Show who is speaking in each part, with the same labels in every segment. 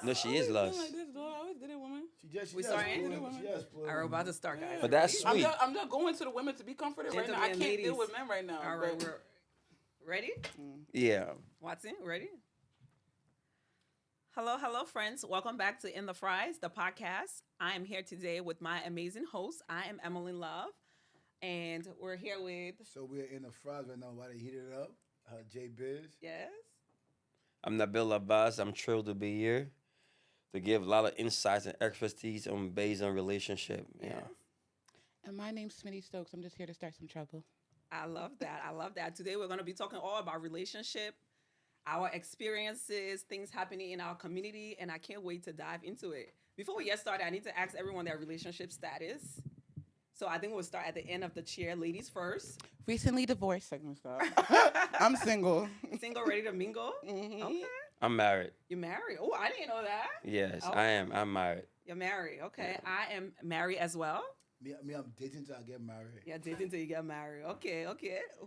Speaker 1: No, she is lust.
Speaker 2: Like this, though. I always did it, woman.
Speaker 3: We
Speaker 2: starting?
Speaker 4: All
Speaker 2: All
Speaker 4: right, we're about to start, guys.
Speaker 1: But that's
Speaker 2: I'm
Speaker 1: sweet.
Speaker 2: just going to the women to be comforted right now. I
Speaker 4: Gentlemen,
Speaker 2: can't
Speaker 4: ladies.
Speaker 2: deal with men right now.
Speaker 4: All right,
Speaker 2: but-
Speaker 4: we're ready?
Speaker 1: Yeah.
Speaker 4: Watson, ready? Hello, friends. Welcome back to In the Fries, the podcast. I am here today with my amazing host. I am Emmalyn Love, and we're here with...
Speaker 3: So we're in the fries right now while they heat it up. Jbizz.
Speaker 4: Yes?
Speaker 1: I'm Nabil Abbas. I'm thrilled to be here to give a lot of insights and expertise on based on relationship. Yeah.
Speaker 4: Yes.
Speaker 2: And my name's Smitty Stokes. I'm just here to start some trouble.
Speaker 4: I love that. Today we're going to be talking all about relationship, our experiences, things happening in our community, and I can't wait to dive into it. Before we get started, I need to ask everyone their relationship status. So I think we'll start at the end of the chair. Ladies first.
Speaker 2: Recently divorced. Stop. I'm single.
Speaker 4: Single, ready to mingle?
Speaker 2: Mm-hmm.
Speaker 4: Okay.
Speaker 1: I'm married.
Speaker 4: You're married? Oh, I didn't know that.
Speaker 1: Yes,
Speaker 4: Oh.
Speaker 1: I am. I'm married.
Speaker 4: You're married. Okay. I am married as well.
Speaker 3: Me, I'm dating till I get married.
Speaker 4: Yeah, dating until you get married. Okay.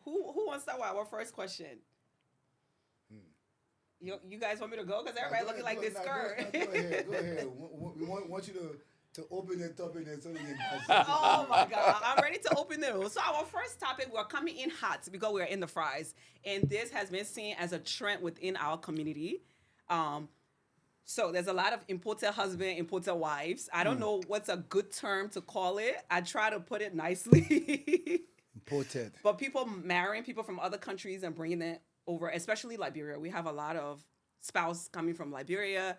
Speaker 4: Who wants to start with our first question? You guys want me to go? Because everybody looking like this skirt.
Speaker 3: Go ahead. We want you to open it up and then so we can...
Speaker 4: Oh my God. I'm ready to open it. So our first topic, we're coming in hot because we're in the fries. And this has been seen as a trend within our community. So there's a lot of imported husband, imported wives. I don't know what's a good term to call it. I try to put it nicely.
Speaker 3: Imported.
Speaker 4: But people marrying people from other countries and bringing them over, especially Liberia. We have a lot of spouse coming from Liberia.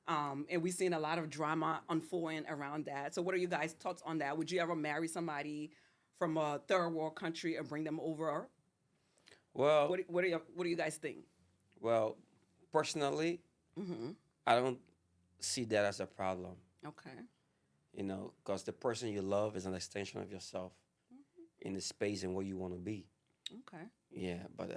Speaker 4: And we've seen a lot of drama unfolding around that. So what are you guys' thoughts on that? Would you ever marry somebody from a third world country and bring them over?
Speaker 1: Well,
Speaker 4: What do you guys think?
Speaker 1: well, personally, I don't see that as a problem.
Speaker 4: Okay.
Speaker 1: You know, because the person you love is an extension of yourself in the space and where you want to be.
Speaker 4: Okay.
Speaker 1: Yeah, but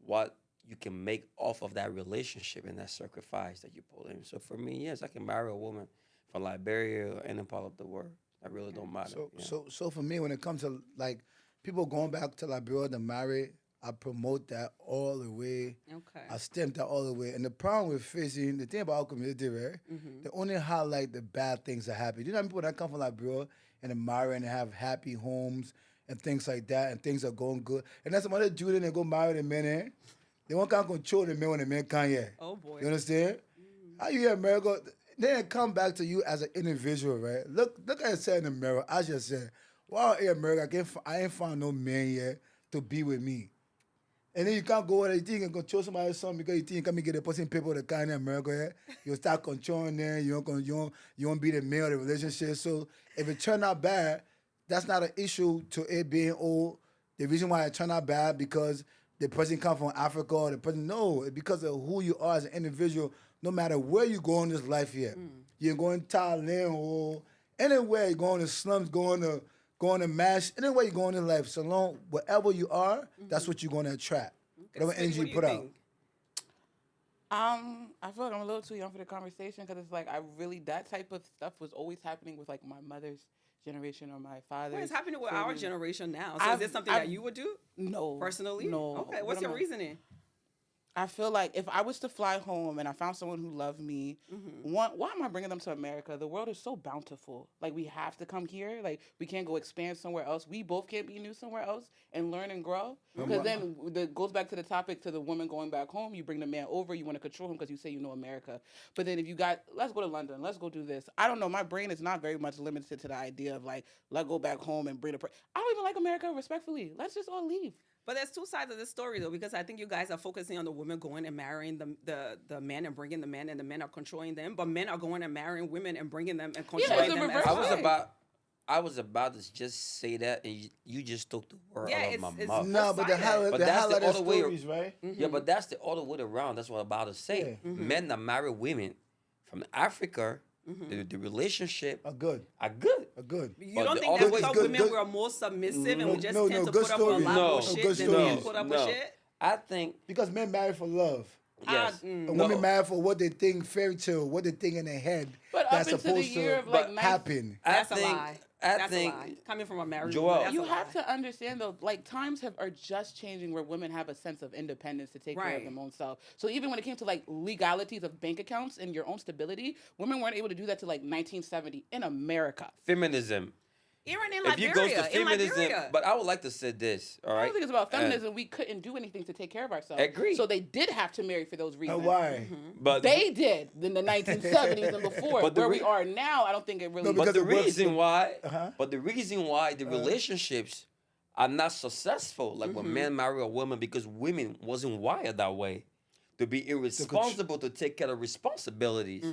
Speaker 1: what you can make off of that relationship and that sacrifice that you put in. So for me, yes, I can marry a woman from Liberia or any part of the world. That really don't matter.
Speaker 3: So for me, when it comes to like people going back to Liberia to marry, I promote that all the way.
Speaker 4: Okay.
Speaker 3: I stamp that all the way. And the problem we're facing, the thing about our community, right? They only highlight the bad things that happen. You know people that come from Liberia and they marry and they have happy homes and things like that, and things are going good. And that's some other dude and they go marry the men, eh? They won't can't control the men when the men can't yet.
Speaker 4: Oh boy.
Speaker 3: You understand? How you here in America? Then it come back to you as an individual, right? Look at yourself in the mirror. I just said, wow, in America, I ain't found no man yet to be with me. And then you can't go there, you think you can control somebody's son because you think you come and get a person people that kind in America, yeah? You start controlling them, you won't be the man of the relationship. So if it turned out bad, that's not an issue to it being old. The reason why it turned out bad because the person come from Africa or the person, no, it's because of who you are as an individual, no matter where you go in this life here. You're going to Thailand or anywhere, you're going to slums, going to MASH, anywhere you're going in life, so long, wherever you are, that's what you're going to attract. Whatever
Speaker 4: Smitty,
Speaker 3: energy
Speaker 4: what
Speaker 3: you
Speaker 4: do
Speaker 3: put
Speaker 4: think?
Speaker 3: out.
Speaker 2: I feel like I'm a little too young for the conversation because it's like that type of stuff was always happening with like my mother's generation or my father's.
Speaker 4: What is happening with our
Speaker 2: family.
Speaker 4: generation now? So is this something that you would do
Speaker 2: No.
Speaker 4: personally?
Speaker 2: No.
Speaker 4: Okay. What's
Speaker 2: What
Speaker 4: your
Speaker 2: am I-
Speaker 4: reasoning?
Speaker 2: I feel like if I was to fly home and I found someone who loved me, why am I bringing them to America? The world is so bountiful. Like, we have to come here. Like, we can't go expand somewhere else. We both can't be new somewhere else and learn and grow. Because then it goes back to the topic, to the woman going back home. You bring the man over. You want to control him because you say you know America. But then if you let's go to London. Let's go do this. I don't know. My brain is not very much limited to the idea of, like, let's go back home and bring I don't even like America, respectfully. Let's just all leave.
Speaker 4: But there's two sides of this story, though, because I think you guys are focusing on the women going and marrying the men and bringing the men, and the men are controlling them. But men are going and marrying women and bringing them and controlling them.
Speaker 2: reverse.
Speaker 1: I was about to just say that, and you just took the word out of my mouth.
Speaker 3: No, but the
Speaker 1: But that's the other way.
Speaker 3: stories, right?
Speaker 1: Yeah, but that's the other way around. That's what I'm about to say. Men that marry women from Africa, the relationship
Speaker 3: Are good.
Speaker 1: are good.
Speaker 3: Are good.
Speaker 4: You
Speaker 1: But
Speaker 4: don't
Speaker 1: the
Speaker 4: think
Speaker 1: other
Speaker 4: that's
Speaker 1: way-
Speaker 4: because
Speaker 3: good-
Speaker 4: women
Speaker 3: good-
Speaker 4: were more submissive and we just
Speaker 3: no,
Speaker 4: tend to
Speaker 3: good
Speaker 4: put up with a
Speaker 3: stories.
Speaker 4: lot
Speaker 1: No,
Speaker 4: of shit
Speaker 3: good
Speaker 4: than men
Speaker 3: stories.
Speaker 4: put up with
Speaker 1: No.
Speaker 4: shit?
Speaker 1: I think
Speaker 3: Because men marry for love.
Speaker 1: Yes.
Speaker 3: A woman married for what they think fairy tale, what they think in their head
Speaker 2: But
Speaker 3: that's
Speaker 2: up into the
Speaker 3: supposed
Speaker 2: year
Speaker 3: to
Speaker 2: of like
Speaker 3: happen.
Speaker 4: That's
Speaker 1: think-
Speaker 4: a lie.
Speaker 1: I
Speaker 4: That's
Speaker 1: think-
Speaker 4: a lie. Coming from a married
Speaker 1: Joel,
Speaker 4: woman, that's
Speaker 2: You
Speaker 4: a
Speaker 2: have
Speaker 4: lie.
Speaker 2: to understand though, like times are just changing where women have a sense of independence to take care
Speaker 4: Right.
Speaker 2: of their own self. So even when it came to like legalities of bank accounts and your own stability, women weren't able to do that till like 1970 in America.
Speaker 1: Feminism.
Speaker 4: Even in
Speaker 1: If you go to
Speaker 4: Liberia, in
Speaker 1: feminism,
Speaker 4: Liberia.
Speaker 1: but I would like to say this, all
Speaker 2: I
Speaker 1: right?
Speaker 2: don't think it's about feminism. We couldn't do anything to take care of ourselves.
Speaker 1: Agreed.
Speaker 2: So they did have to marry for those reasons.
Speaker 3: Why?
Speaker 1: But
Speaker 2: They did in the 1970s and before.
Speaker 1: But the
Speaker 2: Where
Speaker 1: re-
Speaker 2: we are now, I don't think it really.
Speaker 3: No,
Speaker 1: But
Speaker 3: because
Speaker 1: the
Speaker 3: it works
Speaker 1: reason
Speaker 3: for-
Speaker 1: why,
Speaker 3: Uh-huh.
Speaker 1: but the reason why the relationships are not successful, like when men marry a woman, because women wasn't wired that way, to be irresponsible, to take care of responsibilities.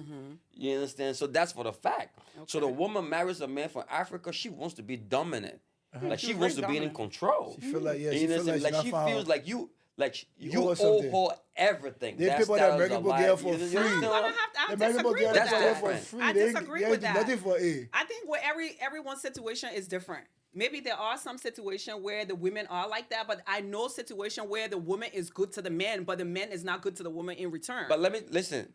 Speaker 1: You understand? So that's for the fact. So the woman marries a man from Africa. She wants to be dominant, like she
Speaker 2: She's
Speaker 1: wants to
Speaker 2: very
Speaker 1: be in
Speaker 2: dominant.
Speaker 1: control.
Speaker 3: She feel like, yeah,
Speaker 1: You
Speaker 3: she feel
Speaker 1: understand?
Speaker 3: like,
Speaker 1: Like she
Speaker 3: found-
Speaker 1: feels like you
Speaker 3: owe her
Speaker 1: owe
Speaker 3: something.
Speaker 1: her everything.
Speaker 3: They
Speaker 1: That
Speaker 3: people that
Speaker 1: style's
Speaker 3: marry
Speaker 1: a
Speaker 3: people
Speaker 1: lie.
Speaker 3: girl for
Speaker 1: You
Speaker 3: free.
Speaker 1: understand?
Speaker 4: I'm gonna have to. I
Speaker 3: They marry people
Speaker 4: disagree
Speaker 3: girl
Speaker 4: with
Speaker 1: That's
Speaker 3: for
Speaker 4: that.
Speaker 3: for
Speaker 1: different.
Speaker 3: free.
Speaker 4: I
Speaker 3: They
Speaker 4: disagree
Speaker 3: ain't
Speaker 4: with that.
Speaker 3: nothing for A.
Speaker 4: I think where everyone's situation is different. Maybe there are some situations where the women are like that, but I know situation where the woman is good to the man, but the man is not good to the woman in return.
Speaker 1: But let me listen.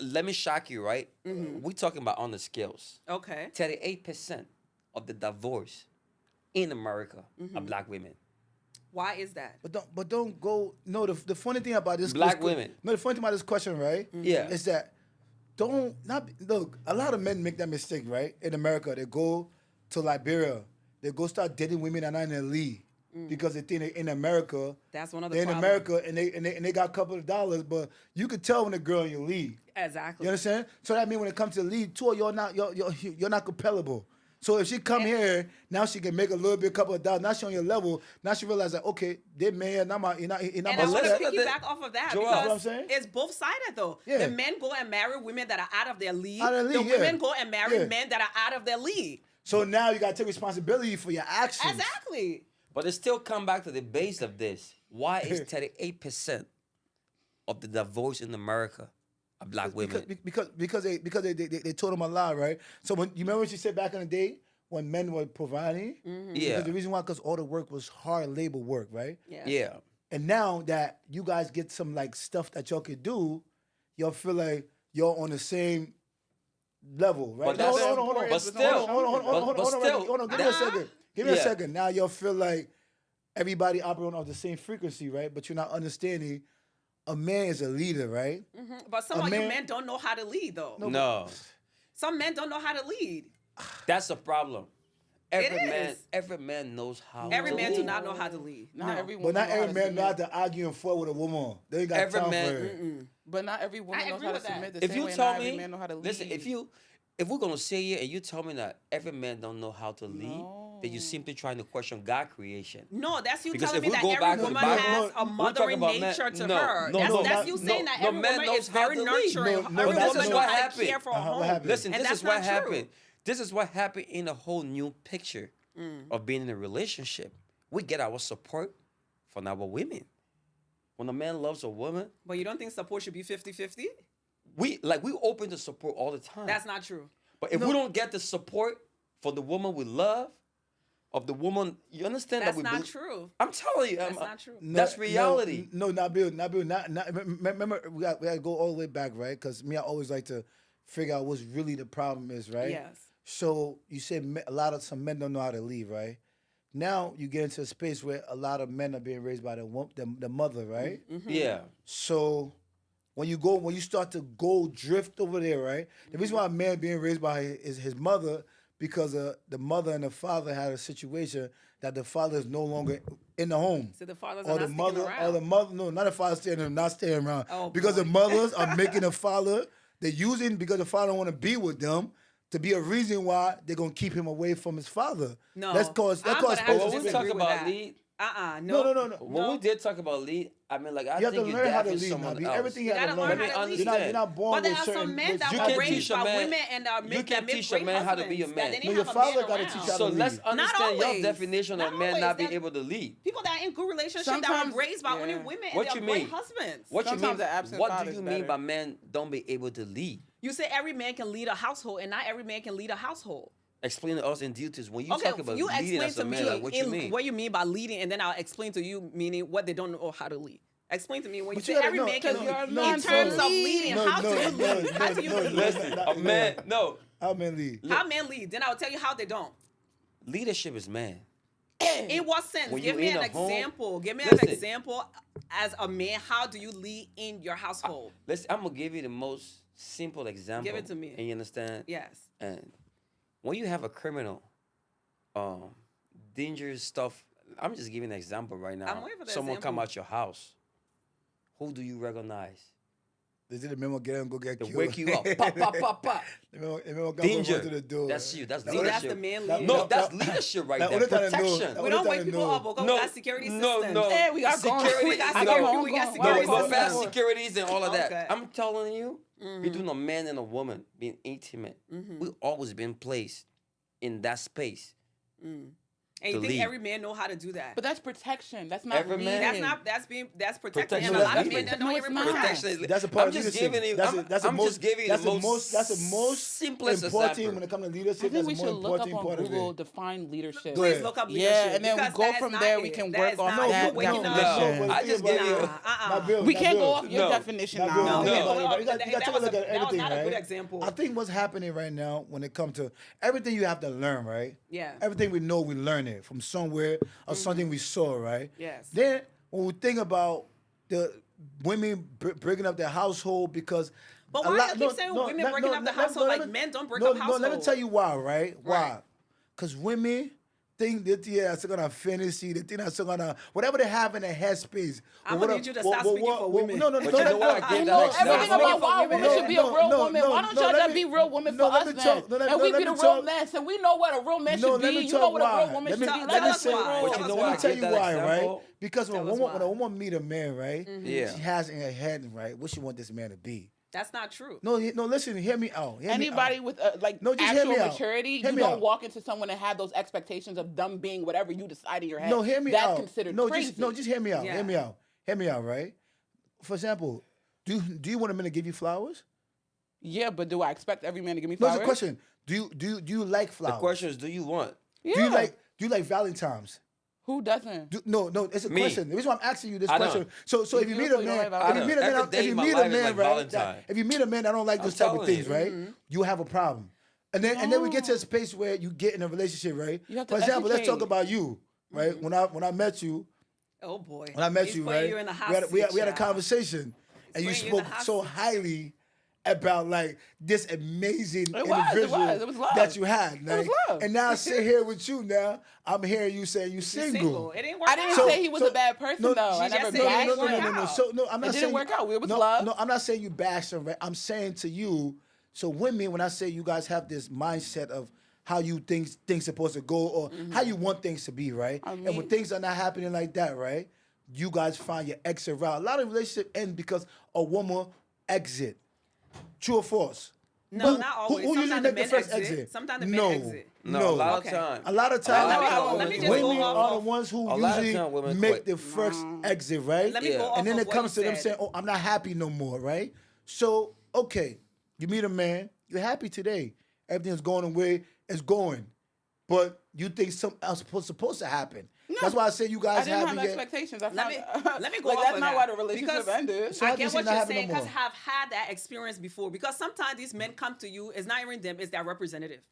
Speaker 1: Let me shock you, right? We talking about on the scales.
Speaker 4: Okay.
Speaker 1: 38% of the divorce in America are black women.
Speaker 4: Why is that?
Speaker 3: But don't go. No, the funny thing about this
Speaker 1: Black
Speaker 3: this-
Speaker 1: women.
Speaker 3: No, the funny thing about this question, right?
Speaker 1: Yeah.
Speaker 3: is that look. A lot of men make that mistake, right? In America, they go to Liberia, they go start dating women that are not in the league because they think in America.
Speaker 4: That's one of the
Speaker 3: They're in
Speaker 4: problems.
Speaker 3: America and they got a couple of dollars, but you could tell when a girl in your league.
Speaker 4: Exactly.
Speaker 3: You understand? So that means when it comes to the league tour, you're not compellable. So if she come here, now she can make a little bit, couple of dollars. Now she on your level. Now she realize that, okay, they man, you're not
Speaker 4: And I
Speaker 3: my
Speaker 4: want to
Speaker 1: listen,
Speaker 3: set.
Speaker 4: piggyback off of that
Speaker 1: Joel,
Speaker 3: what I'm
Speaker 4: because
Speaker 3: saying?
Speaker 4: it's both sided though.
Speaker 3: Yeah.
Speaker 4: The men go and marry women that are out of their league.
Speaker 3: Out of the
Speaker 4: The
Speaker 3: league,
Speaker 4: women
Speaker 3: yeah.
Speaker 4: go and marry
Speaker 3: Yeah.
Speaker 4: men that are out of their league.
Speaker 3: So now you got to take responsibility for your actions.
Speaker 4: Exactly.
Speaker 1: But it still come back to the base of this. Why is 38% of the divorce in America are black women?
Speaker 3: Because they told them a lie, right? So when you remember what she said back in the day when men were providing?
Speaker 1: Yeah.
Speaker 3: Because the reason why, because all the work was hard labor work, right?
Speaker 4: Yeah.
Speaker 1: Yeah.
Speaker 3: And now that you guys get some like stuff that y'all could do, y'all feel like y'all on the same level, right?
Speaker 1: But that's-
Speaker 3: hold on.
Speaker 1: but still-
Speaker 3: hold on,
Speaker 1: but still-
Speaker 3: hold on. Give me a second. Give me a
Speaker 1: Yeah.
Speaker 3: second. Now y'all feel like everybody operating off the same frequency, right? But you're not understanding a man is a leader, right?
Speaker 4: But some
Speaker 3: A
Speaker 4: of you
Speaker 3: man-
Speaker 4: men don't know how to lead though.
Speaker 1: No.
Speaker 4: Some men don't know how to lead.
Speaker 1: That's a problem. Every
Speaker 4: is.
Speaker 1: man knows how
Speaker 4: Every
Speaker 1: to
Speaker 4: man
Speaker 1: lead.
Speaker 4: do not know how to lead.
Speaker 2: Not
Speaker 4: No.
Speaker 2: every
Speaker 3: But
Speaker 2: woman
Speaker 3: not
Speaker 2: knows how
Speaker 3: every
Speaker 2: to
Speaker 3: man know how
Speaker 2: submit.
Speaker 3: to argue and fight with a woman. They ain't got
Speaker 1: Every
Speaker 3: time
Speaker 1: man-
Speaker 3: for it.
Speaker 2: But not every woman
Speaker 4: I
Speaker 2: knows
Speaker 4: agree
Speaker 2: how to
Speaker 4: with that.
Speaker 2: submit the
Speaker 1: If
Speaker 2: same
Speaker 1: you
Speaker 2: way
Speaker 1: tell
Speaker 2: not every
Speaker 1: me,
Speaker 2: man know how to lead.
Speaker 1: listen, if we're gonna say it and you tell me that every man don't know how to lead, then you're simply trying to question God creation.
Speaker 4: No, that's you
Speaker 1: Because
Speaker 4: telling
Speaker 1: if
Speaker 4: me
Speaker 1: we
Speaker 4: that
Speaker 1: go back
Speaker 4: every
Speaker 1: to the
Speaker 4: woman
Speaker 1: Bible-
Speaker 4: has
Speaker 3: No,
Speaker 4: a
Speaker 3: we're
Speaker 4: mothering
Speaker 1: talking about
Speaker 4: nature
Speaker 1: men-
Speaker 4: to
Speaker 1: no,
Speaker 4: her.
Speaker 1: no,
Speaker 4: That's
Speaker 3: no,
Speaker 4: you
Speaker 3: no,
Speaker 4: saying that
Speaker 1: no,
Speaker 4: every
Speaker 1: man
Speaker 4: woman
Speaker 1: knows
Speaker 4: is
Speaker 1: how
Speaker 4: very
Speaker 1: to lead.
Speaker 4: nurturing.
Speaker 3: No,
Speaker 4: Every
Speaker 3: no,
Speaker 4: woman
Speaker 3: that's
Speaker 4: knows
Speaker 3: what
Speaker 4: how to
Speaker 1: happened.
Speaker 4: care for a
Speaker 3: What
Speaker 4: home.
Speaker 3: happened?
Speaker 1: Listen,
Speaker 4: And
Speaker 1: this
Speaker 4: that's
Speaker 1: is what
Speaker 4: not true.
Speaker 1: happened. This is what happened in a whole new picture of being in a relationship. We get our support from our women. When a man loves a woman,
Speaker 4: But you don't think support should be 50-50?
Speaker 1: we open to support all the time.
Speaker 4: That's not true.
Speaker 1: But if we don't get the support for the woman we love, of the woman, you understand
Speaker 4: That's
Speaker 1: that we
Speaker 4: not
Speaker 1: believe-
Speaker 4: true.
Speaker 1: I'm telling you,
Speaker 4: That's not true.
Speaker 1: That's reality.
Speaker 3: No, Nabil, remember, we got to go all the way back, right? Because I always like to figure out what's really the problem is, right?
Speaker 4: Yes.
Speaker 3: So you said some men don't know how to lead, right? Now you get into a space where a lot of men are being raised by the mother, right?
Speaker 1: Yeah.
Speaker 3: So when you start to go drift over there, right? The reason why a man being raised by his mother, because the mother and the father had a situation that the father is no longer in the home.
Speaker 4: So the fathers
Speaker 3: Or
Speaker 4: are
Speaker 3: the
Speaker 4: not
Speaker 3: mother,
Speaker 4: sticking around.
Speaker 3: or the mother, no, not the father not staying around.
Speaker 4: Oh,
Speaker 3: because
Speaker 4: boy.
Speaker 3: the mothers are making the father, they're using because the father don't want to be with them to be a reason why they're gonna keep him away from his father.
Speaker 4: No.
Speaker 3: That's cause
Speaker 4: I'm gonna have to
Speaker 1: When
Speaker 3: supposed
Speaker 1: we
Speaker 3: to
Speaker 4: disagree
Speaker 1: talk
Speaker 4: with
Speaker 1: about
Speaker 4: that.
Speaker 1: lead,
Speaker 4: No.
Speaker 3: No.
Speaker 1: when we did talk about lead, I mean, like, I
Speaker 3: You have to
Speaker 1: think
Speaker 3: learn
Speaker 1: you're
Speaker 3: how to
Speaker 1: definitely
Speaker 3: lead,
Speaker 1: someone
Speaker 3: Nabi.
Speaker 1: else.
Speaker 3: Everything you
Speaker 4: You
Speaker 3: have to
Speaker 4: gotta
Speaker 3: learn.
Speaker 4: learn how to lead.
Speaker 3: You're not born
Speaker 4: But there
Speaker 3: with
Speaker 4: are
Speaker 3: certain.
Speaker 4: some men that
Speaker 1: You
Speaker 4: were
Speaker 1: can't
Speaker 4: raised
Speaker 1: teach a
Speaker 4: by
Speaker 1: man-
Speaker 4: women and
Speaker 1: you
Speaker 4: make
Speaker 1: can't
Speaker 4: that
Speaker 1: teach a
Speaker 4: great
Speaker 1: man how to be a
Speaker 4: husbands,
Speaker 1: man.
Speaker 4: that they
Speaker 3: No,
Speaker 4: didn't
Speaker 3: your
Speaker 4: have a
Speaker 3: father
Speaker 4: man
Speaker 3: gotta
Speaker 4: around.
Speaker 3: teach you how
Speaker 1: So
Speaker 3: to
Speaker 1: let's
Speaker 3: lead.
Speaker 1: understand your
Speaker 4: always.
Speaker 1: definition
Speaker 4: Not
Speaker 1: of man not
Speaker 4: always.
Speaker 1: being
Speaker 4: That-
Speaker 1: able to lead.
Speaker 4: People that are in good relationships that
Speaker 2: Sometimes-
Speaker 4: were raised by only
Speaker 2: yeah.
Speaker 4: women
Speaker 1: What
Speaker 4: and
Speaker 1: you
Speaker 4: they're great
Speaker 1: mean?
Speaker 4: husbands.
Speaker 1: What you
Speaker 2: Sometimes
Speaker 1: mean?
Speaker 2: an absent
Speaker 1: What
Speaker 2: father
Speaker 1: do you
Speaker 2: is
Speaker 1: mean
Speaker 2: better.
Speaker 1: by men don't be able to lead?
Speaker 4: You say every man can lead a household, and not every man can lead a household.
Speaker 1: Explain to us in details. When you
Speaker 4: Okay,
Speaker 1: talk about
Speaker 4: you
Speaker 1: leading
Speaker 4: explain
Speaker 1: as a
Speaker 4: to me
Speaker 1: man, like, what you mean?
Speaker 4: what you mean by leading, and then I'll explain to you meaning what they don't know how to lead. Explain to me when you
Speaker 3: But
Speaker 4: say
Speaker 3: you gotta
Speaker 4: every
Speaker 3: know,
Speaker 4: man can
Speaker 3: no,
Speaker 4: lead.
Speaker 3: no,
Speaker 4: In terms
Speaker 3: no,
Speaker 4: of leading, how do you lead? How do you lead?
Speaker 1: Listen, a man, no.
Speaker 3: How men lead?
Speaker 4: How men lead? Then I'll tell you how they don't.
Speaker 1: Leadership is man.
Speaker 4: In what sense?
Speaker 1: When
Speaker 4: Give
Speaker 1: you
Speaker 4: me
Speaker 1: in
Speaker 4: an
Speaker 1: a home-
Speaker 4: example. Give me an
Speaker 1: Listen.
Speaker 4: example as a man. How do you lead in your household?
Speaker 1: I'm gonna give you the most simple example.
Speaker 4: Give it to me.
Speaker 1: And you understand?
Speaker 4: Yes.
Speaker 1: And when you have a criminal, dangerous stuff. I'm just giving an example right now.
Speaker 4: I'm waiting for the
Speaker 1: Someone come
Speaker 4: example.
Speaker 1: out your house. Who do you recognize?
Speaker 3: They did the memo get him go get
Speaker 1: To
Speaker 3: killed.
Speaker 1: wake you up. Pop, pop, pop, pop.
Speaker 3: The memo come
Speaker 1: Danger.
Speaker 3: to the door.
Speaker 1: That's you. That's
Speaker 3: That
Speaker 4: See,
Speaker 3: was-
Speaker 4: that's
Speaker 1: leadership.
Speaker 4: the man
Speaker 3: That-
Speaker 4: leading.
Speaker 1: No,
Speaker 3: that-
Speaker 1: that's
Speaker 3: that-
Speaker 1: leadership right
Speaker 3: that
Speaker 1: there.
Speaker 3: only time I know-
Speaker 1: Protection.
Speaker 3: that
Speaker 4: We don't
Speaker 3: only
Speaker 4: wake
Speaker 3: time I
Speaker 4: people
Speaker 3: know.
Speaker 4: up because
Speaker 1: No,
Speaker 4: we got security
Speaker 1: no,
Speaker 4: systems.
Speaker 1: no.
Speaker 2: Hey, we got
Speaker 1: Security,
Speaker 4: We got
Speaker 1: I
Speaker 4: security.
Speaker 1: know.
Speaker 4: We got
Speaker 2: No,
Speaker 4: security
Speaker 1: No,
Speaker 2: Security
Speaker 1: fast
Speaker 2: systems.
Speaker 1: securities and all of that.
Speaker 4: Okay.
Speaker 1: I'm telling you, between a man and a woman being intimate, we always been placed in that space.
Speaker 4: And you
Speaker 1: to
Speaker 4: think
Speaker 1: lead.
Speaker 4: every man know how to do that?
Speaker 2: But that's protection. That's not
Speaker 1: Every
Speaker 2: leading.
Speaker 1: man-
Speaker 4: That's protection.
Speaker 1: Protection
Speaker 4: And a
Speaker 1: is
Speaker 4: lot of
Speaker 1: leading.
Speaker 4: men
Speaker 2: No,
Speaker 4: don't
Speaker 2: it's
Speaker 4: even
Speaker 2: not.
Speaker 4: protect.
Speaker 1: Protection is-
Speaker 3: That's a part
Speaker 1: I'm
Speaker 3: of
Speaker 1: just
Speaker 3: leadership.
Speaker 1: giving you.
Speaker 3: That's
Speaker 1: I'm just giving you
Speaker 3: that's
Speaker 1: the
Speaker 3: the most. That's the most
Speaker 1: simplest
Speaker 3: important
Speaker 1: example.
Speaker 3: when it comes to leadership.
Speaker 2: I think
Speaker 3: That's
Speaker 2: we
Speaker 3: the
Speaker 2: should
Speaker 3: most
Speaker 2: look up
Speaker 3: important
Speaker 2: on
Speaker 3: part of
Speaker 2: Google
Speaker 3: it.
Speaker 2: define leadership.
Speaker 3: Go ahead.
Speaker 4: Please look up
Speaker 2: Yeah,
Speaker 4: leadership.
Speaker 2: and then we
Speaker 4: because
Speaker 2: go
Speaker 4: that is
Speaker 2: from
Speaker 4: not
Speaker 2: there, we
Speaker 4: it.
Speaker 2: can
Speaker 4: That
Speaker 2: work
Speaker 4: is
Speaker 2: off
Speaker 4: not
Speaker 2: that
Speaker 4: you waking
Speaker 2: definition.
Speaker 4: up.
Speaker 1: No, I just gave you.
Speaker 2: We can't go off your
Speaker 1: No.
Speaker 2: definition
Speaker 3: Now,
Speaker 2: now.
Speaker 3: Bill,
Speaker 1: No.
Speaker 3: think about it, right?
Speaker 4: That
Speaker 3: You got to take a
Speaker 4: was
Speaker 3: look at
Speaker 4: that was
Speaker 3: everything,
Speaker 4: not a good
Speaker 3: right?
Speaker 4: example.
Speaker 3: I think what's happening right now when it comes to everything you have to learn, right?
Speaker 4: Yeah.
Speaker 3: Everything we know, we learn it from somewhere or something we saw, right?
Speaker 4: Yes.
Speaker 3: Then when we think about the women breaking up their household because
Speaker 4: But why do you keep saying women breaking up the household like men don't break up
Speaker 3: No, let me
Speaker 4: household?
Speaker 3: tell you why, right? Why?
Speaker 4: Right.
Speaker 3: Because women think that that's gonna fantasy, they think that's gonna whatever they have in their headspace.
Speaker 4: I'm gonna need you to stop speaking for women.
Speaker 3: No,
Speaker 1: But you know what? I
Speaker 2: You
Speaker 1: get
Speaker 2: know
Speaker 1: that
Speaker 2: everything
Speaker 1: example.
Speaker 2: about why a woman
Speaker 3: No,
Speaker 2: should be a
Speaker 3: no,
Speaker 2: real
Speaker 3: no,
Speaker 2: woman.
Speaker 3: no,
Speaker 2: Why don't
Speaker 3: no,
Speaker 2: y'all
Speaker 3: let
Speaker 2: just
Speaker 3: me-
Speaker 2: be real women
Speaker 3: no,
Speaker 2: for
Speaker 3: let
Speaker 2: us
Speaker 3: me
Speaker 2: then?
Speaker 3: talk- no, let-
Speaker 2: And
Speaker 3: no,
Speaker 2: we
Speaker 3: let
Speaker 2: be
Speaker 3: me
Speaker 2: the real
Speaker 3: talk-
Speaker 2: men, and we know what a real man
Speaker 3: No,
Speaker 2: should
Speaker 3: let
Speaker 2: be.
Speaker 3: me
Speaker 2: You know
Speaker 3: talk
Speaker 2: what a real
Speaker 3: why.
Speaker 2: woman
Speaker 3: Let
Speaker 2: should
Speaker 3: me-
Speaker 2: be.
Speaker 3: let
Speaker 2: Let
Speaker 3: me
Speaker 2: us
Speaker 3: say
Speaker 2: be
Speaker 3: why.
Speaker 2: real.
Speaker 1: But you know
Speaker 3: Let
Speaker 1: what?
Speaker 3: me
Speaker 1: I
Speaker 3: tell
Speaker 1: get
Speaker 3: you
Speaker 1: that
Speaker 3: why, right?
Speaker 1: example.
Speaker 3: Because when
Speaker 4: Tell us why.
Speaker 3: a woman meet a man, right?
Speaker 1: Yeah.
Speaker 3: She has in her head, right, what she want this man to be.
Speaker 4: That's not true.
Speaker 3: No, listen, hear me out. Hear me
Speaker 2: Anybody
Speaker 3: out.
Speaker 2: with like
Speaker 3: No, just hear
Speaker 2: actual
Speaker 3: me out.
Speaker 2: maturity,
Speaker 3: Hear
Speaker 2: you
Speaker 3: me
Speaker 2: don't
Speaker 3: out.
Speaker 2: walk into someone and have those expectations of them being whatever you decide in your head.
Speaker 3: No, hear me
Speaker 2: That's
Speaker 3: out.
Speaker 2: considered
Speaker 3: no,
Speaker 2: crazy.
Speaker 3: just hear me out.
Speaker 4: Yeah.
Speaker 3: Hear me out. Hear me out, right? For example, do you want a man to give you flowers?
Speaker 2: Yeah, but do I expect every man to give me
Speaker 3: No,
Speaker 2: flowers?
Speaker 3: it's a question. Do you like
Speaker 1: The
Speaker 3: flowers?
Speaker 1: question is, do you want?
Speaker 2: Yeah.
Speaker 3: Do you like Valentine's?
Speaker 2: Who doesn't?
Speaker 3: No, it's a
Speaker 1: Me.
Speaker 3: question. The reason why I'm asking you this
Speaker 1: I don't.
Speaker 3: question. So if you meet a
Speaker 2: Beautiful, you
Speaker 3: man,
Speaker 2: don't like
Speaker 3: if you meet a
Speaker 1: Valentine's.
Speaker 3: man,
Speaker 1: Every day
Speaker 3: if you
Speaker 1: in my
Speaker 3: meet a
Speaker 1: life is
Speaker 3: man,
Speaker 1: like
Speaker 3: right?
Speaker 1: Valentine.
Speaker 3: If you meet a man that don't like those type of
Speaker 1: telling
Speaker 3: things,
Speaker 1: you.
Speaker 3: right? You have a problem. And then we get to a space where you get in a relationship, right?
Speaker 2: You have to
Speaker 3: For example, let's talk
Speaker 2: educate.
Speaker 3: about you, right? When I met you,
Speaker 4: Oh boy.
Speaker 3: when I met
Speaker 4: He's
Speaker 3: you,
Speaker 4: putting
Speaker 3: right?
Speaker 4: you in the hot
Speaker 3: we had a
Speaker 4: seat, child.
Speaker 3: conversation, and you
Speaker 4: putting you in
Speaker 3: spoke
Speaker 4: the hot
Speaker 3: so
Speaker 4: seat.
Speaker 3: highly about like this amazing
Speaker 2: It was
Speaker 3: individual
Speaker 2: love.
Speaker 3: that you had. Like,
Speaker 2: was love.
Speaker 3: And now I sit here with you now. I'm hearing you saying you
Speaker 4: He's
Speaker 3: single.
Speaker 4: It didn't work
Speaker 2: I didn't
Speaker 4: out.
Speaker 2: say he was a bad person though. I
Speaker 4: she just
Speaker 2: never
Speaker 4: said
Speaker 2: bashed
Speaker 4: it didn't
Speaker 2: him.
Speaker 4: work out.
Speaker 3: So no, I'm not
Speaker 2: It
Speaker 3: saying
Speaker 2: didn't work out. It was
Speaker 3: no,
Speaker 2: love.
Speaker 3: No, I'm not saying you bash them, right? I'm saying to you. So women, when I say you guys have this mindset of how you things supposed to go or how you want things to be, right?
Speaker 2: I
Speaker 3: And when
Speaker 2: mean-
Speaker 3: things are not happening like that, right? You guys find your exit route. A lot of relationships end because a woman exit. True or false?
Speaker 4: No, not always.
Speaker 3: Who usually
Speaker 4: Sometimes
Speaker 3: make
Speaker 4: the
Speaker 3: the
Speaker 4: men
Speaker 3: first
Speaker 4: exit.
Speaker 3: exit?
Speaker 4: Sometimes the men
Speaker 3: No.
Speaker 4: exit.
Speaker 1: No, a lot
Speaker 4: Okay.
Speaker 1: of time.
Speaker 3: A lot of
Speaker 1: A
Speaker 3: times,
Speaker 1: lot of
Speaker 4: Let
Speaker 1: time
Speaker 4: me
Speaker 1: women
Speaker 4: just go
Speaker 3: women
Speaker 4: off
Speaker 3: are the
Speaker 4: of-
Speaker 3: ones who
Speaker 1: A lot of
Speaker 3: usually
Speaker 1: time women
Speaker 3: make
Speaker 1: quit.
Speaker 3: the first exit, right?
Speaker 4: Let me
Speaker 1: Yeah.
Speaker 4: go off
Speaker 3: And then
Speaker 4: of
Speaker 3: it
Speaker 4: what
Speaker 3: comes
Speaker 4: you
Speaker 3: to them
Speaker 4: said.
Speaker 3: saying, "Oh, I'm not happy no more," right? So, okay, you meet a man, you're happy today, everything's going the way it's going, but you think something else supposed to happen. That's why I say you
Speaker 2: I
Speaker 3: guys
Speaker 2: didn't have
Speaker 3: haven't yet.
Speaker 2: expectations. I
Speaker 4: Let me
Speaker 2: found-
Speaker 4: let me go
Speaker 2: like
Speaker 4: off
Speaker 2: that's
Speaker 4: of
Speaker 2: not
Speaker 4: that.
Speaker 2: why the relationship
Speaker 4: Because
Speaker 2: ended.
Speaker 3: So how
Speaker 4: I
Speaker 3: do you
Speaker 4: get
Speaker 3: see
Speaker 4: what
Speaker 3: it not
Speaker 4: you're
Speaker 3: happening
Speaker 4: saying
Speaker 3: no
Speaker 4: because
Speaker 3: more?
Speaker 4: I've had that experience before. Because sometimes these men come to you, it's not even them, it's their representative.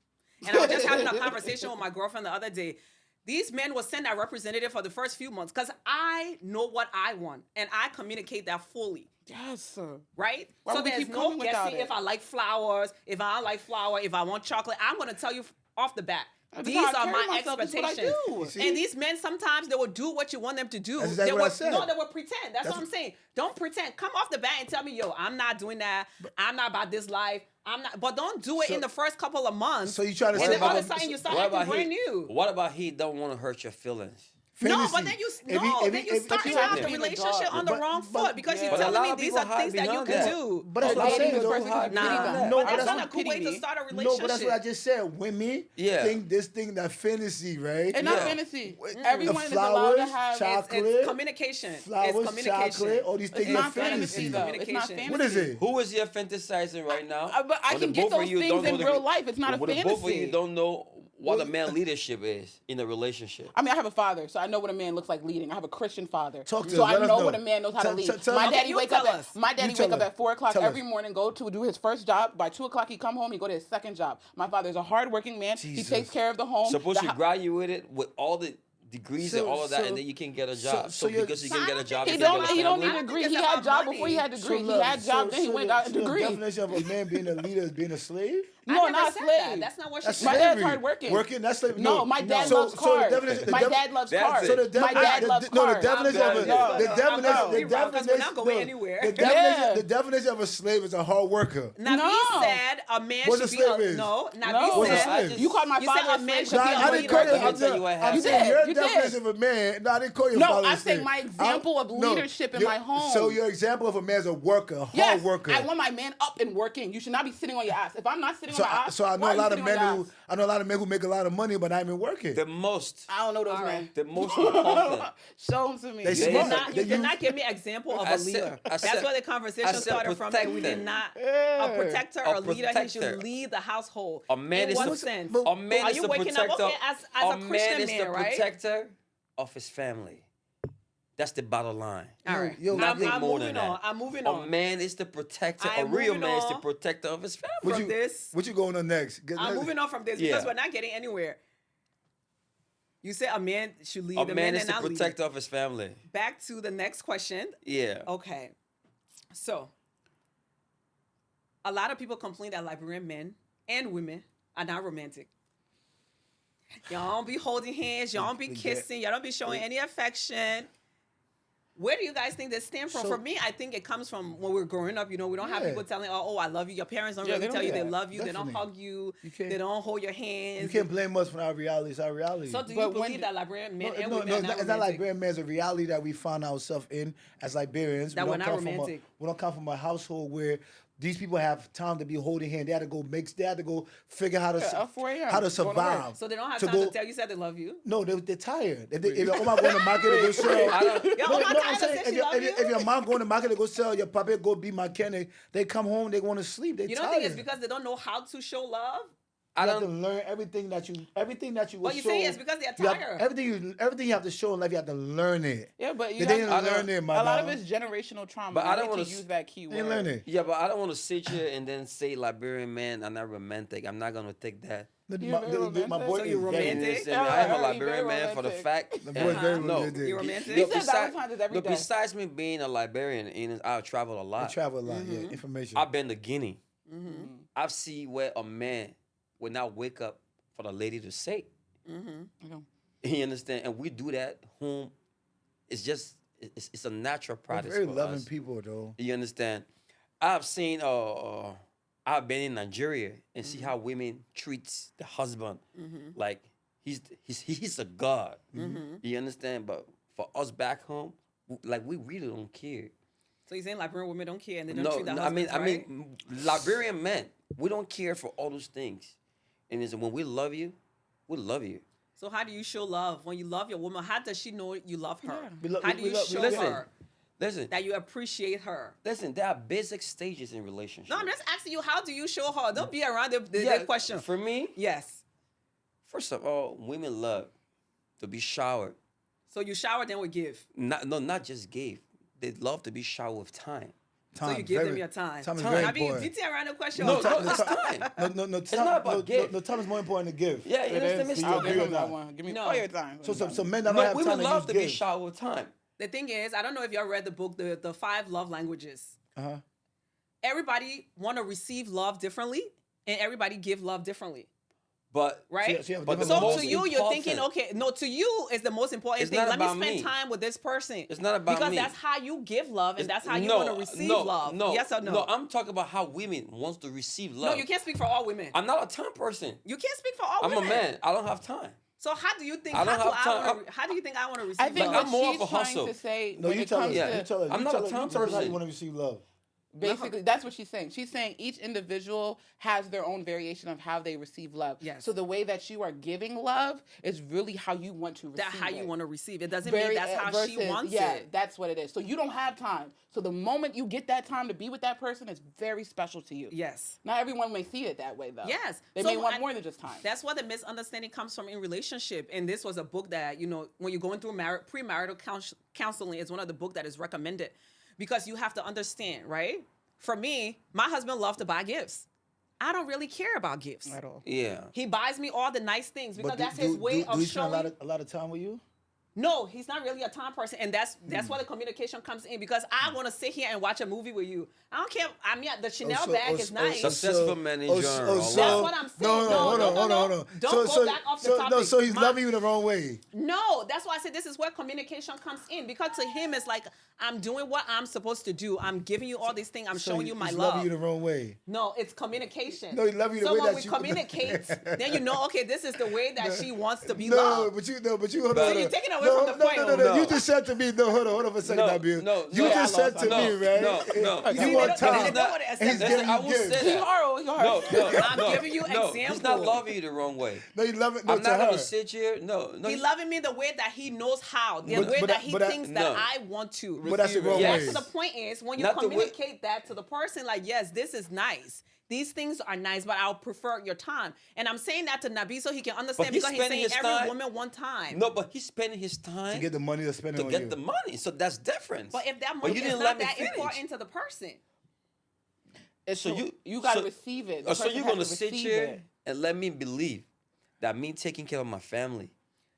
Speaker 4: And I was just having a conversation with my girlfriend the other day. These men will send that representative for the first few months because I know what I want and I communicate that fully.
Speaker 2: Yes, sir.
Speaker 4: Right?
Speaker 2: Why
Speaker 4: So
Speaker 2: would we
Speaker 4: there's
Speaker 2: keep
Speaker 4: no
Speaker 2: coming without
Speaker 4: guessing
Speaker 2: it?
Speaker 4: if I like flowers, if I don't like flower, if I want chocolate. I'm going to tell you off the bat.
Speaker 2: That's
Speaker 4: These
Speaker 2: how I
Speaker 4: are
Speaker 2: carry
Speaker 4: my
Speaker 2: myself. That's what I
Speaker 4: expectations.
Speaker 2: do.
Speaker 3: See?
Speaker 4: And these men, sometimes they will do what you want them to do.
Speaker 3: That's exactly
Speaker 4: They
Speaker 3: what I
Speaker 4: will,
Speaker 3: said.
Speaker 4: No, they will pretend. That's what I'm saying. Don't pretend. Come off the bat and tell me, yo, I'm not doing that. I'm not about this life. I'm not. But don't do it
Speaker 3: So-
Speaker 4: in the first couple of months.
Speaker 3: So you trying to
Speaker 4: and
Speaker 3: say
Speaker 4: then all of a
Speaker 3: about-
Speaker 4: sudden you start
Speaker 1: What
Speaker 4: acting
Speaker 1: about
Speaker 4: brand
Speaker 1: he?
Speaker 4: new.
Speaker 1: What about he don't want to hurt your feelings?
Speaker 4: No,
Speaker 3: Fantasy.
Speaker 4: but then you
Speaker 3: If he- if
Speaker 4: then
Speaker 3: he-
Speaker 4: you
Speaker 3: if-
Speaker 4: start
Speaker 1: but you
Speaker 4: out
Speaker 1: have
Speaker 4: the
Speaker 1: to be
Speaker 2: in the
Speaker 4: relationship
Speaker 2: dark.
Speaker 4: on the
Speaker 3: But-
Speaker 4: wrong
Speaker 3: but-
Speaker 4: foot because you're
Speaker 1: But a
Speaker 4: telling
Speaker 1: lot
Speaker 4: me
Speaker 1: of
Speaker 4: these
Speaker 1: people
Speaker 4: are
Speaker 1: hide
Speaker 4: things that you
Speaker 1: behind
Speaker 4: can
Speaker 1: that.
Speaker 4: do.
Speaker 3: But that's
Speaker 2: A
Speaker 3: what
Speaker 2: lot
Speaker 3: I'm
Speaker 2: of
Speaker 3: saying,
Speaker 2: these
Speaker 3: though.
Speaker 2: persons can
Speaker 4: Nah,
Speaker 2: pity them.
Speaker 3: No,
Speaker 4: but
Speaker 3: but
Speaker 4: that's
Speaker 3: that's
Speaker 4: not a
Speaker 2: what
Speaker 4: cool way
Speaker 2: pity
Speaker 4: to
Speaker 2: me.
Speaker 4: start a
Speaker 3: No,
Speaker 4: relationship.
Speaker 3: but that's what I just said. Women
Speaker 1: Yeah.
Speaker 3: think this thing that fantasy, right?
Speaker 2: And not
Speaker 1: Yeah.
Speaker 2: fantasy.
Speaker 3: The
Speaker 2: Everyone is allowed to
Speaker 3: flowers,
Speaker 2: have.
Speaker 3: chocolate,
Speaker 4: It's communication.
Speaker 3: flowers,
Speaker 4: It's communication.
Speaker 3: chocolate, all these things
Speaker 2: It's
Speaker 3: are
Speaker 2: not fantasy
Speaker 3: fantasy.
Speaker 2: though. It's not
Speaker 4: Communication.
Speaker 2: fantasy.
Speaker 3: What is it?
Speaker 1: Who is you fantasizing right now?
Speaker 2: But I
Speaker 1: When
Speaker 2: can
Speaker 1: the
Speaker 2: get
Speaker 1: both of
Speaker 2: those
Speaker 1: you
Speaker 2: things
Speaker 1: don't know
Speaker 2: in
Speaker 1: the
Speaker 2: real
Speaker 1: re-
Speaker 2: life. It's not a
Speaker 1: when the both of you
Speaker 2: fantasy.
Speaker 1: don't know what a man leadership is in a relationship.
Speaker 2: I mean, I have a father, so I know what a man looks like leading. I have a Christian father,
Speaker 3: Talk to
Speaker 2: so
Speaker 3: us.
Speaker 2: I
Speaker 3: Let us
Speaker 2: know
Speaker 3: know.
Speaker 2: what a man knows how to lead.
Speaker 3: Tell
Speaker 2: My
Speaker 3: us.
Speaker 2: daddy
Speaker 4: You
Speaker 2: wake
Speaker 4: tell
Speaker 2: up
Speaker 4: us.
Speaker 2: at my daddy
Speaker 3: tell
Speaker 2: wake up
Speaker 3: us.
Speaker 2: at 4 o'clock
Speaker 3: Tell
Speaker 2: every
Speaker 3: us.
Speaker 2: morning, go to do his first job. By 2 o'clock, he come home. He go to his second job. My father's a hardworking man.
Speaker 3: Jesus.
Speaker 2: He takes care of the home.
Speaker 1: Suppose
Speaker 2: The
Speaker 1: you graduated with all the degrees and all of that, and then you can get a job. So
Speaker 3: you're-
Speaker 1: because you can get a job,
Speaker 2: He
Speaker 1: you can
Speaker 2: don't.
Speaker 1: get a
Speaker 2: He don't
Speaker 1: family.
Speaker 2: need a
Speaker 4: I
Speaker 2: degree.
Speaker 4: think
Speaker 2: He
Speaker 4: it's
Speaker 2: had
Speaker 4: about
Speaker 2: job
Speaker 4: money.
Speaker 2: before he had degree. He
Speaker 3: love,
Speaker 2: had job, then he went got a
Speaker 3: the
Speaker 2: degree.
Speaker 3: definition of a man being a leader is being a slave.
Speaker 4: I
Speaker 2: No,
Speaker 4: never
Speaker 2: not
Speaker 4: said
Speaker 2: slave.
Speaker 4: that. That's not what she
Speaker 3: That's
Speaker 4: said.
Speaker 2: My dad's
Speaker 3: slavery.
Speaker 2: hardworking.
Speaker 3: Working, that's slavery.
Speaker 2: No, my dad
Speaker 3: So-
Speaker 2: loves
Speaker 3: so the
Speaker 2: cars.
Speaker 3: definition- the
Speaker 2: My
Speaker 3: def-
Speaker 2: dad loves
Speaker 1: That's
Speaker 2: cars.
Speaker 1: it.
Speaker 3: So the
Speaker 2: My dad loves
Speaker 3: no, the
Speaker 2: cars.
Speaker 3: definition of
Speaker 1: No,
Speaker 3: the
Speaker 1: no,
Speaker 3: definition
Speaker 4: We're not going anywhere.
Speaker 3: the definition of a slave is a hard worker.
Speaker 4: Nabi
Speaker 2: No.
Speaker 4: said a man
Speaker 3: What's a
Speaker 4: should be
Speaker 3: slave is?
Speaker 4: no. Nabi
Speaker 2: No,
Speaker 3: What's a
Speaker 4: said
Speaker 3: slave?
Speaker 2: you called my
Speaker 4: You said
Speaker 2: father
Speaker 4: a
Speaker 2: a
Speaker 4: man
Speaker 2: slave
Speaker 4: should
Speaker 3: No,
Speaker 2: because
Speaker 4: be
Speaker 2: he
Speaker 4: a
Speaker 3: I
Speaker 2: had
Speaker 3: didn't call
Speaker 2: money.
Speaker 3: you.
Speaker 1: Let me tell you what
Speaker 3: I'm
Speaker 1: happened.
Speaker 3: saying
Speaker 2: did,
Speaker 3: your
Speaker 2: you did.
Speaker 3: definition of a man. No, I didn't call you.
Speaker 2: No, I'm saying my example of leadership in my home.
Speaker 3: So your example of a man is a worker, a hard
Speaker 2: Yes,
Speaker 3: worker.
Speaker 2: I want my man up and working. You should not be sitting on your ass. If I'm not sitting on my ass,
Speaker 3: So I know
Speaker 2: why
Speaker 3: a
Speaker 2: are you
Speaker 3: lot of
Speaker 2: sitting on
Speaker 3: men
Speaker 2: your
Speaker 3: who
Speaker 2: ass?
Speaker 3: make a lot of money, but not even working.
Speaker 1: The most,
Speaker 2: I don't know those
Speaker 4: All
Speaker 2: men.
Speaker 4: right.
Speaker 1: the most important.
Speaker 2: Show them to me.
Speaker 3: They
Speaker 4: You
Speaker 3: smart.
Speaker 4: did not,
Speaker 3: They
Speaker 4: you did
Speaker 3: use-
Speaker 4: not give me an example of
Speaker 1: I
Speaker 4: a
Speaker 1: said-
Speaker 4: leader.
Speaker 1: I
Speaker 4: That's
Speaker 1: said-
Speaker 4: where the conversation
Speaker 1: I said
Speaker 4: started from. That we did
Speaker 1: protector.
Speaker 4: not
Speaker 2: Yeah.
Speaker 4: a protector,
Speaker 1: A
Speaker 4: a leader. He
Speaker 1: protector.
Speaker 4: should lead the household.
Speaker 1: A man
Speaker 4: in
Speaker 1: is
Speaker 4: what
Speaker 1: the
Speaker 4: sense?
Speaker 3: but-
Speaker 1: a man
Speaker 4: Are
Speaker 1: is
Speaker 4: you
Speaker 1: the
Speaker 4: waking
Speaker 1: protector.
Speaker 4: up okay, as a
Speaker 1: man
Speaker 4: Christian
Speaker 1: is
Speaker 4: man,
Speaker 1: the
Speaker 4: right?
Speaker 1: protector of his family. That's the bottom line.
Speaker 4: All right.
Speaker 3: yo,
Speaker 1: Nothing
Speaker 4: I'm
Speaker 1: more
Speaker 4: moving
Speaker 1: than
Speaker 4: on.
Speaker 1: that.
Speaker 4: I'm moving
Speaker 1: A
Speaker 4: on.
Speaker 1: man is the protector.
Speaker 4: I'm
Speaker 1: A real
Speaker 4: moving
Speaker 1: man is the
Speaker 4: on.
Speaker 1: protector of his family.
Speaker 3: What
Speaker 4: From
Speaker 3: you-
Speaker 4: this,
Speaker 3: What you going on next?
Speaker 4: I'm moving on from this
Speaker 1: Yeah.
Speaker 4: because we're not getting anywhere. You said a man should lead.
Speaker 1: A
Speaker 4: The
Speaker 1: man
Speaker 4: men
Speaker 1: is
Speaker 4: are
Speaker 1: the
Speaker 4: not leading.
Speaker 1: protector of his family.
Speaker 4: Back to the next question.
Speaker 1: Yeah.
Speaker 4: Okay. So, a lot of people complain that Liberian men and women are not romantic. Y'all don't be holding hands. Y'all don't be
Speaker 3: We get-
Speaker 4: kissing. Y'all don't be showing any affection. Where do you guys think this stem from?
Speaker 3: So-
Speaker 4: For me, I think it comes from when we're growing up. You know, we don't have
Speaker 3: Yeah.
Speaker 4: people telling, oh, I love you. Your parents don't
Speaker 2: Yeah,
Speaker 4: really
Speaker 2: they
Speaker 4: tell
Speaker 2: don't
Speaker 4: you
Speaker 2: do
Speaker 4: they
Speaker 2: that.
Speaker 4: love you. They don't
Speaker 3: Definitely.
Speaker 4: hug you.
Speaker 3: You can't-
Speaker 4: They don't hold your hands.
Speaker 3: You can't blame us for our reality. It's our reality.
Speaker 4: So do you
Speaker 2: But when
Speaker 4: believe
Speaker 2: do-
Speaker 4: that Liberian men and
Speaker 3: no,
Speaker 4: women
Speaker 3: no,
Speaker 4: are not
Speaker 3: it's not
Speaker 4: romantic?
Speaker 3: Liberian man. It's a reality that we find ourselves in as Liberians.
Speaker 4: That
Speaker 3: We
Speaker 4: we're
Speaker 3: don't
Speaker 4: not
Speaker 3: come from
Speaker 4: romantic.
Speaker 3: we don't come from a household where these people have time to be holding hands. They had to go mix. They had to go figure how to
Speaker 2: Yeah, at 4 a.m.
Speaker 3: how to
Speaker 2: going to work.
Speaker 3: survive.
Speaker 4: So they don't have
Speaker 3: To
Speaker 4: time
Speaker 3: go-
Speaker 4: to tell you said they love you?
Speaker 3: No, they're tired. If your mom going to market to go sell,
Speaker 1: I don't-
Speaker 4: Your
Speaker 3: No,
Speaker 4: mama
Speaker 3: no,
Speaker 4: tired
Speaker 3: I'm
Speaker 4: of
Speaker 3: saying
Speaker 4: saying
Speaker 3: if
Speaker 4: she
Speaker 3: your,
Speaker 4: love
Speaker 3: if,
Speaker 4: you?
Speaker 3: your, if your mom going to market to go sell, your papa go be mechanic. They come home, they want to sleep. They
Speaker 4: You don't
Speaker 3: tired.
Speaker 4: think it's because they don't know how to show love?
Speaker 1: I
Speaker 3: You have to
Speaker 1: don't.
Speaker 3: learn everything that you will
Speaker 4: But you
Speaker 3: show.
Speaker 4: say it's because they're
Speaker 3: you have-
Speaker 4: tired.
Speaker 3: everything you have to show in life, you have to learn it.
Speaker 2: Yeah, but you
Speaker 3: They
Speaker 2: have
Speaker 3: didn't
Speaker 2: to,
Speaker 3: learn it, my
Speaker 2: a lot of
Speaker 3: dog.
Speaker 2: it's generational trauma.
Speaker 1: But I don't
Speaker 2: like
Speaker 1: wanna
Speaker 2: to
Speaker 1: s-
Speaker 2: use that key
Speaker 3: They didn't learn
Speaker 2: word.
Speaker 3: it.
Speaker 1: Yeah, but I don't want to sit here and then say Liberian men are not romantic. I'm not gonna take that.
Speaker 3: My
Speaker 2: You're very romantic.
Speaker 3: boy
Speaker 4: So
Speaker 3: is
Speaker 4: you're
Speaker 3: very-
Speaker 1: And
Speaker 4: romantic?
Speaker 1: listen, I am a
Speaker 2: Yeah,
Speaker 1: Liberian
Speaker 2: very
Speaker 1: man for the
Speaker 2: romantic.
Speaker 1: fact.
Speaker 3: The boy is very
Speaker 1: no,
Speaker 3: romantic.
Speaker 4: You romantic?
Speaker 2: He
Speaker 1: no,
Speaker 2: said Valentine's is every
Speaker 1: no,
Speaker 2: day.
Speaker 1: besides me being a Liberian, and I've traveled a
Speaker 3: I
Speaker 1: lot.
Speaker 3: travel a lot, yeah. Information.
Speaker 1: I've been to Guinea.
Speaker 4: Mm-hmm.
Speaker 1: I've seen where a man would not wake up for the lady to say.
Speaker 2: You know.
Speaker 1: You understand? And we do that home. It's just it's a natural
Speaker 3: We're
Speaker 1: practice
Speaker 3: very
Speaker 1: for
Speaker 3: loving
Speaker 1: us.
Speaker 3: people, though.
Speaker 1: You understand? I've seen I've been in Nigeria and see how women treats the husband like he's a god. You understand? But for us back home, like we really don't care.
Speaker 4: So you're saying Liberian women don't care and they don't
Speaker 1: No,
Speaker 4: treat the
Speaker 1: no,
Speaker 4: husbands
Speaker 1: I
Speaker 4: right?
Speaker 1: mean, Liberian men, we don't care for all those things. And it's when we love you, we love you.
Speaker 4: So how do you show love when you love your woman? How does she know you love her?
Speaker 2: Yeah.
Speaker 3: We lo-
Speaker 4: How
Speaker 3: we-
Speaker 4: do
Speaker 3: we
Speaker 4: you
Speaker 3: love- we
Speaker 4: show
Speaker 3: love-
Speaker 4: her
Speaker 1: Listen,
Speaker 4: that you appreciate her?
Speaker 1: listen. There are basic stages in relationships.
Speaker 4: No, I'm just asking you, how do you show her? Don't be around the
Speaker 1: Yeah,
Speaker 4: question.
Speaker 1: For me,
Speaker 4: Yes.
Speaker 1: first of all, women love to be showered.
Speaker 4: So you shower, then we give.
Speaker 1: Not just give. They love to be showered with time.
Speaker 4: So you give them your time.
Speaker 3: Time is
Speaker 1: Time.
Speaker 3: very
Speaker 4: I mean,
Speaker 3: important.
Speaker 4: beating around the question.
Speaker 1: No,
Speaker 4: all the
Speaker 1: no,
Speaker 4: time.
Speaker 1: it's time.
Speaker 3: No,
Speaker 1: It's not about gift.
Speaker 3: No, time is more important to give.
Speaker 1: Yeah, you
Speaker 2: It
Speaker 1: understand me?
Speaker 2: is.
Speaker 3: So
Speaker 2: I'll
Speaker 3: you
Speaker 2: give
Speaker 3: agree
Speaker 2: him
Speaker 3: with
Speaker 2: that
Speaker 3: that?
Speaker 2: one. Give me
Speaker 4: No.
Speaker 2: all your time.
Speaker 3: So men don't
Speaker 1: No,
Speaker 3: have
Speaker 1: we
Speaker 3: time
Speaker 1: would
Speaker 3: to
Speaker 1: love
Speaker 3: use
Speaker 1: to be
Speaker 3: give.
Speaker 1: showered with time.
Speaker 4: The thing is, I don't know if y'all read the book, the 5 love languages.
Speaker 3: Uh-huh.
Speaker 4: Everybody want to receive love differently, and everybody give love differently.
Speaker 1: But
Speaker 4: Right?
Speaker 3: So you have
Speaker 1: But the
Speaker 3: different
Speaker 4: So
Speaker 1: most
Speaker 4: to you, you're
Speaker 1: important-
Speaker 4: thinking, okay, no, to you is the most important
Speaker 1: It's
Speaker 4: thing.
Speaker 1: not
Speaker 4: Let me
Speaker 1: about
Speaker 4: spend
Speaker 1: me.
Speaker 4: time with this person.
Speaker 1: It's not about
Speaker 4: because
Speaker 1: me.
Speaker 4: that's how you give love, and that's how you
Speaker 1: No,
Speaker 4: want to receive
Speaker 1: no,
Speaker 4: love.
Speaker 1: No,
Speaker 4: Yes or no?
Speaker 1: No, I'm talking about how women wants to receive
Speaker 4: No,
Speaker 1: love.
Speaker 4: you can't speak for all women.
Speaker 1: I'm not a time person.
Speaker 4: You can't speak for all
Speaker 1: I'm
Speaker 4: women.
Speaker 1: a man. I don't have time.
Speaker 4: So how do you think?
Speaker 1: I don't
Speaker 4: how,
Speaker 1: have
Speaker 4: do I
Speaker 1: time.
Speaker 4: wanna, how do you think I want to receive
Speaker 2: I think
Speaker 1: Like,
Speaker 2: what
Speaker 1: I'm more
Speaker 2: she's
Speaker 1: of a
Speaker 2: trying
Speaker 1: hustle.
Speaker 2: to say
Speaker 3: No,
Speaker 2: when
Speaker 3: you
Speaker 2: it
Speaker 3: tell us.
Speaker 2: comes
Speaker 1: Yeah.
Speaker 2: to
Speaker 3: You tell us.
Speaker 1: I'm
Speaker 3: you
Speaker 1: not
Speaker 3: tell
Speaker 1: a
Speaker 3: us-
Speaker 1: time
Speaker 3: you tell us how you
Speaker 1: person.
Speaker 3: want to receive love.
Speaker 2: Basically, that's what she's saying. She's saying each individual has their own variation of how they receive love.
Speaker 4: Yes.
Speaker 2: So the way that you are giving love is really how you want to receive
Speaker 4: That how you
Speaker 2: it.
Speaker 4: want to receive it. Doesn't mean that's how she wants it.
Speaker 2: That's what it is. So you don't have time. So the moment you get that time to be with that person is very special to you.
Speaker 4: Yes.
Speaker 2: Not everyone may see it that way, though.
Speaker 4: Yes.
Speaker 2: They may want more than just time.
Speaker 4: That's where the misunderstanding comes from in relationship. And this was a book that, you know, when you're going through premarital counseling, is one of the books that is recommended. Because you have to understand, right? For me, my husband loves to buy gifts. I don't really care about gifts
Speaker 2: At all.
Speaker 1: Yeah.
Speaker 4: He buys me all the nice things because
Speaker 3: But
Speaker 4: that's his way of
Speaker 3: do you
Speaker 4: showing.
Speaker 3: spend a lot of time with you?
Speaker 4: No, he's not really a time person, and that's where the communication comes in. Because I want to sit here and watch a movie with you. I don't care. I mean, the Chanel bag is nice.
Speaker 1: Successful men in general.
Speaker 4: That's what I'm saying. No,
Speaker 3: hold on.
Speaker 4: Don't go back off the topic.
Speaker 3: So he's loving you the wrong way.
Speaker 4: No, that's why I said this is where communication comes in. Because to him, it's like, I'm doing what I'm supposed to do. I'm giving you all these things. I'm showing you my
Speaker 3: he's
Speaker 4: love.
Speaker 3: loving you the wrong way.
Speaker 4: No, it's communication.
Speaker 3: No, he love you the
Speaker 4: so
Speaker 3: way
Speaker 4: when
Speaker 3: that
Speaker 4: we
Speaker 3: you
Speaker 4: communicate, then you know, okay, this is the way that she wants to be
Speaker 3: No,
Speaker 4: loved.
Speaker 3: but you hold on.
Speaker 4: So you're taking away from the point.
Speaker 3: No. You just said to me, hold on for a second, Nabil. You just said to me, right?
Speaker 1: No.
Speaker 3: You want time.
Speaker 4: And
Speaker 3: he's giving you gifts.
Speaker 2: He horrible.
Speaker 4: I'm giving you
Speaker 1: No,
Speaker 4: examples.
Speaker 1: he's not loving you the wrong way.
Speaker 3: No, you love it.
Speaker 1: I'm not going to sit here. No.
Speaker 4: He's loving me the way that he knows how, the way that he thinks that I want to.
Speaker 3: But that's the wrong
Speaker 4: Yes.
Speaker 3: way.
Speaker 4: So the point is, when you
Speaker 1: Not the way-
Speaker 4: communicate that to the person, like, yes, this is nice. These things are nice, but I'll prefer your time. And I'm saying that to Nabi so he can understand,
Speaker 1: he's
Speaker 4: because he's
Speaker 1: spending
Speaker 4: saying
Speaker 1: his
Speaker 4: every
Speaker 1: time-
Speaker 4: woman one time.
Speaker 1: No, but he's spending his time
Speaker 3: To get the money to spend
Speaker 1: to
Speaker 3: on
Speaker 1: get
Speaker 3: you.
Speaker 1: the money. So that's different.
Speaker 4: But if that
Speaker 1: But
Speaker 4: money
Speaker 1: you
Speaker 4: is
Speaker 1: didn't
Speaker 4: not
Speaker 1: let me
Speaker 4: that
Speaker 1: finish.
Speaker 4: important to the person.
Speaker 3: So
Speaker 2: You got to
Speaker 1: so-
Speaker 2: receive it. The
Speaker 1: Oh, so
Speaker 2: person
Speaker 1: you're
Speaker 2: has
Speaker 1: gonna
Speaker 2: to
Speaker 1: sit
Speaker 2: receive
Speaker 1: here
Speaker 2: it.
Speaker 1: and let me believe that me taking care of my family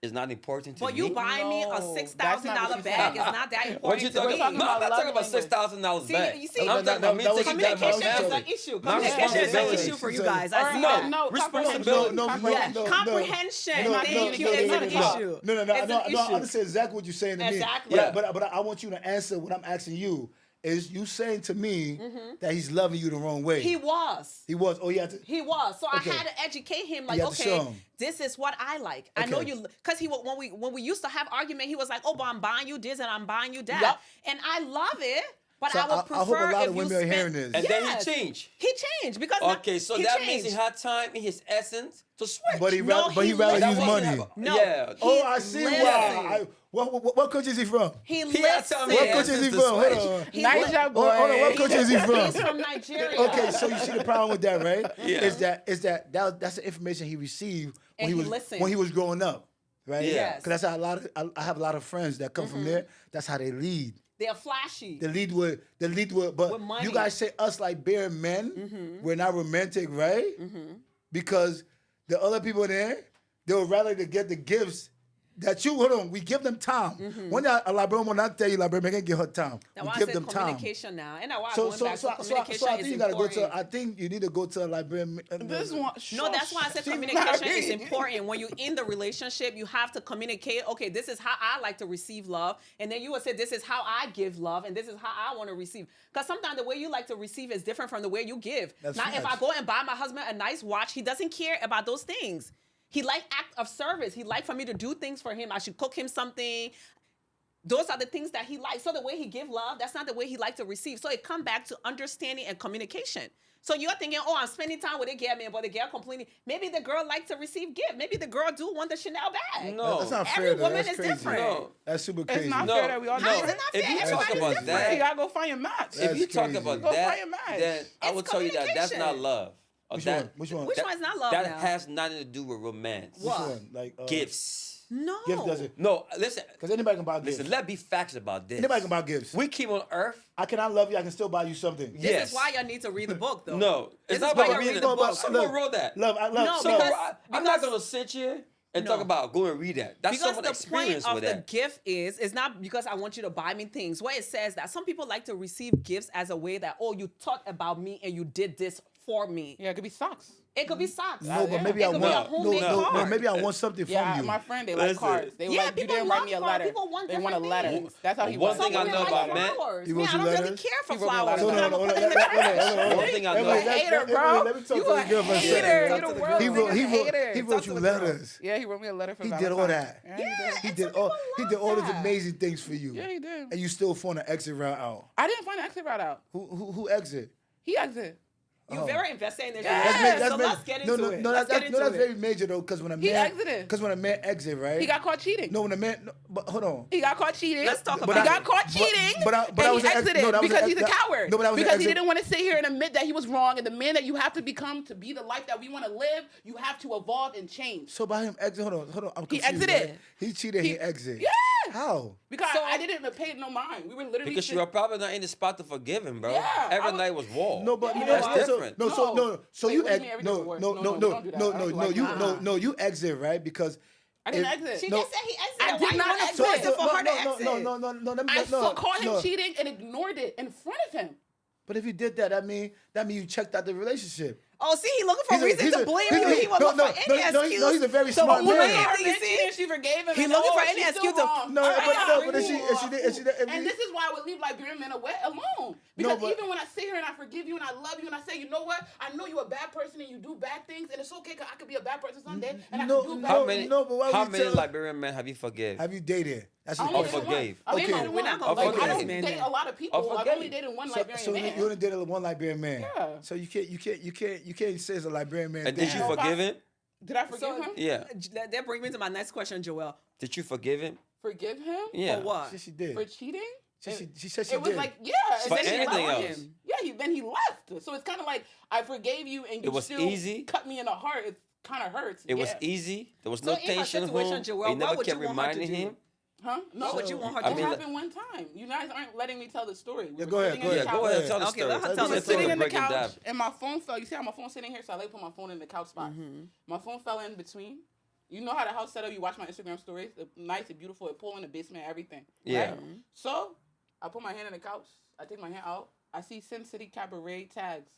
Speaker 1: is not important to
Speaker 4: But
Speaker 1: me?
Speaker 4: you buying me a
Speaker 2: No,
Speaker 4: $6,000
Speaker 2: that's not what you
Speaker 4: bag
Speaker 2: said.
Speaker 4: is not that important
Speaker 1: What you
Speaker 4: to
Speaker 1: talking
Speaker 4: me.
Speaker 1: about? No, I'm not
Speaker 2: love
Speaker 1: talking about
Speaker 2: language.
Speaker 1: $6,000
Speaker 4: See,
Speaker 1: back.
Speaker 4: you see,
Speaker 1: I'm talking about me
Speaker 3: that was-
Speaker 1: taking care of my
Speaker 4: Communication is
Speaker 1: family.
Speaker 4: an issue.
Speaker 1: My
Speaker 4: Communication is an
Speaker 1: responsibility.
Speaker 4: issue for you
Speaker 3: So-
Speaker 4: guys. I see
Speaker 1: No,
Speaker 4: that.
Speaker 2: No,
Speaker 1: responsibility.
Speaker 4: Comprehension. Thank you.
Speaker 3: no,
Speaker 4: It's
Speaker 3: no,
Speaker 4: an
Speaker 3: no.
Speaker 4: issue.
Speaker 3: No,
Speaker 4: It's an
Speaker 3: I
Speaker 4: issue.
Speaker 3: understand exactly what you're saying to
Speaker 4: Exactly.
Speaker 3: me.
Speaker 1: Yeah.
Speaker 3: But I want you to answer what I'm asking you. Is you saying to me that he's loving you the wrong way?
Speaker 4: He was.
Speaker 3: He was. Oh, he had to.
Speaker 4: He was. So
Speaker 3: Okay.
Speaker 4: I had to educate him, like,
Speaker 3: You had to show
Speaker 4: okay,
Speaker 3: him.
Speaker 4: this is what I like. I know
Speaker 3: Okay.
Speaker 4: you, because when we used to have argument, he was like, oh, but I'm buying you this and I'm buying you that.
Speaker 2: Yep.
Speaker 4: And I love it, but
Speaker 3: So
Speaker 4: I would
Speaker 3: I
Speaker 4: prefer
Speaker 3: hope a lot
Speaker 4: if
Speaker 3: of
Speaker 4: you
Speaker 3: women are
Speaker 4: spent-
Speaker 3: hearing this.
Speaker 1: And then
Speaker 4: Yes.
Speaker 1: he changed.
Speaker 4: He changed because
Speaker 1: Okay, so
Speaker 4: he
Speaker 1: that means he
Speaker 4: changed.
Speaker 1: had time in his essence to switch.
Speaker 3: But he
Speaker 4: No,
Speaker 3: rather
Speaker 4: he
Speaker 3: use
Speaker 4: listened.
Speaker 3: money.
Speaker 4: No.
Speaker 1: Yeah.
Speaker 3: Oh, I see
Speaker 4: listened.
Speaker 3: why. What country is he from?
Speaker 4: He
Speaker 1: He had time in
Speaker 4: listened.
Speaker 3: What
Speaker 1: his
Speaker 3: country is he
Speaker 1: essence
Speaker 3: from?
Speaker 1: to
Speaker 3: Hold
Speaker 1: switch.
Speaker 3: on.
Speaker 4: He
Speaker 2: Nice
Speaker 4: listened.
Speaker 2: job, boy.
Speaker 3: Hold on. What country is he from?
Speaker 4: He's from Nigeria.
Speaker 3: Okay, so you see the problem with that, right?
Speaker 1: Yeah.
Speaker 3: That's the information he received
Speaker 4: And
Speaker 3: when
Speaker 4: he
Speaker 3: he
Speaker 4: listened.
Speaker 3: when he was growing up, right?
Speaker 1: Yes.
Speaker 3: Because that's how I have a lot of friends that come from there. That's how they lead.
Speaker 4: They're flashy.
Speaker 3: They lead with, but
Speaker 4: With money.
Speaker 3: you guys say us like bare men, we're not romantic, right? Because the other people there, they would rather to get the gifts that you, hold on, we give them time. When a librarian will not tell you, librarian can give her time.
Speaker 4: Now,
Speaker 3: We
Speaker 4: why I
Speaker 3: give
Speaker 4: said
Speaker 3: them time.
Speaker 4: communication now. And now why
Speaker 3: So,
Speaker 4: going
Speaker 3: so,
Speaker 4: back
Speaker 3: so,
Speaker 4: to
Speaker 3: so,
Speaker 4: communication
Speaker 3: so I
Speaker 4: is
Speaker 3: think you gotta go
Speaker 4: important.
Speaker 3: to. I think you need to go to a librarian.
Speaker 2: This one.
Speaker 4: No, that's why I said
Speaker 2: She's
Speaker 4: communication is
Speaker 2: married.
Speaker 4: important. When you're in the relationship, you have to communicate, okay, this is how I like to receive love. And then you would say, this is how I give love. And this is how I want to receive. Because sometimes the way you like to receive is different from the way you give.
Speaker 3: That's
Speaker 4: Now, if I
Speaker 3: facts.
Speaker 4: go and buy my husband a nice watch, he doesn't care about those things. He like act of service. He like for me to do things for him. I should cook him something. Those are the things that he likes. So the way he give love, that's not the way he like to receive. So it come back to understanding and communication. So you're thinking, oh, I'm spending time with a girl, man, but the girl complaining. Maybe the girl likes to receive gift. Maybe the girl do want the Chanel bag.
Speaker 1: No.
Speaker 3: That's not
Speaker 4: Every
Speaker 3: fair. though.
Speaker 4: woman
Speaker 3: That's
Speaker 4: is
Speaker 3: crazy.
Speaker 4: different.
Speaker 1: No.
Speaker 3: That's super crazy.
Speaker 2: It's not
Speaker 1: No,
Speaker 2: fair that we all
Speaker 1: no.
Speaker 4: How is
Speaker 2: different.
Speaker 4: it not
Speaker 1: If
Speaker 4: fair?
Speaker 1: you talk
Speaker 4: Everybody's
Speaker 1: about
Speaker 4: different.
Speaker 1: that-
Speaker 2: You gotta go find your match.
Speaker 3: That's
Speaker 1: If you talk
Speaker 3: crazy.
Speaker 1: about
Speaker 2: Go find
Speaker 1: that,
Speaker 2: your match.
Speaker 1: then I
Speaker 4: It's
Speaker 1: will tell you that that's not
Speaker 4: communication.
Speaker 1: love. Or
Speaker 3: Which
Speaker 1: that-
Speaker 3: one? Which one?
Speaker 4: Which
Speaker 1: that-
Speaker 4: one's not love
Speaker 1: That
Speaker 4: now?
Speaker 1: has nothing to do with romance.
Speaker 3: Which
Speaker 4: What?
Speaker 3: one? Like
Speaker 1: Gifts.
Speaker 4: No.
Speaker 3: Gift doesn't.
Speaker 1: No, listen.
Speaker 3: Because anybody can buy gifts.
Speaker 1: Listen, let's be facts about this.
Speaker 3: Anybody can buy gifts.
Speaker 1: We keep on earth.
Speaker 3: I cannot love you. I can still buy you something.
Speaker 4: This
Speaker 1: Yes.
Speaker 4: is why y'all need to read the book, though.
Speaker 1: No,
Speaker 4: This
Speaker 1: it's
Speaker 4: is
Speaker 1: not
Speaker 4: why
Speaker 1: about
Speaker 4: y'all
Speaker 1: reading
Speaker 4: read
Speaker 1: the
Speaker 4: the
Speaker 1: book.
Speaker 4: book.
Speaker 1: Someone
Speaker 3: Look,
Speaker 1: wrote that.
Speaker 3: Love, I love.
Speaker 4: No,
Speaker 3: love.
Speaker 1: So
Speaker 4: because-
Speaker 1: I'm not gonna sit here and
Speaker 4: No.
Speaker 1: talk about go and read that. That's
Speaker 4: Because
Speaker 1: someone
Speaker 4: the
Speaker 1: experienced
Speaker 4: point of
Speaker 1: with
Speaker 4: the
Speaker 1: that.
Speaker 4: gift is not because I want you to buy me things. What it says that some people like to receive gifts as a way that, oh, you thought about me and you did this for me.
Speaker 2: Yeah, it could be socks.
Speaker 4: It could be socks.
Speaker 3: No, but maybe
Speaker 4: It
Speaker 3: I
Speaker 4: could be a
Speaker 3: want
Speaker 4: homemade card.
Speaker 3: maybe I want something from
Speaker 2: Yeah,
Speaker 3: you.
Speaker 2: my friend, they like
Speaker 1: Listen.
Speaker 2: cards. They were
Speaker 4: Yeah,
Speaker 2: like, you
Speaker 4: people
Speaker 2: didn't write
Speaker 4: love
Speaker 2: me a
Speaker 4: cards.
Speaker 2: letter.
Speaker 4: People want
Speaker 2: They want a
Speaker 4: different
Speaker 2: letter.
Speaker 4: things.
Speaker 2: That's how he
Speaker 1: One
Speaker 2: was.
Speaker 1: thing I know about men-
Speaker 4: flowers.
Speaker 3: He
Speaker 4: Man,
Speaker 3: wrote
Speaker 4: I
Speaker 3: you
Speaker 4: don't really
Speaker 3: letters?
Speaker 4: care for
Speaker 2: He wrote me a
Speaker 4: flowers.
Speaker 2: letter.
Speaker 4: but I'm
Speaker 3: Hold
Speaker 4: gonna
Speaker 3: on,
Speaker 4: put it in the trash.
Speaker 1: One thing I
Speaker 2: You
Speaker 1: know.
Speaker 2: a hater, bro.
Speaker 3: Let me talk
Speaker 2: You
Speaker 3: to
Speaker 2: a
Speaker 3: the girl for a
Speaker 2: hater.
Speaker 3: second.
Speaker 2: You the world's
Speaker 3: He
Speaker 2: biggest hater.
Speaker 3: wrote
Speaker 4: Talk to
Speaker 3: you
Speaker 4: the girl.
Speaker 3: letters.
Speaker 2: Yeah, he wrote me a letter for
Speaker 3: He
Speaker 2: Valentine's.
Speaker 3: did all that.
Speaker 2: Yeah, he did.
Speaker 3: He
Speaker 4: Some
Speaker 3: did all
Speaker 4: people love
Speaker 3: those
Speaker 4: that.
Speaker 3: amazing things for you.
Speaker 2: Yeah, he did.
Speaker 3: And you still found an exit route out.
Speaker 2: I didn't find the exit route out.
Speaker 3: Who exit?
Speaker 2: He exited.
Speaker 4: You're very invested in this.
Speaker 2: Yes.
Speaker 4: So let's get into it.
Speaker 3: No,
Speaker 4: Let's get into
Speaker 3: that's
Speaker 4: it.
Speaker 3: very major though, because when a
Speaker 2: He
Speaker 3: man
Speaker 2: exited.
Speaker 3: Because when a man exit, right?
Speaker 2: He got caught cheating.
Speaker 3: no, when a man. No, but hold on.
Speaker 2: He got caught cheating.
Speaker 4: Let's talk
Speaker 3: But
Speaker 4: about
Speaker 2: He
Speaker 4: it.
Speaker 2: got caught cheating.
Speaker 3: but I
Speaker 2: and
Speaker 3: was
Speaker 2: he
Speaker 3: an ex-
Speaker 2: exited
Speaker 3: no, that was
Speaker 2: because
Speaker 3: an
Speaker 2: he's a
Speaker 3: ex-
Speaker 2: coward.
Speaker 3: no, but that was an
Speaker 2: because he
Speaker 3: exit-
Speaker 2: didn't want to sit here and admit that he was wrong. And the man that you have to become to be the life that we want to live, you have to evolve and change.
Speaker 3: So by him exit, hold on. I'm
Speaker 2: He
Speaker 3: confused.
Speaker 2: exited.
Speaker 3: Right? He cheated. He exit.
Speaker 2: Yeah.
Speaker 3: How?
Speaker 2: Because
Speaker 4: So-
Speaker 2: I didn't pay no mind. We were literally
Speaker 1: Because you were probably not in the spot to forgive him, bro.
Speaker 2: Yeah, I
Speaker 1: Every
Speaker 2: was-
Speaker 1: night was war.
Speaker 3: No, but
Speaker 2: Yeah.
Speaker 3: that's
Speaker 1: That's
Speaker 3: so,
Speaker 1: different.
Speaker 3: no, so
Speaker 2: No.
Speaker 3: no, so
Speaker 2: Wait,
Speaker 3: you
Speaker 2: what do you mean everything was worse? No, don't do that. I don't like that.
Speaker 3: no, you exit, right? Because
Speaker 2: I didn't
Speaker 3: if-
Speaker 2: exit.
Speaker 4: She
Speaker 3: No.
Speaker 4: just said he exited.
Speaker 2: I
Speaker 4: Why
Speaker 2: did
Speaker 4: you
Speaker 2: not
Speaker 4: want to
Speaker 2: exit.
Speaker 4: force it for her to
Speaker 3: no,
Speaker 4: exit?
Speaker 3: no, let me-
Speaker 2: I
Speaker 3: no,
Speaker 2: caught him
Speaker 3: no.
Speaker 2: cheating and ignored it in front of him.
Speaker 3: But if you did that, that mean you checked out the relationship.
Speaker 4: Oh, see, he looking for a reason to blame you. He will look for any excuse.
Speaker 3: No, he's a very
Speaker 2: So
Speaker 3: smart
Speaker 2: when woman
Speaker 3: man.
Speaker 2: caught
Speaker 4: You
Speaker 2: him
Speaker 4: see?
Speaker 2: cheating, she forgave him.
Speaker 4: He
Speaker 2: and,
Speaker 4: looking for
Speaker 2: oh,
Speaker 4: any
Speaker 2: she's
Speaker 4: excuse
Speaker 2: still
Speaker 4: to-
Speaker 2: wrong.
Speaker 3: No,
Speaker 2: All right,
Speaker 3: but if she did,
Speaker 2: And this is why I would leave Liberian men alone. Because
Speaker 3: but-
Speaker 2: even when I sit here and I forgive you and I love you and I say, you know what? I know you're a bad person and you do bad things and it's okay because I could be a bad person someday and I
Speaker 3: No,
Speaker 2: can do bad
Speaker 1: How
Speaker 3: no,
Speaker 1: many?
Speaker 2: things.
Speaker 3: but why
Speaker 1: how
Speaker 3: would you
Speaker 1: many
Speaker 3: tell-
Speaker 1: Liberian men have you forgive?
Speaker 3: Have you dated? That's
Speaker 2: I
Speaker 3: the
Speaker 2: only
Speaker 3: question.
Speaker 2: dated
Speaker 1: forgave.
Speaker 2: one. I
Speaker 3: Okay.
Speaker 2: dated
Speaker 4: We're not
Speaker 2: one.
Speaker 4: gonna
Speaker 2: Like,
Speaker 1: forgive
Speaker 2: I don't
Speaker 4: men
Speaker 2: date
Speaker 4: then.
Speaker 2: a lot of people. I've
Speaker 1: forgave.
Speaker 2: only dated one
Speaker 3: So
Speaker 2: Liberian man.
Speaker 3: you only dated one Liberian man.
Speaker 2: Yeah.
Speaker 3: So you can't say it's a Liberian man.
Speaker 1: And did
Speaker 3: thing.
Speaker 1: you forgive him?
Speaker 2: Did I forgive him?
Speaker 1: Yeah.
Speaker 4: That brings me to my next question, Joelle.
Speaker 1: Did you forgive him?
Speaker 2: Forgive him?
Speaker 1: Yeah.
Speaker 4: For what?
Speaker 3: She did.
Speaker 2: For cheating?
Speaker 3: She said she
Speaker 2: It was
Speaker 3: did.
Speaker 2: like, yeah.
Speaker 1: For
Speaker 2: and then he
Speaker 1: anything
Speaker 2: left
Speaker 1: else.
Speaker 2: him. Yeah, then he left. So it's kind of like, I forgave you and you
Speaker 1: was
Speaker 2: still
Speaker 1: easy.
Speaker 2: cut me in the heart. It kind of hurts.
Speaker 1: It was
Speaker 2: Yeah.
Speaker 1: easy. There was
Speaker 4: So
Speaker 1: no
Speaker 4: in her
Speaker 1: tension.
Speaker 4: situation,
Speaker 1: Home.
Speaker 4: Joelle,
Speaker 1: You
Speaker 4: what
Speaker 1: never
Speaker 4: would
Speaker 1: kept
Speaker 4: you want her to
Speaker 1: reminding
Speaker 4: do?
Speaker 1: him.
Speaker 2: Huh? No,
Speaker 4: What would you want her to
Speaker 2: it
Speaker 1: do?
Speaker 2: happened one time. You guys aren't letting me tell the story. We
Speaker 3: Yeah,
Speaker 2: were
Speaker 3: go ahead,
Speaker 2: sitting
Speaker 3: go
Speaker 2: in the
Speaker 3: ahead,
Speaker 1: Yeah,
Speaker 2: couch.
Speaker 1: go ahead. Tell the
Speaker 4: Okay,
Speaker 1: story.
Speaker 4: let her
Speaker 1: Tell
Speaker 4: tell
Speaker 1: the
Speaker 4: the
Speaker 2: I was sitting
Speaker 1: story.
Speaker 2: in the
Speaker 1: Breaking
Speaker 2: couch
Speaker 1: down.
Speaker 2: and my phone fell. You see how my phone's sitting here? So I like put my phone in the couch spot. My phone fell in between. You know how the house set up? You watch my Instagram stories. It's nice and beautiful. It pull in the basement, everything.
Speaker 1: Yeah.
Speaker 2: Right? So I put my hand in the couch. I take my hand out. I see Sin City Cabaret tags.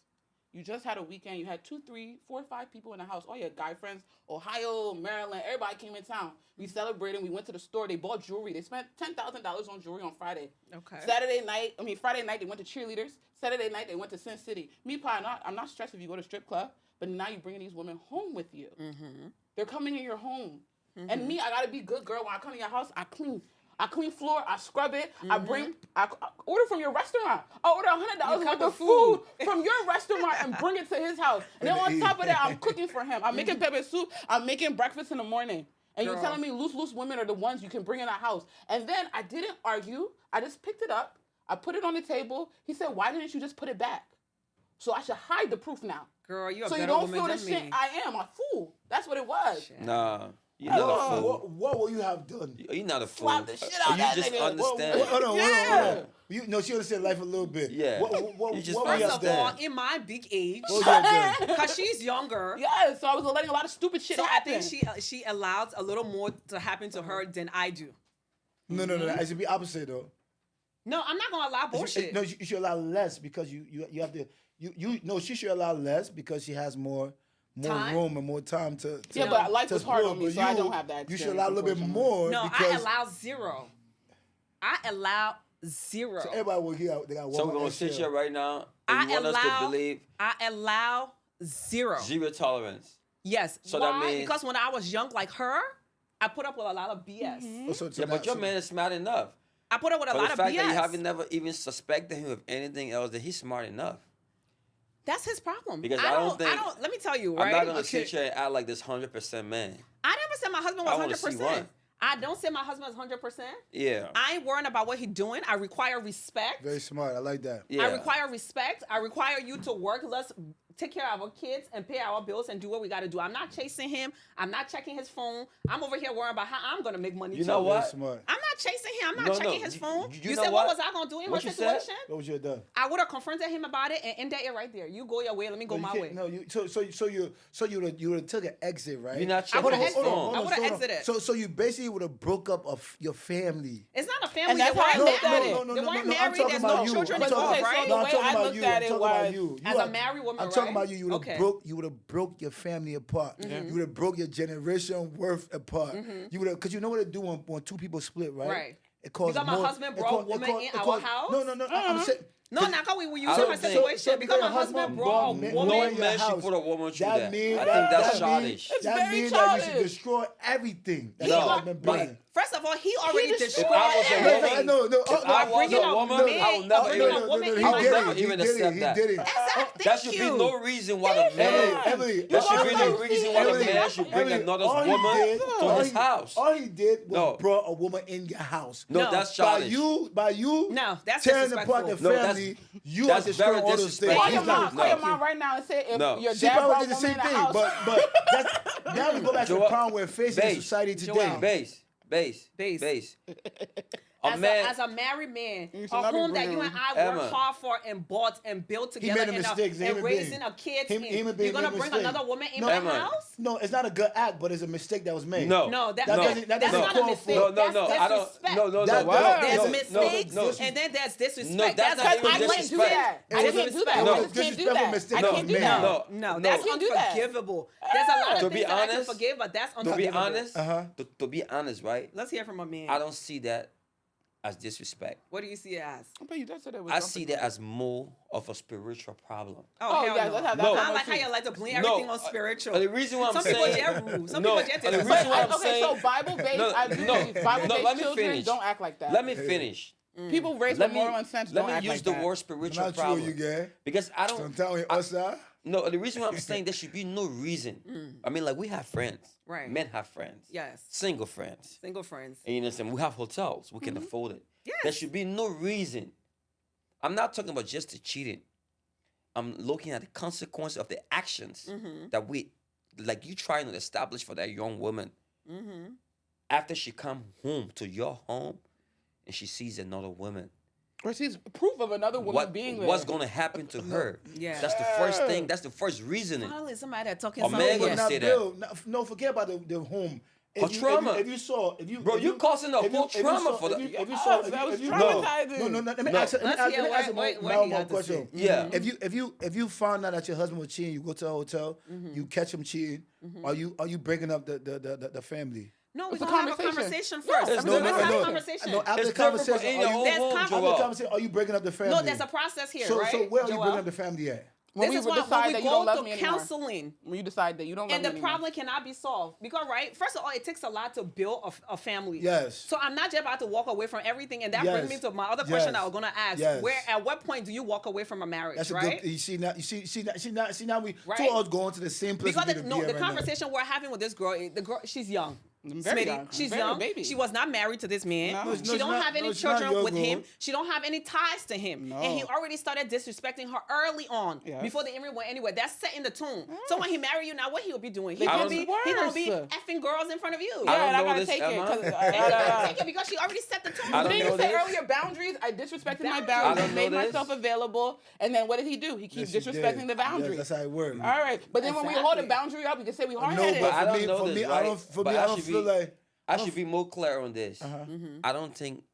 Speaker 2: You just had a weekend. You had 2, 3, 4, 5 people in the house. All your guy friends, Ohio, Maryland, everybody came in town. We celebrated. We went to the store. They bought jewelry. They spent $10,000 on jewelry on Friday.
Speaker 4: Okay.
Speaker 2: Friday night, they went to cheerleaders. Saturday night, they went to Sin City. Me, probably not. I'm not stressed if you go to strip club, but now you're bringing these women home with you. They're coming in your home. And me, I got to be good girl. When I come to your house, I clean. I clean floor, I scrub it, I order from your restaurant. I order $100 worth of food from your restaurant and bring it to his house. And then on top of that, I'm cooking for him. I'm making pepper soup. I'm making breakfast in the morning. And you're telling me loose women are the ones you can bring in the house. And then I didn't argue. I just picked it up. I put it on the table. He said, why didn't you just put it back? So I should hide the proof now.
Speaker 4: Girl, you're a
Speaker 2: So you
Speaker 4: better
Speaker 2: don't
Speaker 4: woman
Speaker 2: feel the
Speaker 4: than
Speaker 2: shit
Speaker 4: me.
Speaker 2: I am. A fool. That's what it was.
Speaker 1: Nah. You're not a fool.
Speaker 3: What will you have done?
Speaker 1: You're not a fool.
Speaker 2: Slap the shit out
Speaker 1: You
Speaker 2: that
Speaker 1: just
Speaker 2: nigga.
Speaker 1: understand.
Speaker 3: Hold on. You know she understand life a little bit.
Speaker 1: Yeah.
Speaker 3: What
Speaker 1: You just
Speaker 3: will you
Speaker 4: First
Speaker 3: have
Speaker 4: of all,
Speaker 3: done?
Speaker 4: in my big age,
Speaker 3: What would you have done?
Speaker 4: because she's younger,
Speaker 2: Yeah, so I was letting a lot of stupid shit
Speaker 4: so I
Speaker 2: happen.
Speaker 4: think she allows a little more to happen to her than I do.
Speaker 3: No. It should be opposite though.
Speaker 4: No, I'm not gonna allow bullshit.
Speaker 3: No, you should allow less because you have to. No, she should allow less because she has more
Speaker 4: Time?
Speaker 3: room and more time to.
Speaker 2: Yeah, but life
Speaker 3: to
Speaker 2: was hard
Speaker 3: explore.
Speaker 2: on me,
Speaker 3: But
Speaker 2: so I don't have that
Speaker 3: You should
Speaker 2: experience,
Speaker 3: allow a little bit
Speaker 2: unfortunately.
Speaker 3: more.
Speaker 4: No,
Speaker 3: because
Speaker 4: I allow zero. I allow zero.
Speaker 3: So everybody will hear. They got one.
Speaker 1: So we're gonna sit here right now,
Speaker 4: I
Speaker 1: and you want us to believe
Speaker 4: I allow zero.
Speaker 1: zero tolerance.
Speaker 4: Yes.
Speaker 1: So
Speaker 4: Why?
Speaker 1: that means-
Speaker 4: Because when I was young like her, I put up with a lot of BS.
Speaker 3: Oh, so
Speaker 1: Yeah, but your man is smart enough.
Speaker 4: I put up with a
Speaker 1: For
Speaker 4: lot
Speaker 1: the
Speaker 4: of
Speaker 1: fact
Speaker 4: BS.
Speaker 1: that you haven't never even suspected him of anything else, that he's smart enough.
Speaker 4: That's his problem.
Speaker 1: Because I don't think-
Speaker 4: let me tell you,
Speaker 1: I'm
Speaker 4: right?
Speaker 1: not gonna sit here and act like this 100% man.
Speaker 4: I never said my husband
Speaker 1: I
Speaker 4: was
Speaker 1: wanna see
Speaker 4: 100%.
Speaker 1: one.
Speaker 4: I don't say my husband is 100%.
Speaker 1: Yeah.
Speaker 4: I ain't worrying about what he's doing. I require respect.
Speaker 3: Very smart. I like that.
Speaker 1: Yeah.
Speaker 4: I require respect. I require you to work less, take care of our kids, and pay our bills and do what we got to do. I'm not chasing him. I'm not checking his phone. I'm over here worrying about how I'm going to make money.
Speaker 1: You
Speaker 4: too.
Speaker 1: know what?
Speaker 3: Very smart.
Speaker 4: I'm not chasing him. I'm not
Speaker 1: No,
Speaker 4: checking
Speaker 1: no.
Speaker 4: his phone.
Speaker 1: You
Speaker 4: You
Speaker 1: know
Speaker 4: said,
Speaker 1: what?
Speaker 4: what was I going to do in
Speaker 1: What
Speaker 4: her
Speaker 1: you said?
Speaker 4: situation?
Speaker 3: What would you have done?
Speaker 4: I would have confronted him about it and ended it right there. You go your way. Let me go
Speaker 3: You
Speaker 4: my
Speaker 3: can't-
Speaker 4: way.
Speaker 3: No, you would have took an exit, right?
Speaker 1: You're not
Speaker 4: I
Speaker 1: checking
Speaker 4: would've
Speaker 1: his
Speaker 4: exited.
Speaker 1: phone.
Speaker 4: I would've exited.
Speaker 3: So you basically would have broke up your family.
Speaker 4: It's not a family.
Speaker 2: And that's
Speaker 4: They
Speaker 2: how I
Speaker 4: weren't
Speaker 2: looked at
Speaker 4: married.
Speaker 2: it.
Speaker 4: They weren't
Speaker 3: I'm
Speaker 4: married.
Speaker 3: talking
Speaker 4: There's
Speaker 3: about
Speaker 4: no
Speaker 3: you.
Speaker 4: children
Speaker 3: I'm talking
Speaker 4: involved,
Speaker 3: about-
Speaker 4: right?
Speaker 2: No,
Speaker 3: I'm
Speaker 2: the way
Speaker 3: talking
Speaker 2: I
Speaker 3: about
Speaker 2: looked
Speaker 3: you.
Speaker 2: at
Speaker 3: I'm
Speaker 2: it
Speaker 3: talking about
Speaker 2: was-
Speaker 3: you.
Speaker 4: As a married woman,
Speaker 3: I'm
Speaker 4: right?
Speaker 3: talking about you would have
Speaker 4: Okay.
Speaker 3: broke your family apart. You would have broke your generation worth apart. You would have, because you know what it do when two people split, right?
Speaker 4: Right.
Speaker 3: It causes
Speaker 4: Because my
Speaker 3: more.
Speaker 4: husband brought a woman in our house?
Speaker 3: No. I'm saying.
Speaker 4: No, not how we were
Speaker 1: I
Speaker 4: using
Speaker 1: don't
Speaker 4: her
Speaker 1: think-
Speaker 4: situation. Because my husband brought a
Speaker 3: men-
Speaker 4: woman.
Speaker 3: in
Speaker 1: No
Speaker 3: your
Speaker 1: man should
Speaker 3: house.
Speaker 1: put a woman through
Speaker 3: That
Speaker 1: that.
Speaker 3: mean
Speaker 1: I think that's
Speaker 3: that
Speaker 1: childish.
Speaker 2: It's
Speaker 3: That
Speaker 2: very
Speaker 3: means that you should
Speaker 2: childish.
Speaker 3: destroy everything that
Speaker 1: No,
Speaker 3: you have been
Speaker 1: but-
Speaker 3: building.
Speaker 4: First of all, he already
Speaker 1: If
Speaker 4: destroyed
Speaker 1: I was a
Speaker 4: everything.
Speaker 3: No.
Speaker 1: If I was
Speaker 4: bringing
Speaker 1: a
Speaker 4: a
Speaker 1: woman,
Speaker 4: man-
Speaker 1: I would never
Speaker 4: bringing
Speaker 1: even.
Speaker 4: a woman in
Speaker 1: I
Speaker 4: my
Speaker 1: would
Speaker 4: house.
Speaker 1: never even accept that.
Speaker 3: He did it.
Speaker 4: Exactly.
Speaker 1: That should be no reason why the man.
Speaker 3: Emily,
Speaker 1: That should be no reason why the
Speaker 3: Emily,
Speaker 1: man should bring
Speaker 3: Emily,
Speaker 1: another
Speaker 3: all he
Speaker 1: woman
Speaker 3: did-
Speaker 1: to
Speaker 3: all
Speaker 1: his
Speaker 3: he-
Speaker 1: house.
Speaker 3: All he did was
Speaker 1: No.
Speaker 3: brought a woman in your house.
Speaker 1: No,
Speaker 4: No.
Speaker 1: that's
Speaker 3: By
Speaker 1: childish.
Speaker 3: you
Speaker 4: No, that's
Speaker 3: tearing apart the
Speaker 4: disrespectful.
Speaker 1: No, that's-
Speaker 3: family, you
Speaker 1: that's
Speaker 3: are destroying
Speaker 1: very
Speaker 3: all those things.
Speaker 1: disrespectful.
Speaker 2: Call
Speaker 3: He's
Speaker 2: your
Speaker 3: not-
Speaker 2: mom. Call your
Speaker 1: No.
Speaker 2: mom right now and say if
Speaker 1: No.
Speaker 2: your
Speaker 3: She
Speaker 2: dad
Speaker 3: probably
Speaker 2: brought
Speaker 3: did
Speaker 2: a
Speaker 3: the
Speaker 2: woman
Speaker 3: same
Speaker 2: in the
Speaker 3: thing,
Speaker 2: house.
Speaker 3: but that's, now we go back to the
Speaker 1: Joel,
Speaker 3: problem we're facing in
Speaker 1: Base.
Speaker 3: society
Speaker 4: Joel.
Speaker 3: today.
Speaker 4: Base.
Speaker 1: A man.
Speaker 4: As a married man,
Speaker 2: You
Speaker 4: a
Speaker 2: should not be
Speaker 4: home that you
Speaker 2: bringing-
Speaker 4: and I
Speaker 1: Emma.
Speaker 4: worked hard for and bought and built together
Speaker 3: made a
Speaker 4: and,
Speaker 3: mistake. He's a
Speaker 4: and
Speaker 3: human
Speaker 4: raising
Speaker 3: being.
Speaker 4: a kid
Speaker 3: Human being
Speaker 4: You're
Speaker 3: made
Speaker 4: gonna
Speaker 3: a
Speaker 4: bring
Speaker 3: mistake.
Speaker 4: another woman in
Speaker 3: No,
Speaker 4: my
Speaker 1: Emma.
Speaker 4: house?
Speaker 3: No, it's not a good act, but it's a mistake that was made.
Speaker 1: No.
Speaker 4: No,
Speaker 3: That
Speaker 4: no,
Speaker 3: doesn't- that
Speaker 4: that's
Speaker 3: doesn't
Speaker 4: not a
Speaker 3: call
Speaker 4: mistake.
Speaker 3: for-
Speaker 1: No,
Speaker 4: That's
Speaker 1: I don't.
Speaker 4: disrespect.
Speaker 1: No.
Speaker 3: That-
Speaker 4: There's
Speaker 3: no,
Speaker 4: mistakes,
Speaker 1: no.
Speaker 4: and then there's disrespect.
Speaker 1: No, that's not
Speaker 2: Because
Speaker 1: even
Speaker 2: I can't do
Speaker 1: disrespect.
Speaker 2: that. I
Speaker 3: It was
Speaker 2: can't do that.
Speaker 1: No.
Speaker 2: I just can't do
Speaker 3: Disrespectful
Speaker 2: that.
Speaker 3: mistake
Speaker 2: I
Speaker 3: that
Speaker 2: can't
Speaker 3: was
Speaker 2: do
Speaker 3: made.
Speaker 2: that.
Speaker 1: No,
Speaker 4: That's
Speaker 2: can't do that.
Speaker 4: unforgivable. There's a lot
Speaker 1: To
Speaker 4: of
Speaker 1: be
Speaker 4: things that I can
Speaker 1: honest-
Speaker 4: forgive, but that's
Speaker 1: To
Speaker 4: unforgivable.
Speaker 1: be honest,
Speaker 3: Uh-huh.
Speaker 1: to be honest, right?
Speaker 4: Let's hear from a man.
Speaker 1: I don't see that as disrespect.
Speaker 4: What do you see it as?
Speaker 2: But you just said it was
Speaker 1: I
Speaker 2: something.
Speaker 1: see that as more of a spiritual problem.
Speaker 2: Oh,
Speaker 4: hell
Speaker 2: yeah,
Speaker 4: no.
Speaker 2: let's have that
Speaker 1: No.
Speaker 4: I like how
Speaker 2: conversation.
Speaker 4: you like to blame
Speaker 1: No,
Speaker 4: everything on spiritual.
Speaker 1: The reason why I'm
Speaker 4: Some
Speaker 1: saying
Speaker 4: people get rude. Some
Speaker 1: no,
Speaker 4: people get
Speaker 1: the reason
Speaker 4: disrespectful.
Speaker 1: why I'm
Speaker 2: Okay,
Speaker 1: saying
Speaker 2: so Bible-based,
Speaker 1: No,
Speaker 2: I do
Speaker 1: no,
Speaker 2: believe Bible-based
Speaker 1: let me
Speaker 2: children
Speaker 1: finish.
Speaker 2: don't act like that.
Speaker 1: Let me finish.
Speaker 2: People raised
Speaker 1: Let
Speaker 2: with
Speaker 1: me
Speaker 2: moral and sense
Speaker 1: let
Speaker 2: don't
Speaker 1: me
Speaker 2: act
Speaker 1: use
Speaker 2: like
Speaker 1: the
Speaker 2: that.
Speaker 1: word spiritual
Speaker 3: Not true,
Speaker 1: problem
Speaker 3: you get.
Speaker 1: because I don't.
Speaker 3: Sometimes we outside.
Speaker 1: No, the reason why I'm saying there should be no reason. I mean, like we have friends.
Speaker 4: Right.
Speaker 1: Men have friends.
Speaker 4: Yes.
Speaker 1: Single friends.
Speaker 4: Single friends.
Speaker 1: And you understand? We have hotels. We can afford it.
Speaker 4: Yes.
Speaker 1: There should be no reason. I'm not talking about just the cheating. I'm looking at the consequence of the actions that like you trying to establish for that young woman. After she come home to your home and she sees another woman,
Speaker 2: Or she's proof of another woman being there.
Speaker 1: what's going to happen to her?
Speaker 4: Yeah.
Speaker 1: That's the first thing. That's the first reasoning.
Speaker 4: Finally, somebody that talking
Speaker 1: A
Speaker 4: something.
Speaker 1: man
Speaker 3: But
Speaker 1: gonna
Speaker 3: not
Speaker 1: say that.
Speaker 3: Bill, no, forget about the home.
Speaker 1: Her trauma.
Speaker 3: If you saw,
Speaker 1: Bro, you causing a
Speaker 3: if you-
Speaker 1: whole
Speaker 3: if you
Speaker 1: trauma
Speaker 3: saw-
Speaker 1: for
Speaker 3: if
Speaker 1: the-
Speaker 3: you- if you
Speaker 2: Oh,
Speaker 3: saw,
Speaker 2: that was
Speaker 3: if you-
Speaker 2: traumatizing.
Speaker 3: No, let me
Speaker 1: No.
Speaker 3: ask you
Speaker 4: Let's hear
Speaker 3: a
Speaker 4: what
Speaker 3: more
Speaker 4: he had to
Speaker 3: question.
Speaker 4: say.
Speaker 1: Yeah.
Speaker 3: If you found out that your husband was cheating, you go to a hotel, you catch him cheating. Are you breaking up the family?
Speaker 4: No, we're
Speaker 2: It's a
Speaker 4: gonna have a
Speaker 2: conversation.
Speaker 4: conversation
Speaker 2: Yeah,
Speaker 4: first.
Speaker 2: it's
Speaker 1: no,
Speaker 4: Let's
Speaker 1: no,
Speaker 4: have
Speaker 1: no.
Speaker 4: a conversation.
Speaker 3: No, after
Speaker 1: It's
Speaker 3: the
Speaker 1: different from
Speaker 3: conversation,
Speaker 1: in your own
Speaker 4: There's
Speaker 1: home,
Speaker 4: con-
Speaker 3: after the
Speaker 1: Joel.
Speaker 3: conversation, are you breaking up the family?
Speaker 4: No, there's a process here,
Speaker 3: so,
Speaker 4: right?
Speaker 3: So where are you
Speaker 4: Joel?
Speaker 3: breaking up the family at?
Speaker 2: When
Speaker 4: This
Speaker 2: we
Speaker 4: is why
Speaker 2: decide
Speaker 4: when
Speaker 2: that
Speaker 4: we
Speaker 2: you don't
Speaker 4: go
Speaker 2: love
Speaker 4: through
Speaker 2: me anymore.
Speaker 4: counseling
Speaker 2: When you decide that you don't love
Speaker 4: and
Speaker 2: me
Speaker 4: the
Speaker 2: anymore.
Speaker 4: problem cannot be solved because, right? First of all, it takes a lot to build a family.
Speaker 3: Yes.
Speaker 4: So I'm not just about to walk away from everything, and that
Speaker 3: Yes.
Speaker 4: brings me to my other question
Speaker 3: Yes.
Speaker 4: I was gonna ask:
Speaker 3: Yes.
Speaker 4: Where, at what point do you walk away from a marriage?
Speaker 3: That's a
Speaker 4: right?
Speaker 3: good. You see now we
Speaker 4: Right?
Speaker 3: two of us going to the same place.
Speaker 4: Because
Speaker 3: we need to be at
Speaker 4: the
Speaker 3: right now.
Speaker 4: conversation we're having with this girl, the girl, she's young.
Speaker 2: Very
Speaker 4: Smitty,
Speaker 2: young.
Speaker 4: she's
Speaker 2: Very
Speaker 4: young.
Speaker 2: baby.
Speaker 4: She was not married to this man.
Speaker 2: No. No,
Speaker 3: it's
Speaker 4: She don't
Speaker 3: not-
Speaker 4: have any
Speaker 3: no, it's not
Speaker 4: children
Speaker 3: your
Speaker 4: with him.
Speaker 3: girl.
Speaker 4: She don't have any ties to him.
Speaker 2: No.
Speaker 4: And he already started disrespecting her early on
Speaker 2: Yes.
Speaker 4: before they even went anywhere. That's setting the tone. So when he marry you now, what he'll be doing? He
Speaker 2: They
Speaker 4: gonna
Speaker 2: get
Speaker 4: be
Speaker 2: worse.
Speaker 4: effing girls in front of you.
Speaker 1: I
Speaker 2: Yeah,
Speaker 1: don't
Speaker 2: and I
Speaker 1: know
Speaker 2: gotta
Speaker 1: this,
Speaker 2: take it.
Speaker 1: Emma.
Speaker 2: 'Cause,
Speaker 4: Take it because she already set the tone.
Speaker 1: I don't
Speaker 2: Didn't
Speaker 1: know
Speaker 2: you say
Speaker 1: this.
Speaker 2: earlier boundaries? I disrespected my
Speaker 4: Boundaries.
Speaker 1: I
Speaker 2: boundaries.
Speaker 1: don't
Speaker 2: I made
Speaker 1: know this.
Speaker 2: myself available. And then what did he do? He keeps
Speaker 3: Yes, you
Speaker 2: disrespecting
Speaker 3: did.
Speaker 2: the boundaries.
Speaker 3: Yes, that's how it works.
Speaker 2: All right. But then when we hold a
Speaker 4: Exactly.
Speaker 2: boundary up, we can say we
Speaker 3: No,
Speaker 2: hard-headed.
Speaker 3: but
Speaker 1: I
Speaker 3: for
Speaker 1: don't
Speaker 3: me,
Speaker 1: know
Speaker 3: for
Speaker 1: this,
Speaker 3: me,
Speaker 1: right?
Speaker 3: I don't.
Speaker 1: But
Speaker 3: I don't
Speaker 1: should
Speaker 3: feel
Speaker 1: be-
Speaker 3: like.
Speaker 1: I should be more clear on this.
Speaker 2: Mm-hmm.
Speaker 1: I don't think.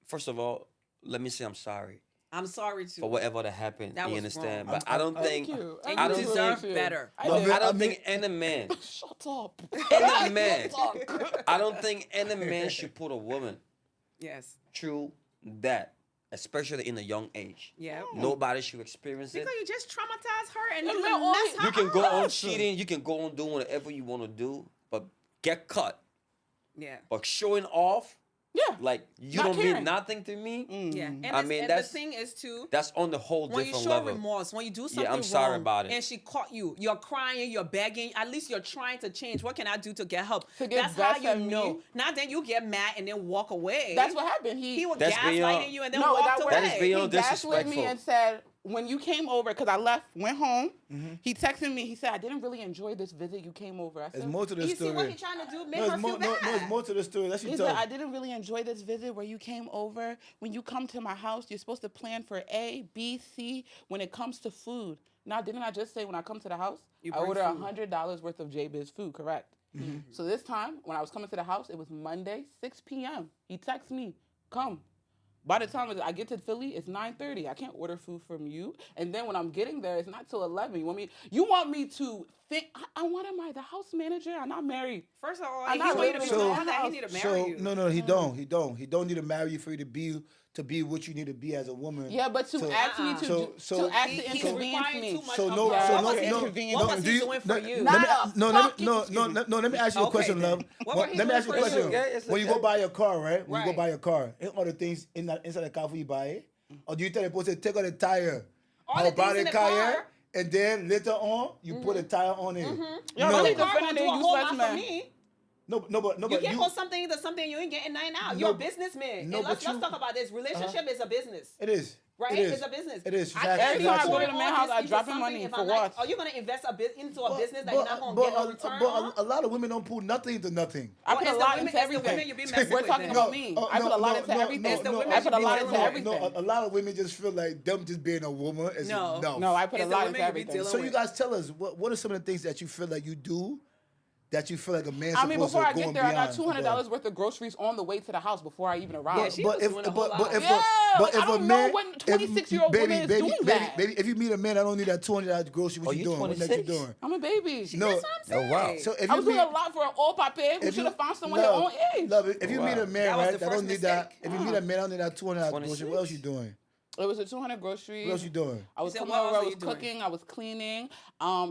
Speaker 1: First of all, let me say I'm sorry
Speaker 4: I'm sorry too.
Speaker 1: for whatever that happened.
Speaker 4: That
Speaker 1: you
Speaker 4: was
Speaker 1: understand?
Speaker 4: wrong.
Speaker 1: But I don't
Speaker 2: Thank
Speaker 1: think.
Speaker 2: you.
Speaker 4: And
Speaker 1: I
Speaker 4: you
Speaker 1: don't
Speaker 4: deserve
Speaker 1: think-
Speaker 4: better.
Speaker 2: I
Speaker 3: Love
Speaker 2: did.
Speaker 3: it.
Speaker 1: I don't
Speaker 3: I mean-
Speaker 1: think any man.
Speaker 2: Shut up.
Speaker 1: Any man.
Speaker 2: Talk.
Speaker 1: I don't think any man should put a woman
Speaker 4: Yes.
Speaker 1: through that, especially in a young age.
Speaker 4: Yeah.
Speaker 1: Nobody should experience it.
Speaker 4: Because you just traumatize her and
Speaker 2: Yeah,
Speaker 4: you
Speaker 2: man, all
Speaker 4: mess
Speaker 2: he-
Speaker 4: her
Speaker 1: You can go
Speaker 4: up.
Speaker 1: on cheating. You can go on doing whatever you want to do, but get caught.
Speaker 4: Yeah.
Speaker 1: But showing off,
Speaker 2: Yeah.
Speaker 1: like you
Speaker 2: Not
Speaker 1: don't
Speaker 2: caring.
Speaker 1: mean nothing to me.
Speaker 4: Yeah. And,
Speaker 1: I
Speaker 4: it's-
Speaker 1: mean,
Speaker 4: and
Speaker 1: that's-
Speaker 4: the thing is too,
Speaker 1: That's on the whole
Speaker 4: when you
Speaker 1: different
Speaker 4: show
Speaker 1: level.
Speaker 4: remorse, when you do something
Speaker 1: I'm sorry
Speaker 4: wrong,
Speaker 1: about it.
Speaker 4: and she caught you, you're crying, you're begging, at least you're trying to change. What can I do to get help?
Speaker 2: To get
Speaker 4: That's how
Speaker 2: best
Speaker 4: you
Speaker 2: at me?
Speaker 4: know. Not then you get mad and then walk away.
Speaker 2: That's what happened.
Speaker 4: he was
Speaker 1: That's
Speaker 4: gaslighting
Speaker 1: beyond-
Speaker 4: you and then
Speaker 2: No,
Speaker 4: walked
Speaker 2: that
Speaker 4: away.
Speaker 2: was-
Speaker 1: That is beyond
Speaker 2: he gaslit me
Speaker 1: disrespectful.
Speaker 2: and said, when you came over, because I left, went home, he texted me. He said, I didn't really enjoy this visit. You came over. I said,
Speaker 3: There's more to the
Speaker 4: You see
Speaker 3: story.
Speaker 4: what he's trying to do? Make
Speaker 3: No,
Speaker 4: her
Speaker 3: it's more,
Speaker 4: feel
Speaker 3: no,
Speaker 4: bad.
Speaker 3: no, it's more to the story. Let
Speaker 2: he
Speaker 3: you
Speaker 2: said,
Speaker 3: tell.
Speaker 2: I didn't really enjoy this visit where you came over. When you come to my house, you're supposed to plan for A, B, C when it comes to food. Now, didn't I just say when I come to the house,
Speaker 4: You
Speaker 2: I
Speaker 4: bring
Speaker 2: order
Speaker 4: food.
Speaker 2: $100 worth of Jbizz food, correct? So this time, when I was coming to the house, it was Monday, 6 p.m. He texts me, come. By the time I get to Philly, it's 9:30. I can't order food from you. And then when I'm getting there, it's not till 11. You want me to think I want him the house manager? I'm not married.
Speaker 4: First of all,
Speaker 2: I'm
Speaker 4: he
Speaker 2: not
Speaker 4: want you to be
Speaker 2: living in
Speaker 4: all
Speaker 2: the
Speaker 4: that. He
Speaker 2: house.
Speaker 4: need to marry you.
Speaker 3: No, he don't. He don't need to marry you for you to be what you need to be as a woman.
Speaker 2: Yeah, but to ask me to ask to
Speaker 4: He's
Speaker 2: inconvenience
Speaker 4: requiring
Speaker 2: me.
Speaker 4: too much
Speaker 3: So
Speaker 4: of
Speaker 3: no,
Speaker 4: her.
Speaker 3: so
Speaker 4: What
Speaker 3: no,
Speaker 4: was he-
Speaker 3: no,
Speaker 4: What was he doing for you?
Speaker 3: Let me ask you a
Speaker 4: Okay,
Speaker 3: question,
Speaker 4: then.
Speaker 3: love.
Speaker 4: What were he
Speaker 3: Let me
Speaker 4: doing
Speaker 3: ask you a
Speaker 4: for
Speaker 3: question.
Speaker 4: you?
Speaker 1: Okay, it's
Speaker 3: When you
Speaker 1: okay.
Speaker 3: go buy your car, right? When you go
Speaker 4: Right.
Speaker 3: buy your car, ain't all the things inside the car before you buy it? Or do you tell the person take out the tire?
Speaker 4: All the
Speaker 3: buy
Speaker 4: things in the
Speaker 3: car,
Speaker 4: car.
Speaker 3: and then later on you put a tire on it.
Speaker 2: Y'all
Speaker 3: No.
Speaker 2: really
Speaker 4: The car
Speaker 2: defending
Speaker 4: gonna
Speaker 2: the
Speaker 4: do a whole lot
Speaker 2: useless
Speaker 4: for
Speaker 2: man.
Speaker 4: me.
Speaker 3: No, but
Speaker 4: You can't post something into something you ain't getting nothing out. You're a businessman.
Speaker 3: No,
Speaker 4: And let's
Speaker 3: but you-
Speaker 4: talk about this. Relationship is a business.
Speaker 3: It is.
Speaker 4: Right?
Speaker 3: It is.
Speaker 4: It's a business.
Speaker 3: It is.
Speaker 4: I
Speaker 3: Exactly.
Speaker 4: can't
Speaker 2: Every time I
Speaker 3: Exactly.
Speaker 2: go to
Speaker 4: pour
Speaker 2: the man
Speaker 4: all
Speaker 2: house,
Speaker 4: this
Speaker 2: I
Speaker 4: into
Speaker 2: drop him
Speaker 4: something
Speaker 2: money
Speaker 4: if
Speaker 2: for
Speaker 4: I'm like,
Speaker 2: what?
Speaker 4: are you gonna invest into a business that you're not gonna get a return on?
Speaker 3: a lot of women don't put nothing into nothing.
Speaker 2: I put
Speaker 4: Well,
Speaker 2: a
Speaker 4: it's
Speaker 2: lot
Speaker 4: the
Speaker 2: into
Speaker 4: women- it's the women
Speaker 2: everything.
Speaker 4: you be messing
Speaker 2: We're
Speaker 4: with
Speaker 2: talking
Speaker 4: then.
Speaker 2: about me. I put a lot into everything.
Speaker 4: It's the women
Speaker 2: I
Speaker 4: you
Speaker 2: put a
Speaker 4: be
Speaker 2: lot
Speaker 4: dealing
Speaker 2: into
Speaker 4: with.
Speaker 2: everything.
Speaker 3: A lot of women just feel like them just being a woman is
Speaker 4: No.
Speaker 3: enough.
Speaker 2: No, I put a
Speaker 4: It's the
Speaker 2: lot
Speaker 4: women
Speaker 2: into
Speaker 4: you be
Speaker 2: everything.
Speaker 4: dealing
Speaker 3: So you
Speaker 4: with.
Speaker 3: guys tell us what are some of the things that you feel like you do that you feel like a man's
Speaker 2: I mean,
Speaker 3: supposed
Speaker 2: before
Speaker 3: to
Speaker 2: I
Speaker 3: go
Speaker 2: get
Speaker 3: and
Speaker 2: there, I got
Speaker 3: beyond?
Speaker 2: $200 worth of groceries on the way to the house before I even arrived.
Speaker 4: Yeah, she was doing a whole lot.
Speaker 2: Yeah, like, I don't know when 26-year-old woman is doing that.
Speaker 3: Baby, if you meet a man, I don't need that $200 grocery. What
Speaker 1: Oh,
Speaker 3: you
Speaker 1: you
Speaker 3: doing? What next you
Speaker 1: 26?
Speaker 3: doing?
Speaker 2: I'm a baby.
Speaker 3: No.
Speaker 4: That's what I'm saying.
Speaker 1: Oh, wow.
Speaker 3: So if
Speaker 2: I
Speaker 3: you
Speaker 2: was doing
Speaker 3: meet,
Speaker 2: a lot for an old papi who should have found someone her own age.
Speaker 3: love, if you
Speaker 1: Wow.
Speaker 3: meet a man,
Speaker 4: That was
Speaker 3: right,
Speaker 4: the
Speaker 3: that
Speaker 4: first
Speaker 3: don't need that.
Speaker 4: mistake.
Speaker 3: If you meet a man, I don't need that $200 grocery.
Speaker 1: 26?
Speaker 3: What else you doing?
Speaker 2: It was a 200 groceries.
Speaker 3: What else you doing?
Speaker 2: I was
Speaker 4: said,
Speaker 2: coming
Speaker 4: what else
Speaker 2: over, I
Speaker 4: are
Speaker 2: was
Speaker 4: you doing?
Speaker 2: cooking, I was cleaning.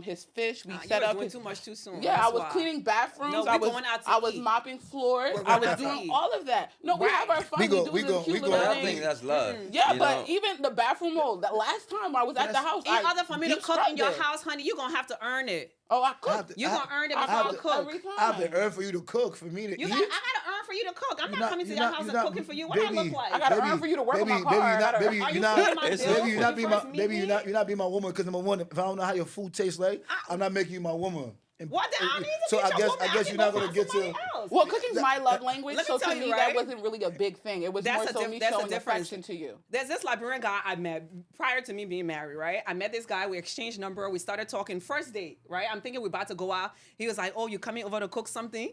Speaker 2: His fish, we
Speaker 4: You
Speaker 2: set
Speaker 4: were
Speaker 2: up.
Speaker 4: doing
Speaker 2: His,
Speaker 4: too much too soon.
Speaker 2: yeah,
Speaker 4: That's
Speaker 2: I was
Speaker 4: why.
Speaker 2: cleaning bathrooms.
Speaker 4: No, we
Speaker 2: I was
Speaker 4: going out to
Speaker 2: I was
Speaker 4: eat.
Speaker 2: mopping floors.
Speaker 4: We're
Speaker 2: I
Speaker 4: going
Speaker 2: was
Speaker 4: out to
Speaker 2: doing
Speaker 4: eat.
Speaker 2: all of that. No, we
Speaker 4: Right.
Speaker 2: have our fun.
Speaker 3: We go-
Speaker 2: do
Speaker 3: we
Speaker 2: the
Speaker 3: go-
Speaker 2: cute
Speaker 3: we go-
Speaker 2: little
Speaker 1: But I
Speaker 2: things.
Speaker 1: think that's love.
Speaker 2: Yeah,
Speaker 1: you
Speaker 2: but
Speaker 1: know?
Speaker 2: even the bathroom roll. The last time I was at the house,
Speaker 4: In
Speaker 2: I
Speaker 4: order for me to
Speaker 2: deep
Speaker 4: cook in your
Speaker 2: scrubbed it.
Speaker 4: house, honey, you're gonna have to earn it.
Speaker 2: Oh, I
Speaker 3: I have
Speaker 2: cooked.
Speaker 3: to-
Speaker 4: You're gonna earn it
Speaker 2: I
Speaker 4: before you
Speaker 2: cooked
Speaker 4: cook.
Speaker 2: every time.
Speaker 3: I have to earn for you to cook, for me to
Speaker 4: You
Speaker 3: eat.
Speaker 4: got, I gotta earn for you to cook. I'm not coming to your house and cooking for you. What I look like?
Speaker 2: I gotta earn for you to work on my car.
Speaker 3: Baby,
Speaker 2: I
Speaker 3: you're not,
Speaker 2: gotta-
Speaker 3: baby,
Speaker 4: Are
Speaker 3: you're
Speaker 4: you
Speaker 3: not,
Speaker 4: paying my
Speaker 3: baby,
Speaker 4: bills
Speaker 3: you're
Speaker 4: when
Speaker 3: not
Speaker 4: you
Speaker 3: being
Speaker 4: first
Speaker 3: my,
Speaker 4: meet
Speaker 3: baby,
Speaker 4: me?
Speaker 3: you're not being my woman. Because number one, if I don't know how your food tastes like, I'm not making you my woman. And-
Speaker 4: What? I don't need to
Speaker 3: so
Speaker 4: be
Speaker 3: I
Speaker 4: your
Speaker 3: guess,
Speaker 4: woman.
Speaker 3: I guess
Speaker 4: can
Speaker 3: you're not
Speaker 4: go
Speaker 3: gonna
Speaker 4: find
Speaker 3: get
Speaker 4: somebody
Speaker 3: to.
Speaker 4: else.
Speaker 2: Well, cooking's my love language,
Speaker 4: Let me
Speaker 2: so
Speaker 4: tell
Speaker 2: to
Speaker 4: you,
Speaker 2: me
Speaker 4: right?
Speaker 2: that wasn't really a big thing. It was more so me
Speaker 4: that's a
Speaker 2: showing
Speaker 4: difference.
Speaker 2: affection to you.
Speaker 4: There's this Liberian guy I met prior to me being married, right? I met this guy. We exchanged number. We started talking first date, right? I'm thinking we're about to go out. He was like, "Oh, you coming over to cook something?"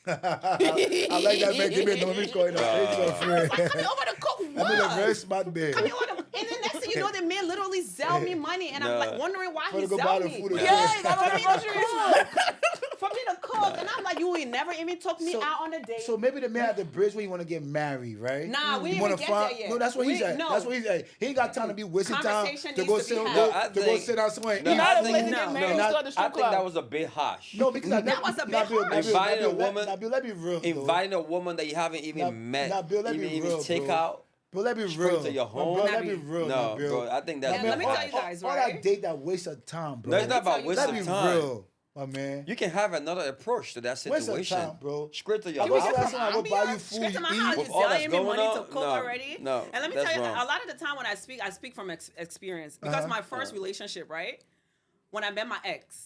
Speaker 3: I like that man. Give me a number. He's going to friend.
Speaker 4: Like, coming over to cook
Speaker 3: That nigga
Speaker 4: what?
Speaker 3: very smart man.
Speaker 4: Coming over to, and then next thing you know, the man literally sell me money, and I'm
Speaker 1: Nah.
Speaker 4: like wondering why
Speaker 3: For
Speaker 4: he
Speaker 3: to go
Speaker 4: sell
Speaker 3: buy the
Speaker 4: me.
Speaker 3: food
Speaker 4: For
Speaker 3: again.
Speaker 2: Yeah, that was
Speaker 4: me
Speaker 2: the
Speaker 4: to
Speaker 2: groceries.
Speaker 4: cook. For me to cook, and I'm like, you ain't never even took me
Speaker 3: So-
Speaker 4: out on a date.
Speaker 3: So maybe the man at the bridge where you want to get married, right?
Speaker 4: Nah, we
Speaker 3: You
Speaker 4: ain't
Speaker 3: wanna
Speaker 4: even get there yet.
Speaker 3: No, that's what he's
Speaker 4: We-
Speaker 3: at.
Speaker 4: no.
Speaker 3: That's what he's at. He ain't got time to be wasting time
Speaker 4: Conversation
Speaker 3: to
Speaker 4: needs
Speaker 3: go
Speaker 4: to be
Speaker 3: sit
Speaker 4: had.
Speaker 1: No, I
Speaker 3: to go
Speaker 1: think-
Speaker 3: sit down somewhere. and
Speaker 1: No,
Speaker 3: eat.
Speaker 2: Not
Speaker 1: I
Speaker 2: a
Speaker 1: think-
Speaker 2: place to
Speaker 4: no,
Speaker 2: get married.
Speaker 3: no,
Speaker 2: Let's go to the
Speaker 1: I
Speaker 2: strip
Speaker 1: think that
Speaker 2: club.
Speaker 1: was a bit harsh.
Speaker 3: No, because
Speaker 4: That was a bit harsh.
Speaker 1: Inviting a woman-
Speaker 3: Nabil, let me real. though.
Speaker 1: Inviting a woman that you haven't even met,
Speaker 3: Nabil, let
Speaker 1: even,
Speaker 3: me
Speaker 1: even
Speaker 3: real,
Speaker 1: take
Speaker 3: bro.
Speaker 1: out.
Speaker 3: Bro, let me
Speaker 1: Straight
Speaker 3: real.
Speaker 1: to your
Speaker 3: Bro,
Speaker 1: home?
Speaker 3: let me
Speaker 4: Nabil.
Speaker 3: real.
Speaker 1: No,
Speaker 3: Nabil.
Speaker 1: bro, I think that's
Speaker 4: And
Speaker 1: bit
Speaker 4: let me
Speaker 1: harsh.
Speaker 4: tell you guys,
Speaker 3: all
Speaker 4: right?
Speaker 3: that date that waste of time, bro.
Speaker 1: No, it's not about
Speaker 4: tell you
Speaker 1: waste
Speaker 3: Let
Speaker 1: of
Speaker 3: me
Speaker 1: time.
Speaker 3: real, my man.
Speaker 1: You can have another approach to that
Speaker 3: Waste of
Speaker 1: situation.
Speaker 3: time, bro.
Speaker 1: Straight to your
Speaker 3: When's the
Speaker 1: house.
Speaker 3: last time I go buy you food,
Speaker 4: Straight to
Speaker 3: you
Speaker 4: my
Speaker 3: eat?
Speaker 4: house,
Speaker 1: With
Speaker 4: you
Speaker 1: all that's
Speaker 4: selling me
Speaker 1: going
Speaker 4: money to
Speaker 1: on,
Speaker 4: cook
Speaker 1: no,
Speaker 4: already.
Speaker 1: no,
Speaker 4: And let me
Speaker 1: that's
Speaker 4: tell you,
Speaker 1: wrong.
Speaker 4: a lot of the time when I speak from experience. Because my first relationship, right? When I met my ex,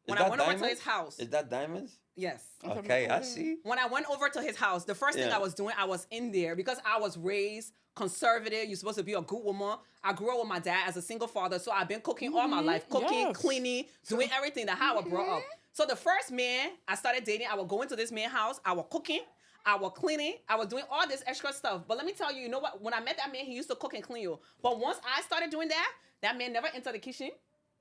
Speaker 4: when
Speaker 1: Is
Speaker 4: I
Speaker 1: that
Speaker 4: went over to
Speaker 1: diamonds?
Speaker 4: his house,
Speaker 1: Is that diamonds?
Speaker 4: yes.
Speaker 1: Okay, I see.
Speaker 4: When I went over to his house, the first thing
Speaker 1: Yeah.
Speaker 4: I was doing, I was in there because I was raised conservative. You're supposed to be a good woman. I grew up with my dad as a single father, so I've been cooking all my life, cooking,
Speaker 2: yes.
Speaker 4: cleaning, doing everything that how I brought up. So the first man I started dating, I would go into this man's house, I was cooking, I was cleaning, I was doing all this extra stuff. But let me tell you, you know what? When I met that man, he used to cook and clean you. But once I started doing that, that man never entered the kitchen.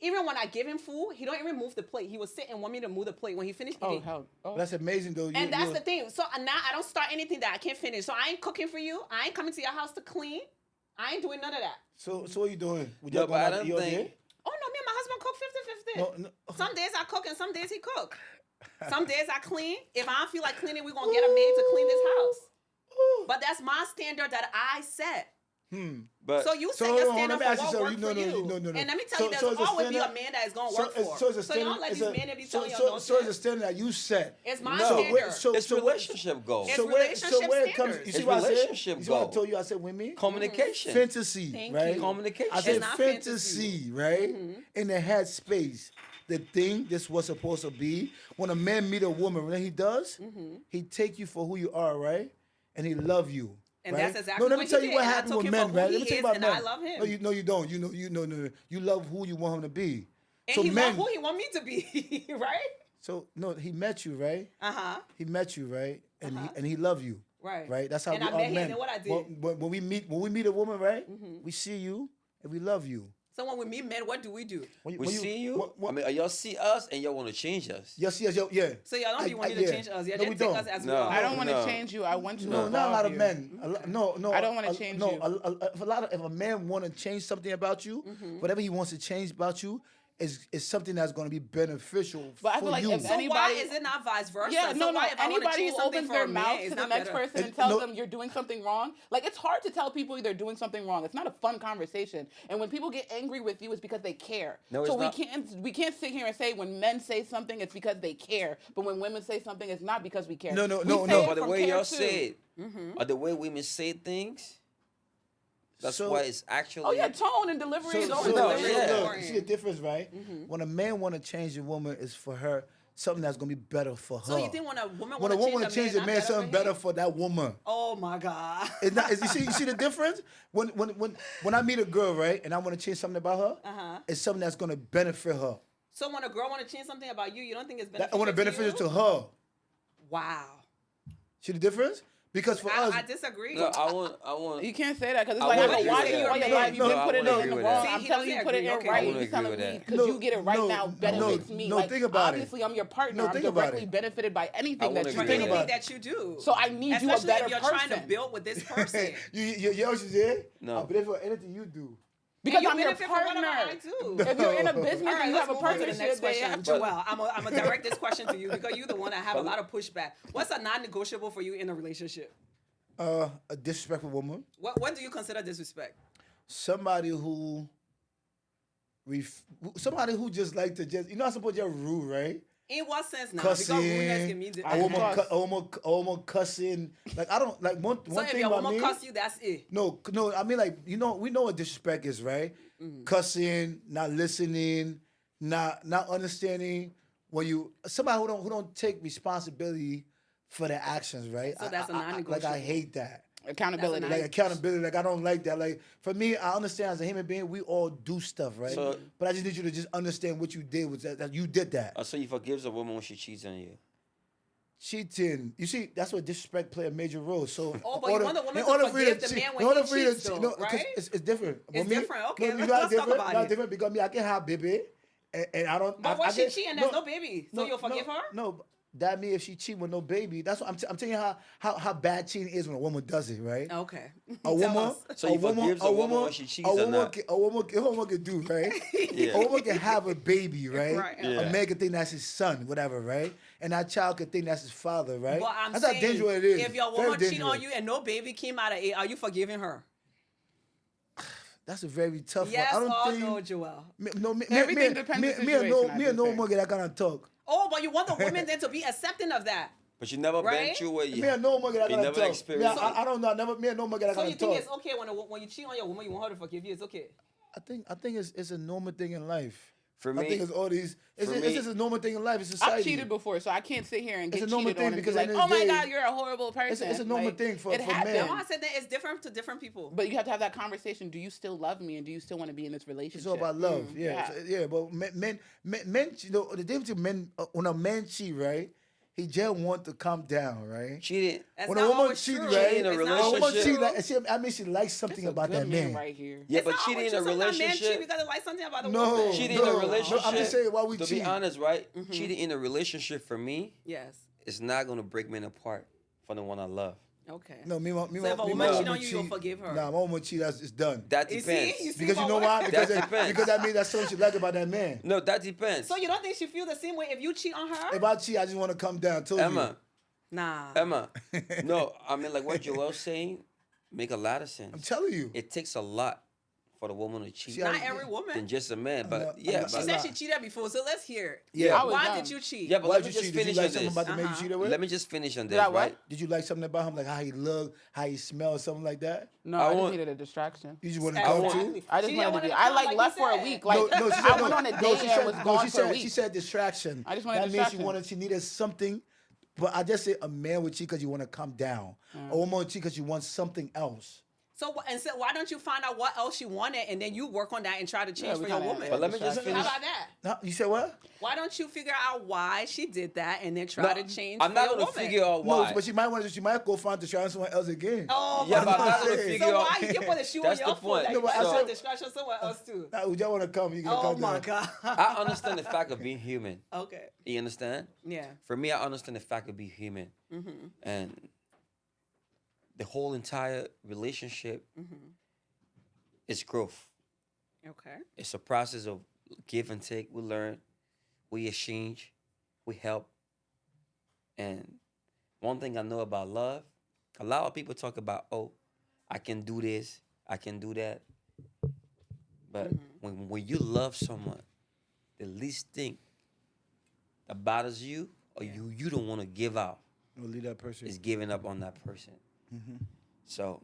Speaker 4: Even when I give him food, he don't even move the plate. He would sit and want me to move the plate when he finished eating.
Speaker 2: Oh, hell. Oh.
Speaker 3: That's amazing, though.
Speaker 4: And that's the thing. So now I don't start anything that I can't finish. So I ain't cooking for you. I ain't coming to your house to clean. I ain't doing none of that.
Speaker 3: So what you doing? Would
Speaker 1: No,
Speaker 3: y'all
Speaker 1: but
Speaker 3: going
Speaker 1: I
Speaker 3: out
Speaker 1: don't
Speaker 3: to eat all
Speaker 1: think-
Speaker 3: day?
Speaker 4: Oh no, me and my husband cook 50-50.
Speaker 3: No, no.
Speaker 4: Some days I cook and some days he cook. Some days I clean. If I don't feel like cleaning, we're gonna get a maid to clean this house. But that's my standard that I set.
Speaker 1: But
Speaker 4: So you
Speaker 3: So
Speaker 4: set
Speaker 3: hold
Speaker 4: your
Speaker 3: on,
Speaker 4: standard
Speaker 3: let me
Speaker 4: for
Speaker 3: ask you
Speaker 4: what
Speaker 3: something.
Speaker 4: works for you.
Speaker 3: No.
Speaker 4: And let me tell
Speaker 3: So-
Speaker 4: you,
Speaker 3: so
Speaker 4: there's
Speaker 3: it's a
Speaker 4: always be a
Speaker 3: standard-
Speaker 4: man that is gonna
Speaker 3: So
Speaker 4: work
Speaker 3: it's
Speaker 4: for.
Speaker 3: so it's a
Speaker 4: So y'all
Speaker 3: standard.
Speaker 4: let
Speaker 3: It's
Speaker 4: these
Speaker 3: a
Speaker 4: men that be
Speaker 3: so
Speaker 4: telling y'all
Speaker 3: so
Speaker 4: don't
Speaker 3: so it's a
Speaker 4: shit.
Speaker 3: standard that you set.
Speaker 4: It's my
Speaker 1: No.
Speaker 4: standard.
Speaker 1: it's relationship goals.
Speaker 4: It's
Speaker 3: So
Speaker 4: relationship
Speaker 3: where it comes,
Speaker 4: standards.
Speaker 3: you see
Speaker 1: It's
Speaker 3: what I said?
Speaker 1: relationship
Speaker 3: You see what I
Speaker 1: goal.
Speaker 3: told you? I said women.
Speaker 1: Communication.
Speaker 3: Fantasy,
Speaker 4: Thank
Speaker 3: right?
Speaker 4: you.
Speaker 1: Communication.
Speaker 3: I said
Speaker 4: It's not
Speaker 3: fantasy, right? In the head space. The thing this was supposed to be. When a man meet a woman, when he does, he take you for who you are, right? And he love you.
Speaker 4: And
Speaker 3: right?
Speaker 4: that's exactly
Speaker 3: no, let
Speaker 4: what
Speaker 3: me
Speaker 4: he
Speaker 3: tell you
Speaker 4: did,
Speaker 3: what
Speaker 4: and I
Speaker 3: happened
Speaker 4: took
Speaker 3: with
Speaker 4: him
Speaker 3: men,
Speaker 4: for who
Speaker 3: right?
Speaker 4: he
Speaker 3: Let me tell you
Speaker 4: is,
Speaker 3: about
Speaker 4: and
Speaker 3: men.
Speaker 4: I love him.
Speaker 3: No, you don't. No. You love who you want him to be.
Speaker 4: And
Speaker 3: so
Speaker 4: he
Speaker 3: men.
Speaker 4: want who he want me to be, right?
Speaker 3: So no, he met you, right?
Speaker 4: Uh-huh.
Speaker 3: He met you, right? And he loved you. Right. That's how
Speaker 4: And
Speaker 3: we
Speaker 4: I
Speaker 3: are
Speaker 4: met him,
Speaker 3: men.
Speaker 4: and what I did.
Speaker 3: When we meet a woman, right? We see you and we love you.
Speaker 4: So when we meet men, what do we do?
Speaker 3: When
Speaker 1: We see you.
Speaker 3: when-
Speaker 1: I mean, y'all see us and y'all want to change us.
Speaker 3: yes, yeah.
Speaker 4: So y'all don't be wanting to change us. Yeah,
Speaker 3: No,
Speaker 4: just
Speaker 3: we
Speaker 4: take
Speaker 3: don't.
Speaker 4: us as we
Speaker 1: No.
Speaker 4: are.
Speaker 2: I don't want to
Speaker 1: No.
Speaker 2: change you. I want you.
Speaker 3: No,
Speaker 2: to
Speaker 3: not a lot
Speaker 2: evolve
Speaker 3: of
Speaker 2: you.
Speaker 3: men. No.
Speaker 2: I don't wanna change you.
Speaker 3: If a man want to change something about you, whatever he wants to change about you is something that's going to be beneficial
Speaker 2: But I
Speaker 3: for
Speaker 2: feel like
Speaker 3: you.
Speaker 2: if
Speaker 4: So why
Speaker 2: anybody-
Speaker 4: is it not vice versa?
Speaker 2: Yeah,
Speaker 4: so
Speaker 2: no.
Speaker 4: why if I want to
Speaker 2: Anybody
Speaker 4: change
Speaker 2: who
Speaker 4: something
Speaker 2: opens
Speaker 4: for
Speaker 2: their
Speaker 4: a man,
Speaker 2: mouth
Speaker 4: it's
Speaker 2: to the
Speaker 4: not
Speaker 2: next
Speaker 4: better.
Speaker 2: person and
Speaker 3: And
Speaker 2: tells
Speaker 3: no-
Speaker 2: them you're doing something wrong, like it's hard to tell people they're doing something wrong. It's not a fun conversation. And when people get angry with you, it's because they care.
Speaker 1: No,
Speaker 2: so
Speaker 1: it's
Speaker 2: we
Speaker 1: not.
Speaker 2: can't sit here and say when men say something, it's because they care. But when women say something, it's not because we care.
Speaker 3: No, no,
Speaker 2: We
Speaker 3: no,
Speaker 2: say
Speaker 3: no.
Speaker 2: it
Speaker 1: But the
Speaker 2: from
Speaker 1: way
Speaker 2: care
Speaker 1: y'all
Speaker 2: too.
Speaker 1: say it, or the way women say things, that's
Speaker 3: So-
Speaker 1: why it's actually.
Speaker 2: Oh yeah, tone and delivery is always
Speaker 1: no,
Speaker 2: delivery.
Speaker 1: yeah.
Speaker 2: is
Speaker 3: look,
Speaker 2: important.
Speaker 3: you see the difference, right? When a man want to change a woman, is for her something that's going to be better for her.
Speaker 4: So you think when a woman
Speaker 3: when a woman
Speaker 4: want to
Speaker 3: change a man, something better for that woman.
Speaker 4: Oh my God.
Speaker 3: It's not. You see the difference? When I meet a girl, right, and I want to change something about her, it's something that's going to benefit her.
Speaker 4: So when a girl want to change something about you, you don't think it's
Speaker 3: That,
Speaker 4: beneficial
Speaker 3: I want to benefit
Speaker 4: you?
Speaker 3: it to her.
Speaker 4: Wow.
Speaker 3: See the difference? Because for us,
Speaker 4: I disagree.
Speaker 1: No, I want.
Speaker 2: You can't say that because it's
Speaker 1: I
Speaker 2: like
Speaker 1: wouldn't
Speaker 2: I've been
Speaker 1: agree with
Speaker 2: watching you
Speaker 1: that.
Speaker 2: all your
Speaker 3: No,
Speaker 2: life. You've
Speaker 3: no,
Speaker 2: been
Speaker 3: I
Speaker 2: putting
Speaker 1: wouldn't
Speaker 2: it in
Speaker 1: agree
Speaker 2: the
Speaker 1: with
Speaker 2: wrong.
Speaker 1: that.
Speaker 2: I'm
Speaker 4: See, he
Speaker 2: telling you,
Speaker 4: doesn't
Speaker 2: put it
Speaker 4: agree.
Speaker 2: in
Speaker 4: Okay.
Speaker 2: right
Speaker 1: I wouldn't
Speaker 2: because
Speaker 1: agree with that.
Speaker 2: you get it right now benefits me.
Speaker 3: no,
Speaker 2: Like
Speaker 3: think about it.
Speaker 2: obviously, I'm your partner.
Speaker 3: No,
Speaker 2: I'm
Speaker 3: think about
Speaker 2: directly
Speaker 3: it.
Speaker 2: benefited by anything that
Speaker 1: wouldn't
Speaker 2: you
Speaker 1: agree
Speaker 2: do.
Speaker 1: with
Speaker 4: Anything
Speaker 3: that.
Speaker 4: that you do.
Speaker 2: So I need you a
Speaker 4: Especially
Speaker 2: better
Speaker 4: if you're
Speaker 2: person.
Speaker 4: trying to build with this person.
Speaker 3: you know what she said?
Speaker 1: No.
Speaker 3: I believe for anything you do.
Speaker 2: Because
Speaker 4: you
Speaker 2: I'm your
Speaker 4: benefit from whatever
Speaker 2: partner.
Speaker 4: I do.
Speaker 2: If you're in a business
Speaker 4: All right,
Speaker 2: and you
Speaker 4: let's
Speaker 2: have a
Speaker 4: move on to the
Speaker 2: partnership,
Speaker 4: next
Speaker 2: they
Speaker 4: question.
Speaker 2: have
Speaker 1: But-
Speaker 4: Joelle, I'm gonna direct this question to you because you're the one that have a lot of pushback. What's a non-negotiable for you in a relationship?
Speaker 3: A disrespectful woman.
Speaker 4: What do you consider disrespect?
Speaker 3: Somebody who just like to just, you know, I'm supposed to just rude, right?
Speaker 4: In what sense now? Because rudeness can mean
Speaker 3: a woman,
Speaker 2: cuss.
Speaker 3: a woman cussing. Like I don't like one
Speaker 4: So if
Speaker 3: thing
Speaker 4: your
Speaker 3: about
Speaker 4: woman
Speaker 3: me.
Speaker 4: cuss you, that's it.
Speaker 3: No. I mean, like we know what disrespect is, right? Cussing, not listening, not understanding. When you somebody who don't take responsibility for their actions, right?
Speaker 4: So that's a
Speaker 3: Like
Speaker 4: non-negotiable.
Speaker 3: I hate that.
Speaker 2: accountability.
Speaker 4: That's
Speaker 3: Like
Speaker 4: nice.
Speaker 3: accountability, like I don't like that. Like for me, I understand as a human being, we all do stuff, right?
Speaker 1: So-
Speaker 3: but I just need you to just understand what you did was that you did that.
Speaker 1: So you forgives a woman when she cheats on you.
Speaker 3: Cheating, you see, that's where disrespect play a major role. So,
Speaker 4: Oh, but you want the woman
Speaker 3: in
Speaker 4: to
Speaker 3: order for you
Speaker 4: forgive the
Speaker 3: cheat-
Speaker 4: man
Speaker 3: in
Speaker 4: when
Speaker 3: order
Speaker 4: he
Speaker 3: for you to
Speaker 4: cheats,
Speaker 3: cheat-
Speaker 4: though,
Speaker 3: no, 'cause
Speaker 4: right?
Speaker 3: it's different.
Speaker 4: It's
Speaker 3: For me,
Speaker 4: different. Okay,
Speaker 3: you know
Speaker 4: let's
Speaker 3: how
Speaker 4: talk
Speaker 3: different?
Speaker 4: about
Speaker 3: Not
Speaker 4: it.
Speaker 3: different because me, I can have baby, and I don't.
Speaker 4: But
Speaker 3: I
Speaker 4: when she
Speaker 3: can-
Speaker 4: cheating, there's no baby. So you'll forgive her?
Speaker 3: No, that means if she cheat with no baby, that's what I'm telling you how bad cheating is when a woman does it, right?
Speaker 4: Okay.
Speaker 3: A
Speaker 4: Tell
Speaker 3: woman,
Speaker 4: us.
Speaker 1: So you forgives a woman when she cheats or not?
Speaker 3: a woman can do, right?
Speaker 1: Yeah.
Speaker 3: A woman can have a baby, right?
Speaker 4: Right.
Speaker 1: Yeah.
Speaker 3: A man can think that's his son, whatever, right? And that child can think that's his father, right?
Speaker 4: But I'm
Speaker 3: That's
Speaker 4: saying,
Speaker 3: how dangerous it is.
Speaker 4: if your
Speaker 3: Very
Speaker 4: woman cheat
Speaker 3: dangerous.
Speaker 4: on you and no baby came out of it, are you forgiving her?
Speaker 3: That's a very tough
Speaker 4: Yes
Speaker 3: one. I don't
Speaker 4: or
Speaker 3: think.
Speaker 4: no, Joelle?
Speaker 2: Everything depends on the situation, I
Speaker 3: Me and no
Speaker 2: just
Speaker 3: woman that kind of talk.
Speaker 4: Oh, but you want the women then to be accepting of that.
Speaker 1: But you never
Speaker 4: Right?
Speaker 1: been through what you.
Speaker 3: Me and no woman that
Speaker 1: You
Speaker 3: kind of
Speaker 1: never
Speaker 3: talk.
Speaker 1: experienced
Speaker 3: Me,
Speaker 1: it.
Speaker 3: I don't know. Me and no woman that
Speaker 4: So
Speaker 3: kind
Speaker 4: you
Speaker 3: of
Speaker 4: think
Speaker 3: talk.
Speaker 4: it's okay when you cheat on your woman, you want her to forgive you? It's okay.
Speaker 3: I think it's a normal thing in life.
Speaker 1: For
Speaker 3: I
Speaker 1: me,
Speaker 3: think it's all these. It's
Speaker 1: for
Speaker 3: just,
Speaker 1: me-
Speaker 3: it's just a normal thing in life. It's society.
Speaker 2: I've cheated before, so I can't sit here and
Speaker 3: It's
Speaker 2: get
Speaker 3: a normal
Speaker 2: cheated
Speaker 3: thing
Speaker 2: on and be
Speaker 3: because
Speaker 2: like,
Speaker 3: at the end
Speaker 2: "Oh
Speaker 3: of the
Speaker 2: my
Speaker 3: day,
Speaker 2: God, you're a horrible person."
Speaker 3: it's a normal
Speaker 2: Like,
Speaker 3: thing for
Speaker 2: it happens.
Speaker 3: men.
Speaker 4: No, I said that it's different to different people.
Speaker 2: But you have to have that conversation. Do you still love me, and do you still want to be in this relationship?
Speaker 3: It's all about love. Yeah,
Speaker 2: yeah.
Speaker 3: yeah. But men, you know, the difference between men, when a man cheat, right? He just want to calm down, right?
Speaker 1: cheating.
Speaker 4: That's
Speaker 3: When
Speaker 4: not
Speaker 3: a woman
Speaker 4: always
Speaker 3: cheat,
Speaker 4: true.
Speaker 3: right?
Speaker 1: In a
Speaker 4: It's not
Speaker 3: When a
Speaker 4: always
Speaker 3: woman
Speaker 1: relationship-
Speaker 3: cheat,
Speaker 4: true.
Speaker 3: I mean, she likes something
Speaker 2: That's a
Speaker 3: about
Speaker 2: good
Speaker 3: that man.
Speaker 2: right here.
Speaker 1: Yeah,
Speaker 4: It's
Speaker 1: but
Speaker 4: not
Speaker 1: cheating
Speaker 4: always
Speaker 1: in a
Speaker 4: true. Sometimes men cheat
Speaker 1: relationship.
Speaker 4: because they like something about the
Speaker 3: No.
Speaker 4: woman.
Speaker 1: Cheating
Speaker 3: No,
Speaker 1: in a
Speaker 3: no,
Speaker 1: relationship.
Speaker 3: I'm just saying why we
Speaker 1: to
Speaker 3: cheat.
Speaker 1: be honest, right? Cheating in a relationship for me
Speaker 4: Yes.
Speaker 1: is not gonna break men apart from the one I love.
Speaker 4: Okay.
Speaker 3: No, me,
Speaker 4: So if a
Speaker 3: my
Speaker 4: woman
Speaker 3: woman
Speaker 4: cheat on you, you'll forgive her.
Speaker 3: Nah, my woman cheat, it's done.
Speaker 1: That
Speaker 4: You
Speaker 1: depends.
Speaker 4: see? You see
Speaker 3: Because you
Speaker 4: my
Speaker 3: know
Speaker 4: wife?
Speaker 3: why? Because
Speaker 1: That depends.
Speaker 3: because that means that's something she like about that man.
Speaker 1: No, that depends.
Speaker 4: So you don't think she feel the same way if you cheat on her?
Speaker 3: If I cheat, I just want to come down. Told
Speaker 1: Emma,
Speaker 4: Nah.
Speaker 1: Emma. No, I mean like what Joel's saying make a lot of
Speaker 3: I'm
Speaker 1: sense.
Speaker 3: telling you.
Speaker 1: It takes a lot for the woman to cheat
Speaker 3: See,
Speaker 4: Not
Speaker 3: I-
Speaker 4: every
Speaker 1: than
Speaker 4: woman.
Speaker 1: just a man. But
Speaker 3: know-
Speaker 1: yeah,
Speaker 3: I'm
Speaker 4: She
Speaker 1: but,
Speaker 4: said
Speaker 3: lot.
Speaker 4: she cheated before, so let's hear it.
Speaker 3: Yeah.
Speaker 2: I was
Speaker 4: Why
Speaker 2: young.
Speaker 4: did you cheat?
Speaker 1: yeah, but
Speaker 3: Why
Speaker 1: let
Speaker 3: did
Speaker 1: me
Speaker 3: you
Speaker 1: just
Speaker 3: cheat? Did you
Speaker 1: finish
Speaker 3: like
Speaker 1: on
Speaker 3: something
Speaker 1: this.
Speaker 3: about the man you cheated with?
Speaker 1: Let me just finish on
Speaker 2: Did
Speaker 1: this,
Speaker 2: I what?
Speaker 1: right?
Speaker 3: Did you like something about him, like how he looked, how he smelled, something like that?
Speaker 2: No,
Speaker 1: I
Speaker 2: I just
Speaker 1: want-
Speaker 2: needed a distraction.
Speaker 3: You just want to
Speaker 1: I
Speaker 3: go
Speaker 1: want-
Speaker 3: too?
Speaker 2: I just
Speaker 4: She
Speaker 2: wanted
Speaker 4: didn't
Speaker 2: to
Speaker 4: wanna
Speaker 2: be.
Speaker 4: come
Speaker 2: I like
Speaker 4: like you
Speaker 2: left for a
Speaker 4: said.
Speaker 2: week. Like
Speaker 3: No, she said
Speaker 2: I
Speaker 3: no.
Speaker 2: went on a
Speaker 3: No,
Speaker 2: date
Speaker 3: she
Speaker 2: and
Speaker 3: said
Speaker 2: was
Speaker 3: no.
Speaker 2: gone
Speaker 3: She
Speaker 2: for a
Speaker 3: said
Speaker 2: week.
Speaker 3: she said distraction.
Speaker 2: I just wanted
Speaker 3: that means she
Speaker 2: distraction.
Speaker 3: wanted. She needed something. But I just say a man would cheat because you want to come down. A woman would cheat because you want something else.
Speaker 4: So why don't you find out what else she wanted and then you work on that and try to change
Speaker 2: we
Speaker 4: for your
Speaker 2: kinda-
Speaker 4: woman?
Speaker 1: But let me just
Speaker 2: How
Speaker 1: finish.
Speaker 4: How about that?
Speaker 3: No, you said what?
Speaker 4: Why don't you figure out why she did that and then try to change
Speaker 1: I'm
Speaker 4: for
Speaker 1: not
Speaker 4: your
Speaker 1: gonna
Speaker 4: woman?
Speaker 1: figure out why.
Speaker 3: No, but she might go find to try someone else again.
Speaker 4: Oh,
Speaker 1: Yeah,
Speaker 4: my
Speaker 1: but I'm not
Speaker 4: God.
Speaker 1: gonna
Speaker 3: So
Speaker 1: figure
Speaker 4: So
Speaker 1: out.
Speaker 4: why you can put a shoe on
Speaker 1: That's
Speaker 4: your
Speaker 1: the
Speaker 4: foot
Speaker 1: point.
Speaker 4: that
Speaker 3: No,
Speaker 4: you
Speaker 3: but I
Speaker 4: might
Speaker 3: said-
Speaker 4: distraction someone else too?
Speaker 3: Now, would y'all want to come? You can
Speaker 4: Oh
Speaker 3: come
Speaker 4: my
Speaker 3: down.
Speaker 4: God.
Speaker 1: I understand the fact of being human.
Speaker 4: Okay.
Speaker 1: You understand?
Speaker 4: Yeah.
Speaker 1: For me, I understand the fact of being human, and the whole entire relationship is growth.
Speaker 4: Okay.
Speaker 1: It's a process of give and take. We learn, we exchange, we help. And one thing I know about love, a lot of people talk about, oh, I can do this, I can do that. But when you love someone, the least thing that bothers you or you don't want to give out
Speaker 3: No, leave that person.
Speaker 1: is giving up on that person. So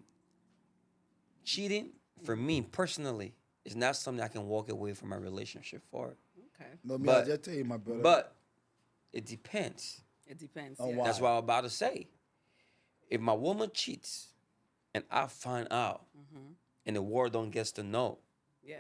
Speaker 1: cheating, for me personally, is not something I can walk away from my relationship for.
Speaker 4: Okay.
Speaker 3: No, me,
Speaker 1: but-
Speaker 3: I just tell you, my brother.
Speaker 1: But it depends.
Speaker 4: It depends.
Speaker 3: Oh,
Speaker 4: yeah.
Speaker 3: wow.
Speaker 1: That's what I'm about to say. If my woman cheats and I find out and the world don't get to know,
Speaker 4: Yeah.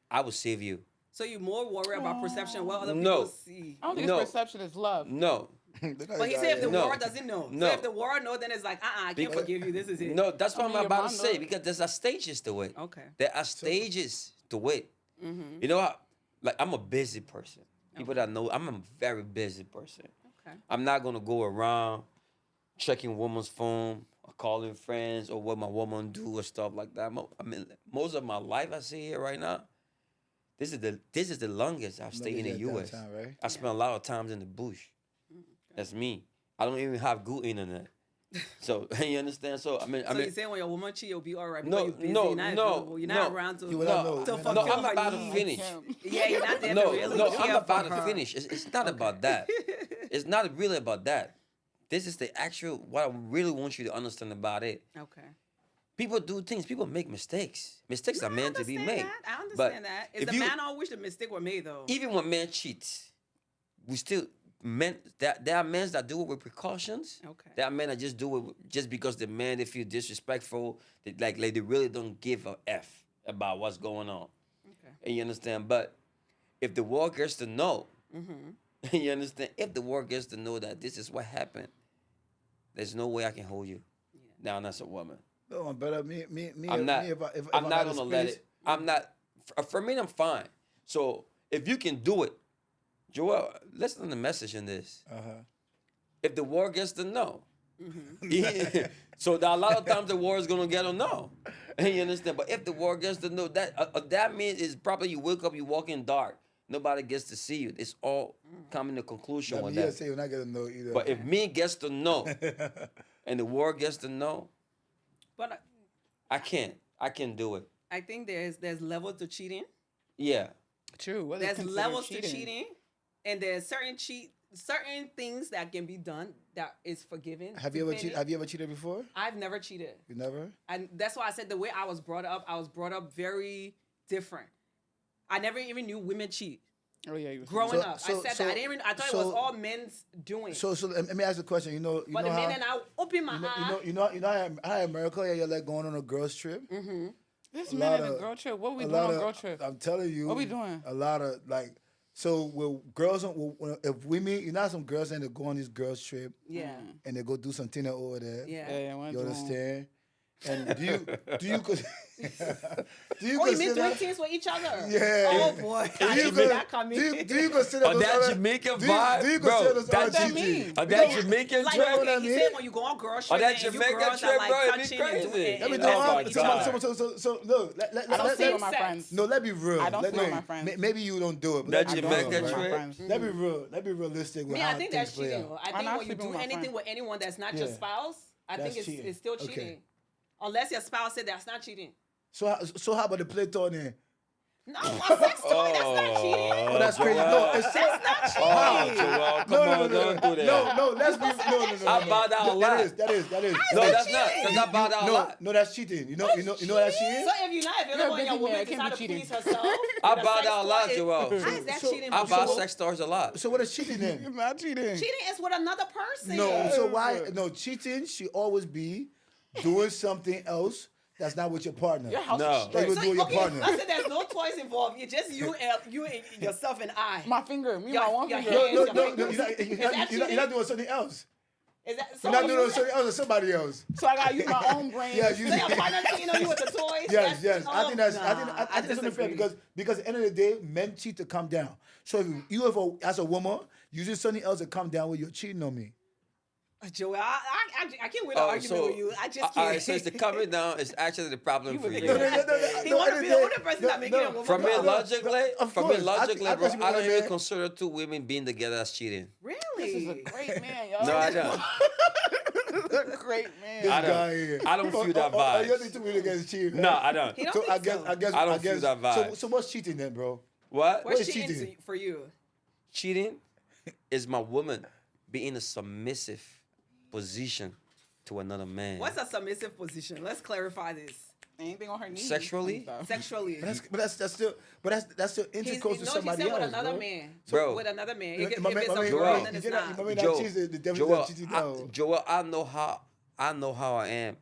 Speaker 1: I will save you.
Speaker 4: So you're more worried about perception, what other
Speaker 1: No.
Speaker 4: people see.
Speaker 2: I don't think
Speaker 1: No.
Speaker 2: it's perception, it's love.
Speaker 1: No.
Speaker 4: But he said if the
Speaker 1: No.
Speaker 4: world doesn't know.
Speaker 1: No.
Speaker 4: So if the world know, then it's like, I can't
Speaker 1: Because-
Speaker 4: forgive you. This is it.
Speaker 1: No, that's what
Speaker 2: mean,
Speaker 1: I'm
Speaker 2: your
Speaker 1: about
Speaker 2: mom
Speaker 1: to say
Speaker 2: knows.
Speaker 1: because there's a stages to it.
Speaker 4: Okay.
Speaker 1: There are stages to it. You know what? Like, I'm a busy person. People that know, I'm a very busy person.
Speaker 4: Okay.
Speaker 1: I'm not going to go around checking woman's phone or calling friends or what my woman do or stuff like that. I mean, most of my life I see here right now, this is the longest I've stayed in the U.S.
Speaker 3: Right?
Speaker 1: I spent a lot of times in the bush. That's me. I don't even have good internet. So, you understand? So, I mean,
Speaker 4: So you're saying when your woman cheat, you'll be all right
Speaker 1: No,
Speaker 4: because you're busy,
Speaker 1: no,
Speaker 4: you're not
Speaker 1: no,
Speaker 4: available, you're not
Speaker 1: no.
Speaker 4: around to,
Speaker 3: You will not know.
Speaker 4: to
Speaker 3: No,
Speaker 4: fulfill
Speaker 1: no, I'm
Speaker 4: her
Speaker 1: about to
Speaker 4: needs.
Speaker 1: finish.
Speaker 4: Yeah, you're not there to
Speaker 1: No,
Speaker 4: really
Speaker 1: no,
Speaker 4: care
Speaker 1: I'm about
Speaker 4: for
Speaker 1: to
Speaker 4: her.
Speaker 1: finish. It's not about that. It's not really about that. This is the actual, what I really want you to understand about it.
Speaker 4: Okay.
Speaker 1: People do things. People make mistakes. Mistakes are meant to be made.
Speaker 4: I understand
Speaker 1: But
Speaker 4: that.
Speaker 1: if
Speaker 4: Is the
Speaker 1: you-
Speaker 4: man always the mistake were made though?
Speaker 1: Even when men cheat, we still men. There are men that do it with precautions.
Speaker 4: Okay.
Speaker 1: There are men that just do it just because the men they feel disrespectful. Like they really don't give a f about what's going on.
Speaker 4: Okay.
Speaker 1: And you understand? But if the world gets to know, you understand? If the world gets to know that this is what happened, there's no way I can hold you down as a woman.
Speaker 3: No, brother. Me.
Speaker 1: I'm not.
Speaker 3: If
Speaker 1: I'm
Speaker 3: I
Speaker 1: not
Speaker 3: had a
Speaker 1: gonna let
Speaker 3: space-
Speaker 1: it. I'm not. For me, I'm fine. So if you can do it, Joel, listen to the message in this. If the world gets to know, yeah, so that a lot of times the war is gonna get to know. You understand? But if the world gets to know, that means it's probably you wake up, you walk in dark, nobody gets to see you. It's all coming to conclusion
Speaker 3: I
Speaker 1: with
Speaker 3: mean,
Speaker 1: that.
Speaker 3: say you're not gonna know either.
Speaker 1: But if me gets to know, and the world gets to know,
Speaker 4: But
Speaker 1: I can't do it.
Speaker 4: I think there's levels to cheating.
Speaker 1: Yeah.
Speaker 2: True. What is
Speaker 4: There's
Speaker 2: considered
Speaker 4: levels to cheating, and there's certain things that can be done that is forgiven.
Speaker 3: have you ever
Speaker 4: depending-
Speaker 3: cheated? Have you ever cheated before?
Speaker 4: I've never cheated.
Speaker 3: You never?
Speaker 4: And that's why I said the way I was brought up very different. I never even knew women cheat.
Speaker 2: Oh yeah, you
Speaker 4: Growing
Speaker 3: So-
Speaker 4: up,
Speaker 3: so-
Speaker 4: I said
Speaker 3: so-
Speaker 4: that. I thought it
Speaker 3: so-
Speaker 4: was all men's doing.
Speaker 3: So let me ask you a question. You know
Speaker 4: but the
Speaker 3: how
Speaker 4: minute I open my eye,
Speaker 3: you know how in America you're like going on a girls trip.
Speaker 2: This
Speaker 3: a
Speaker 2: man
Speaker 3: lot
Speaker 2: in a
Speaker 3: of-
Speaker 2: girl trip. What we
Speaker 3: A
Speaker 2: doing
Speaker 3: lot
Speaker 2: on
Speaker 3: of-
Speaker 2: girl trip?
Speaker 3: I'm telling you.
Speaker 2: What we doing?
Speaker 3: A lot of like. So with girls, if we meet, you know, how some girls and they go on this girls trip
Speaker 4: yeah,
Speaker 3: and they go do something over there.
Speaker 4: yeah.
Speaker 2: Yeah, one
Speaker 3: You
Speaker 2: to one.
Speaker 3: understand? And do you do you
Speaker 4: Oh, you mean
Speaker 3: consider?
Speaker 4: doing things with each other?
Speaker 3: Yeah.
Speaker 4: Oh boy,
Speaker 3: Do
Speaker 4: I
Speaker 3: you,
Speaker 4: didn't see
Speaker 3: con-
Speaker 4: that coming.
Speaker 3: do you consider
Speaker 1: Oh,
Speaker 3: those
Speaker 1: that
Speaker 3: other-
Speaker 1: Jamaican
Speaker 3: do you-
Speaker 1: vibe,
Speaker 3: do you
Speaker 1: bro.
Speaker 3: consider those
Speaker 1: That
Speaker 3: other
Speaker 2: Jamaican-
Speaker 3: cheating?
Speaker 1: Oh, that
Speaker 3: Because-
Speaker 1: Jamaican
Speaker 4: Like,
Speaker 1: trip.
Speaker 3: what I
Speaker 4: okay, you
Speaker 3: mean?
Speaker 4: said when you go on girl trip,
Speaker 1: that
Speaker 4: and you
Speaker 1: Jamaican
Speaker 4: girls
Speaker 1: trip,
Speaker 4: are like
Speaker 1: bro, it be
Speaker 4: touching and
Speaker 1: crazy.
Speaker 4: doing
Speaker 3: Let me
Speaker 4: and
Speaker 3: know.
Speaker 1: Oh my
Speaker 4: each
Speaker 1: God.
Speaker 4: other.
Speaker 3: So look.
Speaker 2: I don't
Speaker 3: Let,
Speaker 2: sleep
Speaker 4: same
Speaker 2: with my
Speaker 4: sex.
Speaker 2: friends.
Speaker 3: no, let be real.
Speaker 2: I don't
Speaker 3: let,
Speaker 2: sleep with
Speaker 3: no,
Speaker 2: my friends.
Speaker 3: Maybe you don't do it. But
Speaker 1: That
Speaker 3: let be
Speaker 1: Jamaican
Speaker 3: real,
Speaker 2: with my
Speaker 1: trip.
Speaker 2: friends.
Speaker 3: Let be real. Let be realistic with
Speaker 4: Me,
Speaker 3: how
Speaker 4: I think
Speaker 3: things
Speaker 4: that's
Speaker 3: play
Speaker 4: cheating.
Speaker 3: out.
Speaker 4: I
Speaker 2: I'm
Speaker 4: think
Speaker 2: not
Speaker 4: when you
Speaker 2: sleeping
Speaker 4: do
Speaker 2: with my
Speaker 4: anything
Speaker 2: friend.
Speaker 4: with anyone that's not your
Speaker 3: Yeah.
Speaker 4: spouse, I think
Speaker 3: That's cheating.
Speaker 4: it's still
Speaker 3: Okay.
Speaker 4: cheating. Unless your spouse said that's not cheating.
Speaker 3: So how about the play toy then?
Speaker 4: No, a sex toy, that's not cheating.
Speaker 3: Oh, that's crazy. No, it's
Speaker 4: That's not cheating.
Speaker 1: Oh, Joel, come on, don't do that.
Speaker 3: No, let's be no.
Speaker 1: I bow down a lot.
Speaker 3: That is.
Speaker 1: No,
Speaker 4: that
Speaker 1: that's not. That's not about that a lot.
Speaker 3: No, that's cheating. You know that's cheating.
Speaker 4: So if you're not available and
Speaker 2: busy
Speaker 4: your woman
Speaker 2: man, it can't
Speaker 4: decides
Speaker 2: be
Speaker 4: to please
Speaker 2: cheating.
Speaker 4: herself,
Speaker 1: I
Speaker 4: with a
Speaker 1: bow
Speaker 4: sex
Speaker 1: down a lot,
Speaker 4: toy,
Speaker 1: Joel.
Speaker 4: How is that
Speaker 3: So-
Speaker 4: cheating?
Speaker 1: I buy
Speaker 4: So
Speaker 1: sex stars a lot.
Speaker 3: So what is cheating then?
Speaker 2: Not cheating.
Speaker 4: cheating is with another person.
Speaker 3: No, so why? No, cheating should always be doing something else That's not with your partner.
Speaker 2: Your house
Speaker 1: No.
Speaker 2: is straight.
Speaker 3: That's with your
Speaker 4: okay,
Speaker 3: partner.
Speaker 4: I said there's no toys involved. You're just you and yourself and I.
Speaker 2: My finger, me,
Speaker 4: Your-
Speaker 2: my one
Speaker 4: your
Speaker 2: finger.
Speaker 4: hand.
Speaker 3: No,
Speaker 4: Your
Speaker 3: no, no,
Speaker 4: fingers.
Speaker 3: you're
Speaker 4: Is
Speaker 3: not doing something else.
Speaker 4: Is that
Speaker 3: You're not doing something else or somebody else.
Speaker 2: So I gotta use my own brain.
Speaker 3: Yeah, you
Speaker 4: So your partner cheating on you with the toys?
Speaker 3: Yes,
Speaker 4: That's-
Speaker 3: yes. I think that's I think
Speaker 4: nah,
Speaker 3: I think that's unfair
Speaker 4: disagree.
Speaker 3: because at the end of the day, men cheat to come down. So if you as a woman using something else to come down with, you're cheating on me.
Speaker 4: Joel, I can't win an argument with you. I just can't.
Speaker 1: All right, so it's the coming down is actually the problem for
Speaker 4: would
Speaker 1: you.
Speaker 4: think- He want to be the only
Speaker 3: no,
Speaker 4: person that making
Speaker 3: no,
Speaker 4: a woman
Speaker 1: For me,
Speaker 4: proud.
Speaker 1: logically,
Speaker 3: Of
Speaker 1: for me,
Speaker 3: course.
Speaker 1: logically,
Speaker 3: I
Speaker 1: bro,
Speaker 3: think
Speaker 1: I don't
Speaker 3: women-
Speaker 1: even consider two women being together as cheating.
Speaker 2: This is a
Speaker 4: Really?
Speaker 2: great man, y'all.
Speaker 1: No, I don't.
Speaker 2: a great man.
Speaker 3: This
Speaker 1: I don't-
Speaker 3: guy here.
Speaker 1: I don't feel that
Speaker 3: You
Speaker 1: vibe.
Speaker 3: don't think two women against cheating.
Speaker 1: No, I don't.
Speaker 4: He don't
Speaker 3: So
Speaker 4: think
Speaker 3: I guess
Speaker 4: so.
Speaker 3: I guess
Speaker 1: I don't
Speaker 3: guess,
Speaker 1: feel that vibe.
Speaker 3: So what's cheating then, bro?
Speaker 1: What?
Speaker 4: What's
Speaker 3: is
Speaker 4: cheating
Speaker 3: cheating?
Speaker 4: for you?
Speaker 1: Cheating is my woman being in a submissive position to another man.
Speaker 4: What's a submissive position? Let's clarify this.
Speaker 2: Anything on her knees.
Speaker 1: Sexually?
Speaker 2: and stuff.
Speaker 4: Sexually.
Speaker 3: But that's still intercourse
Speaker 4: no,
Speaker 3: to
Speaker 4: she
Speaker 3: somebody
Speaker 4: said
Speaker 3: else,
Speaker 4: with another
Speaker 3: bro.
Speaker 4: man.
Speaker 1: Bro.
Speaker 4: With another man.
Speaker 3: My
Speaker 4: If
Speaker 3: man-
Speaker 4: it's
Speaker 3: my
Speaker 4: a
Speaker 3: man-
Speaker 1: Joel,
Speaker 4: girl, then
Speaker 3: you
Speaker 4: it's
Speaker 3: did not-
Speaker 4: not.
Speaker 3: my man not
Speaker 1: Joel,
Speaker 3: cheats, the devil
Speaker 1: Joel,
Speaker 3: not cheating now.
Speaker 1: Joel, I know how I am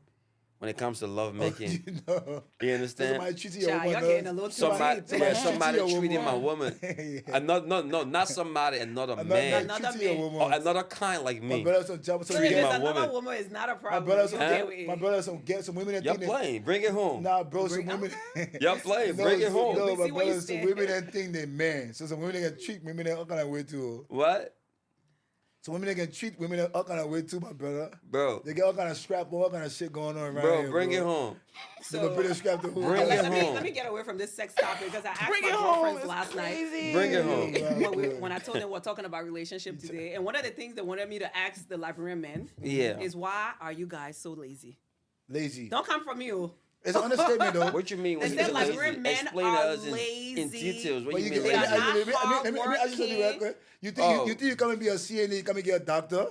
Speaker 1: when it comes to love making.
Speaker 3: You know.
Speaker 1: You understand?
Speaker 3: Somebody cheating your
Speaker 4: Child,
Speaker 3: woman.
Speaker 4: y'all getting a little too
Speaker 1: Somebody,
Speaker 4: deep.
Speaker 1: yeah,
Speaker 3: cheating
Speaker 1: somebody
Speaker 3: your
Speaker 1: treating my
Speaker 3: woman.
Speaker 1: woman.
Speaker 3: Yeah.
Speaker 1: No, not somebody, another man.
Speaker 4: Another
Speaker 3: cheating your
Speaker 4: man.
Speaker 1: Or
Speaker 3: woman.
Speaker 1: another kind like
Speaker 3: My
Speaker 1: me.
Speaker 3: brother some job,
Speaker 4: So
Speaker 3: some
Speaker 4: if
Speaker 1: Treating
Speaker 4: it's
Speaker 1: my
Speaker 4: another
Speaker 1: woman.
Speaker 4: woman, it's not a
Speaker 3: my
Speaker 4: problem.
Speaker 3: brother
Speaker 4: You
Speaker 3: some
Speaker 4: deal with it.
Speaker 3: my brother some get some women that
Speaker 1: Y'all
Speaker 3: think that-
Speaker 1: playing. Bring it home.
Speaker 3: Nah, bro, some
Speaker 4: Bring-
Speaker 3: women.
Speaker 1: Y'all playing. Bring it home.
Speaker 3: No,
Speaker 4: We
Speaker 3: my
Speaker 4: see where you
Speaker 3: brother, some
Speaker 4: stand.
Speaker 3: women that think they men. So some women that can treat women that all kind of way too.
Speaker 1: What?
Speaker 3: So women that can treat women that all kind of way too, my brother.
Speaker 1: Bro.
Speaker 3: They get all kind of strap, all kind of shit going on around
Speaker 1: Bro,
Speaker 3: here,
Speaker 1: bring it
Speaker 3: bro.
Speaker 1: home.
Speaker 3: They gonna put a strap to who?
Speaker 1: Bring it
Speaker 4: let
Speaker 1: home.
Speaker 4: me get away from this sex topic because I asked
Speaker 2: Bring
Speaker 4: my
Speaker 2: it home.
Speaker 4: girlfriends
Speaker 2: It's
Speaker 4: last
Speaker 2: crazy.
Speaker 4: night.
Speaker 1: Bring it home.
Speaker 4: When I told them we're talking about relationship today, and one of the things they wanted me to ask the Liberian men
Speaker 1: Yeah.
Speaker 4: is why are you guys so lazy?
Speaker 3: Lazy.
Speaker 4: Don't come from you.
Speaker 3: It's an understatement though.
Speaker 1: What you mean?
Speaker 4: They
Speaker 1: when
Speaker 4: said
Speaker 1: you say
Speaker 4: Liberian
Speaker 1: lazy?
Speaker 4: men
Speaker 1: Explain
Speaker 4: are
Speaker 1: to us in
Speaker 4: lazy.
Speaker 1: details. What
Speaker 3: But
Speaker 1: you
Speaker 3: you
Speaker 1: mean
Speaker 3: can,
Speaker 4: They are
Speaker 1: lazy?
Speaker 4: not
Speaker 3: let me ask you something right quick. You think you come and be a CNA, you come and get a doctor?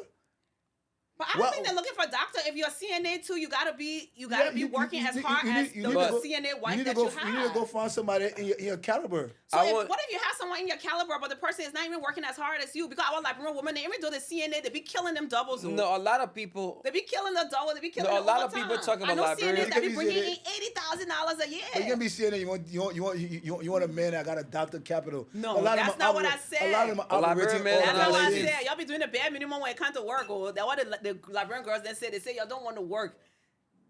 Speaker 4: But I don't
Speaker 3: Well-
Speaker 4: think they're looking for a doctor. If you're a CNA too, you gotta be
Speaker 3: Yeah,
Speaker 4: working as
Speaker 3: you
Speaker 4: hard
Speaker 3: need-
Speaker 4: as
Speaker 3: you
Speaker 4: the
Speaker 3: need to go-
Speaker 4: CNA
Speaker 3: You
Speaker 4: wife
Speaker 3: need to
Speaker 4: that
Speaker 3: go.
Speaker 4: you have.
Speaker 3: You need to go find somebody in your caliber.
Speaker 4: So
Speaker 1: I want-
Speaker 4: what if you have someone in your caliber, but the person is not even working as hard as you? Because our Liberian women, they even do the CNA, they be killing them doubles.
Speaker 1: No, a lot of people.
Speaker 4: They be killing the double. They be killing
Speaker 1: No, a
Speaker 4: them
Speaker 1: lot
Speaker 4: all
Speaker 1: of
Speaker 4: the
Speaker 1: people
Speaker 4: time.
Speaker 1: talk
Speaker 4: I
Speaker 1: about
Speaker 4: know
Speaker 1: Liberians.
Speaker 4: CNAs that be
Speaker 3: You can be
Speaker 4: bringing in
Speaker 3: CNA.
Speaker 4: $80,000 a year.
Speaker 3: But you can be CNA. You want a man that got a doctor capital.
Speaker 4: No,
Speaker 3: A lot of
Speaker 4: that's
Speaker 3: them
Speaker 4: not what I
Speaker 3: operate-
Speaker 4: said.
Speaker 3: A lot of them
Speaker 1: A
Speaker 3: are
Speaker 1: Liberian
Speaker 3: operating
Speaker 1: man-
Speaker 3: all
Speaker 4: That's not what I
Speaker 3: organizations.
Speaker 4: said. Y'all be doing the bare minimum when it comes to work. Or that what the Liberian girls then said. They say y'all don't want to work.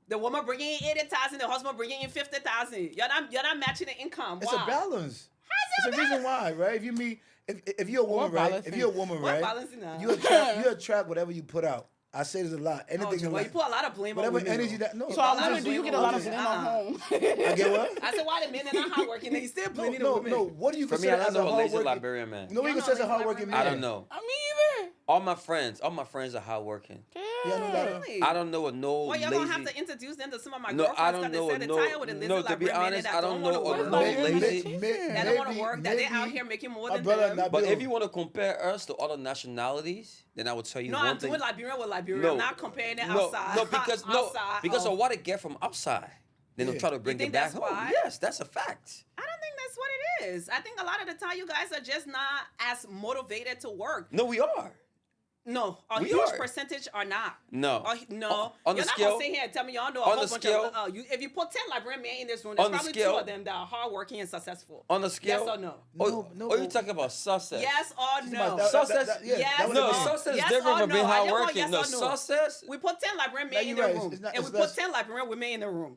Speaker 4: The woman bringing in 80,000, the husband bringing in 50,000. You're not matching the income.
Speaker 3: It's
Speaker 4: Why?
Speaker 3: a balance.
Speaker 4: How's it
Speaker 3: It's a reason why, right? If you meet, if you're a woman,
Speaker 2: What
Speaker 3: right?
Speaker 2: balancing?
Speaker 3: If you're a woman,
Speaker 4: What
Speaker 3: right?
Speaker 4: balancing now?
Speaker 3: You attract whatever you put out. I say this a lot.
Speaker 4: Oh,
Speaker 3: Anything in
Speaker 4: Joel, you
Speaker 3: life.
Speaker 4: put a lot of blame on
Speaker 3: Whatever
Speaker 4: women.
Speaker 3: energy
Speaker 4: though.
Speaker 3: that no.
Speaker 2: So I
Speaker 4: lot
Speaker 2: wonder,
Speaker 4: of
Speaker 2: do you
Speaker 4: blame
Speaker 2: get a
Speaker 4: on
Speaker 2: lot of
Speaker 4: women.
Speaker 2: men on home?
Speaker 3: I get what?
Speaker 4: I said, why the men are not hardworking? They still blaming the
Speaker 3: No,
Speaker 4: women.
Speaker 3: no. What do you
Speaker 1: For me,
Speaker 3: consider
Speaker 1: I don't
Speaker 3: as a
Speaker 1: know a lazy
Speaker 3: hardworking?
Speaker 1: Liberian man.
Speaker 3: No, what
Speaker 4: Y'all
Speaker 3: you
Speaker 4: know
Speaker 3: consider as a
Speaker 4: lazy
Speaker 3: hardworking
Speaker 4: Liberian
Speaker 3: man?
Speaker 1: I don't know.
Speaker 2: Me either.
Speaker 1: All my friends are hardworking.
Speaker 3: Yeah, I know that.
Speaker 4: Really?
Speaker 1: I don't know a no
Speaker 4: Well, y'all
Speaker 1: lazy.
Speaker 4: gonna have to introduce them to some of my
Speaker 1: No, I
Speaker 4: girlfriends
Speaker 1: don't
Speaker 4: because
Speaker 1: know
Speaker 4: they
Speaker 1: a
Speaker 4: said
Speaker 1: no.
Speaker 4: they're tired with the lazy
Speaker 1: No, to be
Speaker 4: Liberian men
Speaker 1: honest,
Speaker 4: that
Speaker 1: I don't know
Speaker 4: want to
Speaker 1: a
Speaker 4: work.
Speaker 1: no
Speaker 2: Liberian
Speaker 1: lazy.
Speaker 2: men
Speaker 4: That don't want to work. That they out here making more
Speaker 3: my
Speaker 4: than
Speaker 3: brother
Speaker 4: them.
Speaker 3: Nabil-
Speaker 1: But if you want to compare us to other nationalities, then I would tell you
Speaker 4: No,
Speaker 1: one
Speaker 4: I'm
Speaker 1: thing.
Speaker 4: doing Liberian with Liberian.
Speaker 1: No.
Speaker 4: I'm not comparing it
Speaker 1: no,
Speaker 4: outside.
Speaker 1: no, because
Speaker 4: outside
Speaker 1: of what they get from outside. Then they'll
Speaker 3: Yeah.
Speaker 1: try to bring
Speaker 4: think
Speaker 1: it back
Speaker 4: that's
Speaker 1: home.
Speaker 4: why?
Speaker 1: Yes, that's a fact.
Speaker 4: I don't think that's what it is. I think a lot of the time you guys are just not as motivated to work.
Speaker 1: No, we are.
Speaker 4: No, a
Speaker 1: We
Speaker 4: huge
Speaker 1: are.
Speaker 4: percentage are not.
Speaker 1: No.
Speaker 4: No,
Speaker 1: On
Speaker 4: you're
Speaker 1: the
Speaker 4: not
Speaker 1: scale-
Speaker 4: gonna sit here and tell me y'all know a
Speaker 1: on
Speaker 4: whole
Speaker 1: the
Speaker 4: bunch
Speaker 1: scale-
Speaker 4: of. If you put 10 Liberian men in this room, there's
Speaker 1: on the
Speaker 4: probably
Speaker 1: scale-
Speaker 4: 2 of them that are hardworking and successful.
Speaker 1: On the scale.
Speaker 4: Yes or no?
Speaker 3: No,
Speaker 1: Or you talking about success?
Speaker 4: Yes or no?
Speaker 3: That-
Speaker 1: Success-
Speaker 3: yeah,
Speaker 4: Yes
Speaker 3: that was
Speaker 1: No,
Speaker 3: the thing.
Speaker 1: success is
Speaker 4: Yes
Speaker 1: different
Speaker 4: or
Speaker 1: from being
Speaker 4: no? I just want
Speaker 1: hardworking.
Speaker 4: yes
Speaker 1: No,
Speaker 4: or no.
Speaker 1: success.
Speaker 4: We put 10 Liberian
Speaker 3: No,
Speaker 4: men in
Speaker 3: you're
Speaker 4: the
Speaker 3: right.
Speaker 4: room,
Speaker 3: It's not-
Speaker 4: and we
Speaker 3: it's
Speaker 4: put
Speaker 3: less-
Speaker 4: 10 Liberian women in the room.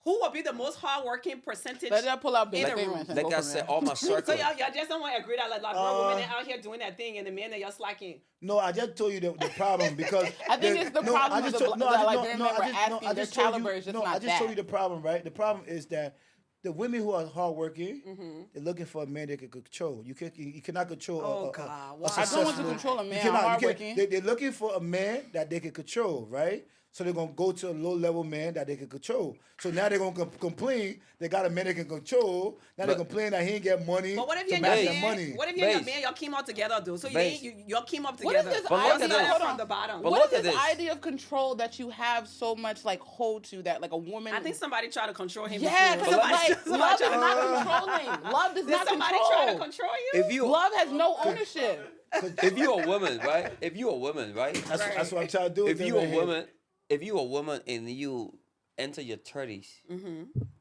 Speaker 4: Who will be the most hardworking percentage?
Speaker 2: Let that pull out big
Speaker 4: in the
Speaker 2: statements.
Speaker 4: room.
Speaker 2: and
Speaker 1: Like
Speaker 2: go
Speaker 1: I
Speaker 2: from
Speaker 1: said,
Speaker 2: there.
Speaker 1: all my
Speaker 4: So
Speaker 1: circle.
Speaker 4: y'all just don't want to agree that like Liberian women are out here doing that thing, and the men that y'all slacking.
Speaker 3: No, I just told you the problem because
Speaker 2: I think it's the problem with the Liberian men were asking, their caliber is just
Speaker 3: no, I
Speaker 2: not
Speaker 3: just told you
Speaker 2: that.
Speaker 3: the problem, right? The problem is that the women who are hardworking,
Speaker 4: Mm-hmm.
Speaker 3: they're looking for a man they can control. You cannot control.
Speaker 4: Oh,
Speaker 3: a
Speaker 4: God.
Speaker 3: a
Speaker 4: Why?
Speaker 2: I don't want
Speaker 3: successful-
Speaker 2: to control a
Speaker 3: you
Speaker 2: man.
Speaker 3: cannot-
Speaker 2: I'm
Speaker 3: you can't-
Speaker 2: hardworking.
Speaker 3: They're looking for a man that they can control, right? So they're gonna go to a low level man that they can control. So now they're gonna complain they got a man they can control. Now they
Speaker 1: But-
Speaker 3: complain that he ain't get money.
Speaker 4: But what if
Speaker 3: to
Speaker 4: you're
Speaker 3: match
Speaker 4: your
Speaker 3: their
Speaker 4: man?
Speaker 3: money.
Speaker 4: What if you're your
Speaker 1: Base.
Speaker 4: man? Y'all came out together, dude. So
Speaker 1: Base.
Speaker 4: y'all came up
Speaker 2: What is
Speaker 4: together.
Speaker 2: this
Speaker 1: But look
Speaker 4: Y'all
Speaker 1: at
Speaker 2: idea?
Speaker 1: this.
Speaker 2: Hold
Speaker 4: from
Speaker 2: on.
Speaker 4: the bottom.
Speaker 1: But
Speaker 2: What
Speaker 1: look
Speaker 2: is
Speaker 1: at
Speaker 2: this
Speaker 1: this.
Speaker 2: idea of control that you have so much like hold to that like a woman?
Speaker 4: I think somebody tried to control him.
Speaker 2: Yeah,
Speaker 4: before.
Speaker 2: because
Speaker 4: Somebody-
Speaker 2: like
Speaker 4: somebody
Speaker 2: love is
Speaker 4: tried to-
Speaker 2: not controlling. Love does
Speaker 4: Did
Speaker 2: not
Speaker 4: somebody try to
Speaker 2: control.
Speaker 4: control you?
Speaker 1: If you
Speaker 2: Love has no ownership.
Speaker 1: if you a woman, right? If you a woman, right?
Speaker 3: That's what I'm trying to do.
Speaker 1: If
Speaker 3: with
Speaker 1: you
Speaker 3: them
Speaker 1: a
Speaker 3: right here.
Speaker 1: woman, if you a woman and you enter your 30s,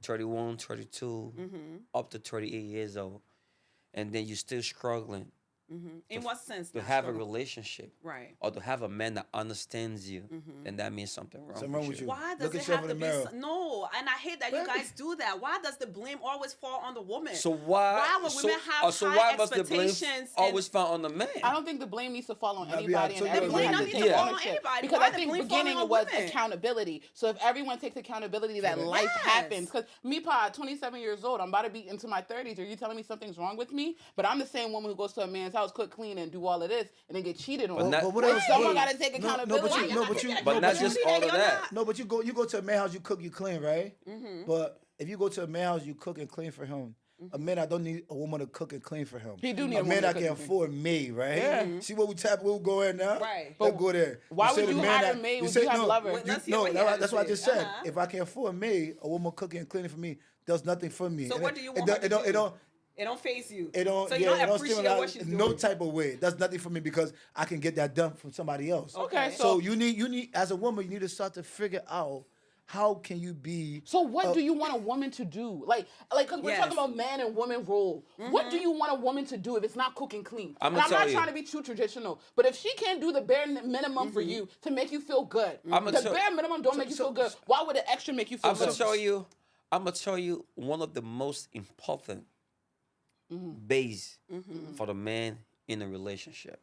Speaker 1: 31, 32, up to 38 years old, and then you're still struggling
Speaker 4: In what sense?
Speaker 1: to
Speaker 4: not
Speaker 1: have a
Speaker 4: struggle?
Speaker 1: relationship,
Speaker 4: Right.
Speaker 1: or to have a man that understands you, then that means something wrong,
Speaker 3: Something wrong with you.
Speaker 4: Why does
Speaker 3: Look
Speaker 4: it
Speaker 3: yourself
Speaker 4: have
Speaker 3: in
Speaker 4: to
Speaker 3: the
Speaker 4: be
Speaker 3: mirror.
Speaker 4: no? And I hate that you guys do that. Why does the blame always fall on the woman?
Speaker 1: So why?
Speaker 4: when
Speaker 1: so,
Speaker 4: women have
Speaker 1: so
Speaker 4: high
Speaker 1: why must the blame
Speaker 4: expectations
Speaker 1: always fall on the man?
Speaker 2: I don't think the blame needs to fall on
Speaker 3: Nabil,
Speaker 2: anybody,
Speaker 3: so
Speaker 2: and
Speaker 3: you
Speaker 2: everyone
Speaker 3: agree
Speaker 2: has
Speaker 3: with
Speaker 2: to
Speaker 3: me?
Speaker 2: take
Speaker 1: Yeah.
Speaker 2: ownership.
Speaker 4: Anybody.
Speaker 2: Because
Speaker 4: Why
Speaker 2: I
Speaker 4: the
Speaker 2: think
Speaker 4: blame
Speaker 2: beginning
Speaker 4: falling on
Speaker 2: was
Speaker 4: women?
Speaker 2: accountability. So if everyone takes accountability, that
Speaker 3: Yes.
Speaker 2: life happens. Because me, Pa, 27 years old, I'm about to be into my 30s. Are you telling me something's wrong with me? But I'm the same woman who goes to a man's house, cook, clean, and do all of this, and then get cheated on.
Speaker 1: But not-
Speaker 3: what else?
Speaker 2: Someone
Speaker 3: What-
Speaker 2: got to take
Speaker 3: no,
Speaker 2: accountability.
Speaker 1: But not just all of that.
Speaker 3: No, but you go to a man house, you cook, you clean, right? But if you go to a man house, you cook and clean for him. A man that don't need a woman to cook and clean for him.
Speaker 2: He do need
Speaker 3: a
Speaker 2: a
Speaker 3: man
Speaker 2: woman to
Speaker 3: that
Speaker 2: cook
Speaker 3: can
Speaker 2: and clean.
Speaker 3: afford maid, right?
Speaker 2: Yeah.
Speaker 3: See what we go in now?
Speaker 4: Right.
Speaker 3: Let's go there.
Speaker 2: Why
Speaker 3: say
Speaker 2: would
Speaker 3: the
Speaker 2: you
Speaker 3: man
Speaker 2: hire a
Speaker 3: that-
Speaker 2: maid when
Speaker 3: say-
Speaker 2: you have
Speaker 3: no,
Speaker 2: lovers?
Speaker 4: Wait,
Speaker 3: you-
Speaker 4: let's hear
Speaker 3: no,
Speaker 4: what you have to
Speaker 3: that's what I
Speaker 4: say.
Speaker 3: just said.
Speaker 4: Uh-huh.
Speaker 3: If I can afford a maid, a woman cooking and cleaning for me does nothing for me.
Speaker 4: So
Speaker 3: And
Speaker 4: what do you
Speaker 3: it
Speaker 4: want
Speaker 3: don't-
Speaker 4: her to
Speaker 3: it don't-
Speaker 4: do?
Speaker 3: It don't.
Speaker 4: It don't phase you.
Speaker 3: It don't.
Speaker 4: So you
Speaker 3: yeah,
Speaker 4: don't
Speaker 3: it don't
Speaker 4: appreciate
Speaker 3: stimulate
Speaker 4: what she's doing.
Speaker 3: no type of way. That's nothing for me because I can get that done from somebody else.
Speaker 2: Okay,
Speaker 3: So you need as a woman, you need to start to figure out how can you be.
Speaker 2: So what do you want a woman to do? Like, cause we're
Speaker 4: Yes.
Speaker 2: talking about man and woman role. What do you want a woman to do if it's not cooking clean?
Speaker 1: I'ma
Speaker 2: And I'm
Speaker 1: tell
Speaker 2: not
Speaker 1: you.
Speaker 2: trying to be too traditional, but if she can't do the bare minimum for you to make you feel good,
Speaker 1: I'ma
Speaker 2: the
Speaker 1: tell-
Speaker 2: bare minimum don't make you feel good. Why would the extra make you feel
Speaker 1: I'm gonna
Speaker 2: good?
Speaker 1: tell you one of the most important base for the man in a relationship.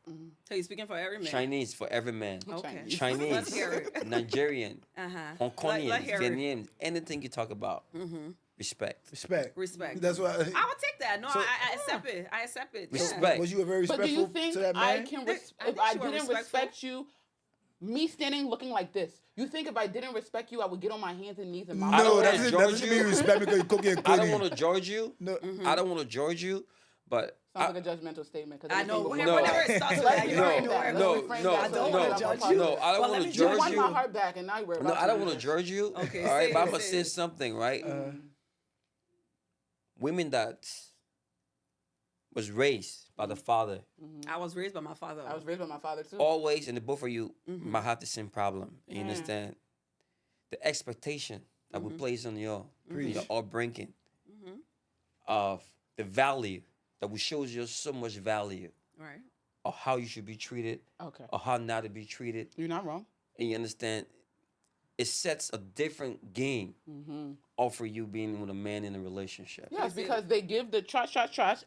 Speaker 4: So you're speaking for every man.
Speaker 1: Chinese for every man.
Speaker 4: Okay.
Speaker 1: Chinese,
Speaker 4: Let's hear it.
Speaker 1: Nigerian,
Speaker 4: Uh-huh.
Speaker 1: Hong Kongians,
Speaker 4: Let hear it.
Speaker 1: Vietnamese, anything you talk about, respect.
Speaker 3: Respect.
Speaker 4: Respect.
Speaker 3: That's why.
Speaker 4: I would take that. No, I accept it. I accept it. Yeah.
Speaker 1: Respect.
Speaker 3: Was you very
Speaker 2: But do
Speaker 3: respectful
Speaker 2: you think
Speaker 3: to that man?
Speaker 2: I can,
Speaker 4: I
Speaker 2: if
Speaker 4: think
Speaker 2: I
Speaker 4: you were
Speaker 2: didn't
Speaker 4: respectful.
Speaker 2: respect you, me standing looking like this, you think if I didn't respect you, I would get on my hands and knees and mouth?
Speaker 1: I don't
Speaker 3: No,
Speaker 1: wanna
Speaker 3: that doesn't
Speaker 1: judge
Speaker 3: mean
Speaker 1: you.
Speaker 3: respect because you cooking and
Speaker 1: I
Speaker 3: cleaning.
Speaker 1: don't want to judge you.
Speaker 3: No.
Speaker 1: I don't want to judge you, but
Speaker 2: Sounds like a judgmental statement. 'Cause
Speaker 4: I know.
Speaker 2: everything
Speaker 1: No.
Speaker 4: Whenever it starts with
Speaker 2: Let's
Speaker 4: that, you
Speaker 2: reframe
Speaker 4: already know
Speaker 2: that.
Speaker 4: where
Speaker 2: Let's
Speaker 1: no,
Speaker 4: it
Speaker 2: reframe
Speaker 1: no,
Speaker 2: that.
Speaker 4: I
Speaker 2: So
Speaker 4: don't
Speaker 2: we
Speaker 4: wanna
Speaker 2: don't
Speaker 4: judge
Speaker 2: pop
Speaker 4: you.
Speaker 1: No, I
Speaker 2: up.
Speaker 1: don't
Speaker 4: But
Speaker 1: want
Speaker 4: let
Speaker 1: to
Speaker 4: me
Speaker 2: You
Speaker 1: judge
Speaker 2: won
Speaker 1: you.
Speaker 2: my heart back, and now you're about
Speaker 1: No, I don't
Speaker 2: to
Speaker 1: want to judge you.
Speaker 4: Okay,
Speaker 1: all right,
Speaker 4: say
Speaker 1: but
Speaker 4: it,
Speaker 1: I'm gonna
Speaker 4: say
Speaker 1: say
Speaker 4: it.
Speaker 1: something, right? Women that was raised by the father,
Speaker 4: I was raised by my father.
Speaker 2: I was raised by my father too.
Speaker 1: always, and the both of you might have the same problem. You understand? The expectation that we place on your upbringing of the value that we shows you so much value
Speaker 4: Right.
Speaker 1: of how you should be treated
Speaker 2: Okay,
Speaker 1: or how not to be treated.
Speaker 2: you're not wrong.
Speaker 1: And you understand, it sets a different game for you being with a man in a relationship.
Speaker 2: Yes, because they give the trust,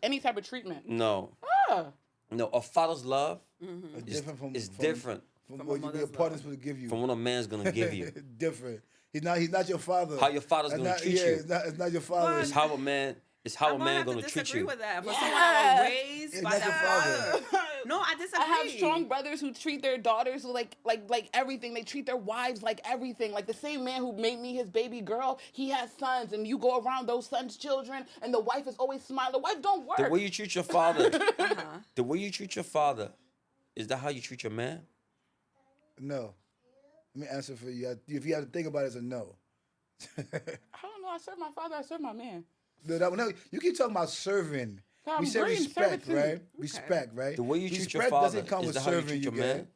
Speaker 2: any type of treatment.
Speaker 1: No,
Speaker 2: Ah,
Speaker 1: no, a father's love
Speaker 3: It's different from.
Speaker 1: is different
Speaker 3: from
Speaker 4: From
Speaker 3: what
Speaker 4: a
Speaker 3: your
Speaker 4: mother's
Speaker 3: partner's supposed to give you.
Speaker 1: from what a man's gonna give you.
Speaker 3: Different. He's not your father.
Speaker 1: How your father's
Speaker 3: That's
Speaker 1: gonna
Speaker 3: not-
Speaker 1: treat
Speaker 3: yeah,
Speaker 1: you.
Speaker 3: It's not your father.
Speaker 1: It's how a man. It's how
Speaker 4: I'm
Speaker 1: a
Speaker 4: gonna
Speaker 1: man
Speaker 4: have to
Speaker 1: gonna treat
Speaker 4: disagree
Speaker 1: you.
Speaker 4: with that. For
Speaker 2: Yeah.
Speaker 4: someone that was raised
Speaker 3: It's
Speaker 4: by
Speaker 3: not your
Speaker 4: that
Speaker 3: father.
Speaker 4: father. No, I disagree.
Speaker 2: I have strong brothers who treat their daughters like everything. They treat their wives like everything. Like the same man who made me his baby girl, he has sons, and you go around those sons' children, and the wife is always smiling. The wife don't work.
Speaker 1: The way you treat your father.
Speaker 4: Uh-huh.
Speaker 1: The way you treat your father. Is that how you treat your man?
Speaker 3: No. Let me answer for you. If you have to think about it, it's a no.
Speaker 2: I don't know. I serve my father. I serve my man.
Speaker 3: No, you keep talking about serving.
Speaker 2: God,
Speaker 3: We
Speaker 2: I'm
Speaker 3: say
Speaker 2: bringing
Speaker 3: respect,
Speaker 2: servitude.
Speaker 3: right? Respect, right?
Speaker 1: The way you treat your
Speaker 3: Respect
Speaker 1: father.
Speaker 3: doesn't come
Speaker 1: Is
Speaker 3: with
Speaker 1: that how you
Speaker 3: serving.
Speaker 1: treat your
Speaker 3: get
Speaker 1: man?
Speaker 3: it?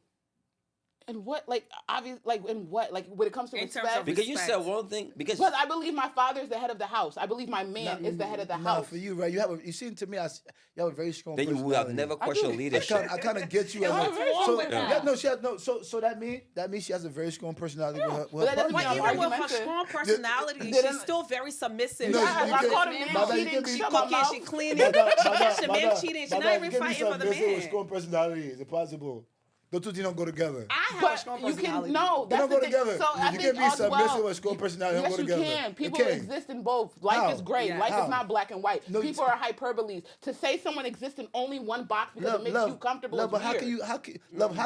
Speaker 2: And what, like, obvious, like, in what, like, when it comes to
Speaker 4: In terms
Speaker 2: respect.
Speaker 4: of
Speaker 1: Because you
Speaker 4: Respect.
Speaker 1: said one thing. Because
Speaker 2: Because I believe my father is the head of the house. I believe my man is the head of the
Speaker 3: Nah,
Speaker 2: house.
Speaker 3: for you, right? You seem to me, you have a very strong
Speaker 1: then you would have
Speaker 3: personality.
Speaker 1: never
Speaker 2: I
Speaker 1: questioned
Speaker 2: do.
Speaker 1: leadership.
Speaker 3: I kind of get you as
Speaker 2: What's wrong
Speaker 3: so,
Speaker 2: with
Speaker 3: yeah,
Speaker 2: that?
Speaker 3: no, she has no. So that means she has a very strong personality with her.
Speaker 2: But that doesn't
Speaker 3: partner.
Speaker 2: mean
Speaker 4: But
Speaker 2: I'm
Speaker 4: even with her
Speaker 2: argumentative.
Speaker 4: strong personality,
Speaker 2: Didn't-
Speaker 4: she's still very submissive.
Speaker 3: No,
Speaker 4: She's
Speaker 3: you
Speaker 2: I
Speaker 3: can-
Speaker 2: caught a
Speaker 4: submissive.
Speaker 2: man
Speaker 3: Mother, you
Speaker 2: cheating.
Speaker 3: can be-
Speaker 2: Shut
Speaker 4: She
Speaker 2: my
Speaker 4: cooking,
Speaker 2: mouth.
Speaker 4: she cleaning.
Speaker 3: Mother,
Speaker 4: She catch the man
Speaker 3: mother,
Speaker 4: cheating. She's
Speaker 3: mother,
Speaker 4: not even
Speaker 3: give me
Speaker 4: fighting
Speaker 3: some
Speaker 4: for the
Speaker 3: business with
Speaker 4: man.
Speaker 3: strong personality. Is it possible? Those two things don't go together.
Speaker 4: I have a
Speaker 2: But
Speaker 4: strong
Speaker 2: you
Speaker 4: personality.
Speaker 2: can no.
Speaker 3: They
Speaker 2: That's
Speaker 3: don't
Speaker 2: the
Speaker 3: go
Speaker 2: thing.
Speaker 3: together.
Speaker 2: So I
Speaker 3: You
Speaker 2: think
Speaker 3: can't be
Speaker 2: all's
Speaker 3: submissive
Speaker 2: well.
Speaker 3: with strong personality. They
Speaker 2: Yes,
Speaker 3: don't go
Speaker 2: you
Speaker 3: together.
Speaker 2: can.
Speaker 3: It
Speaker 2: People
Speaker 3: can't.
Speaker 2: exist in both. Life
Speaker 3: How?
Speaker 2: is gray.
Speaker 4: Yeah.
Speaker 2: Life
Speaker 3: How?
Speaker 2: is not black and white.
Speaker 3: No,
Speaker 2: People are hyperboles. To say someone exists in only one box because it makes you comfortable
Speaker 3: love,
Speaker 2: is
Speaker 3: but how
Speaker 2: weird.
Speaker 3: can you how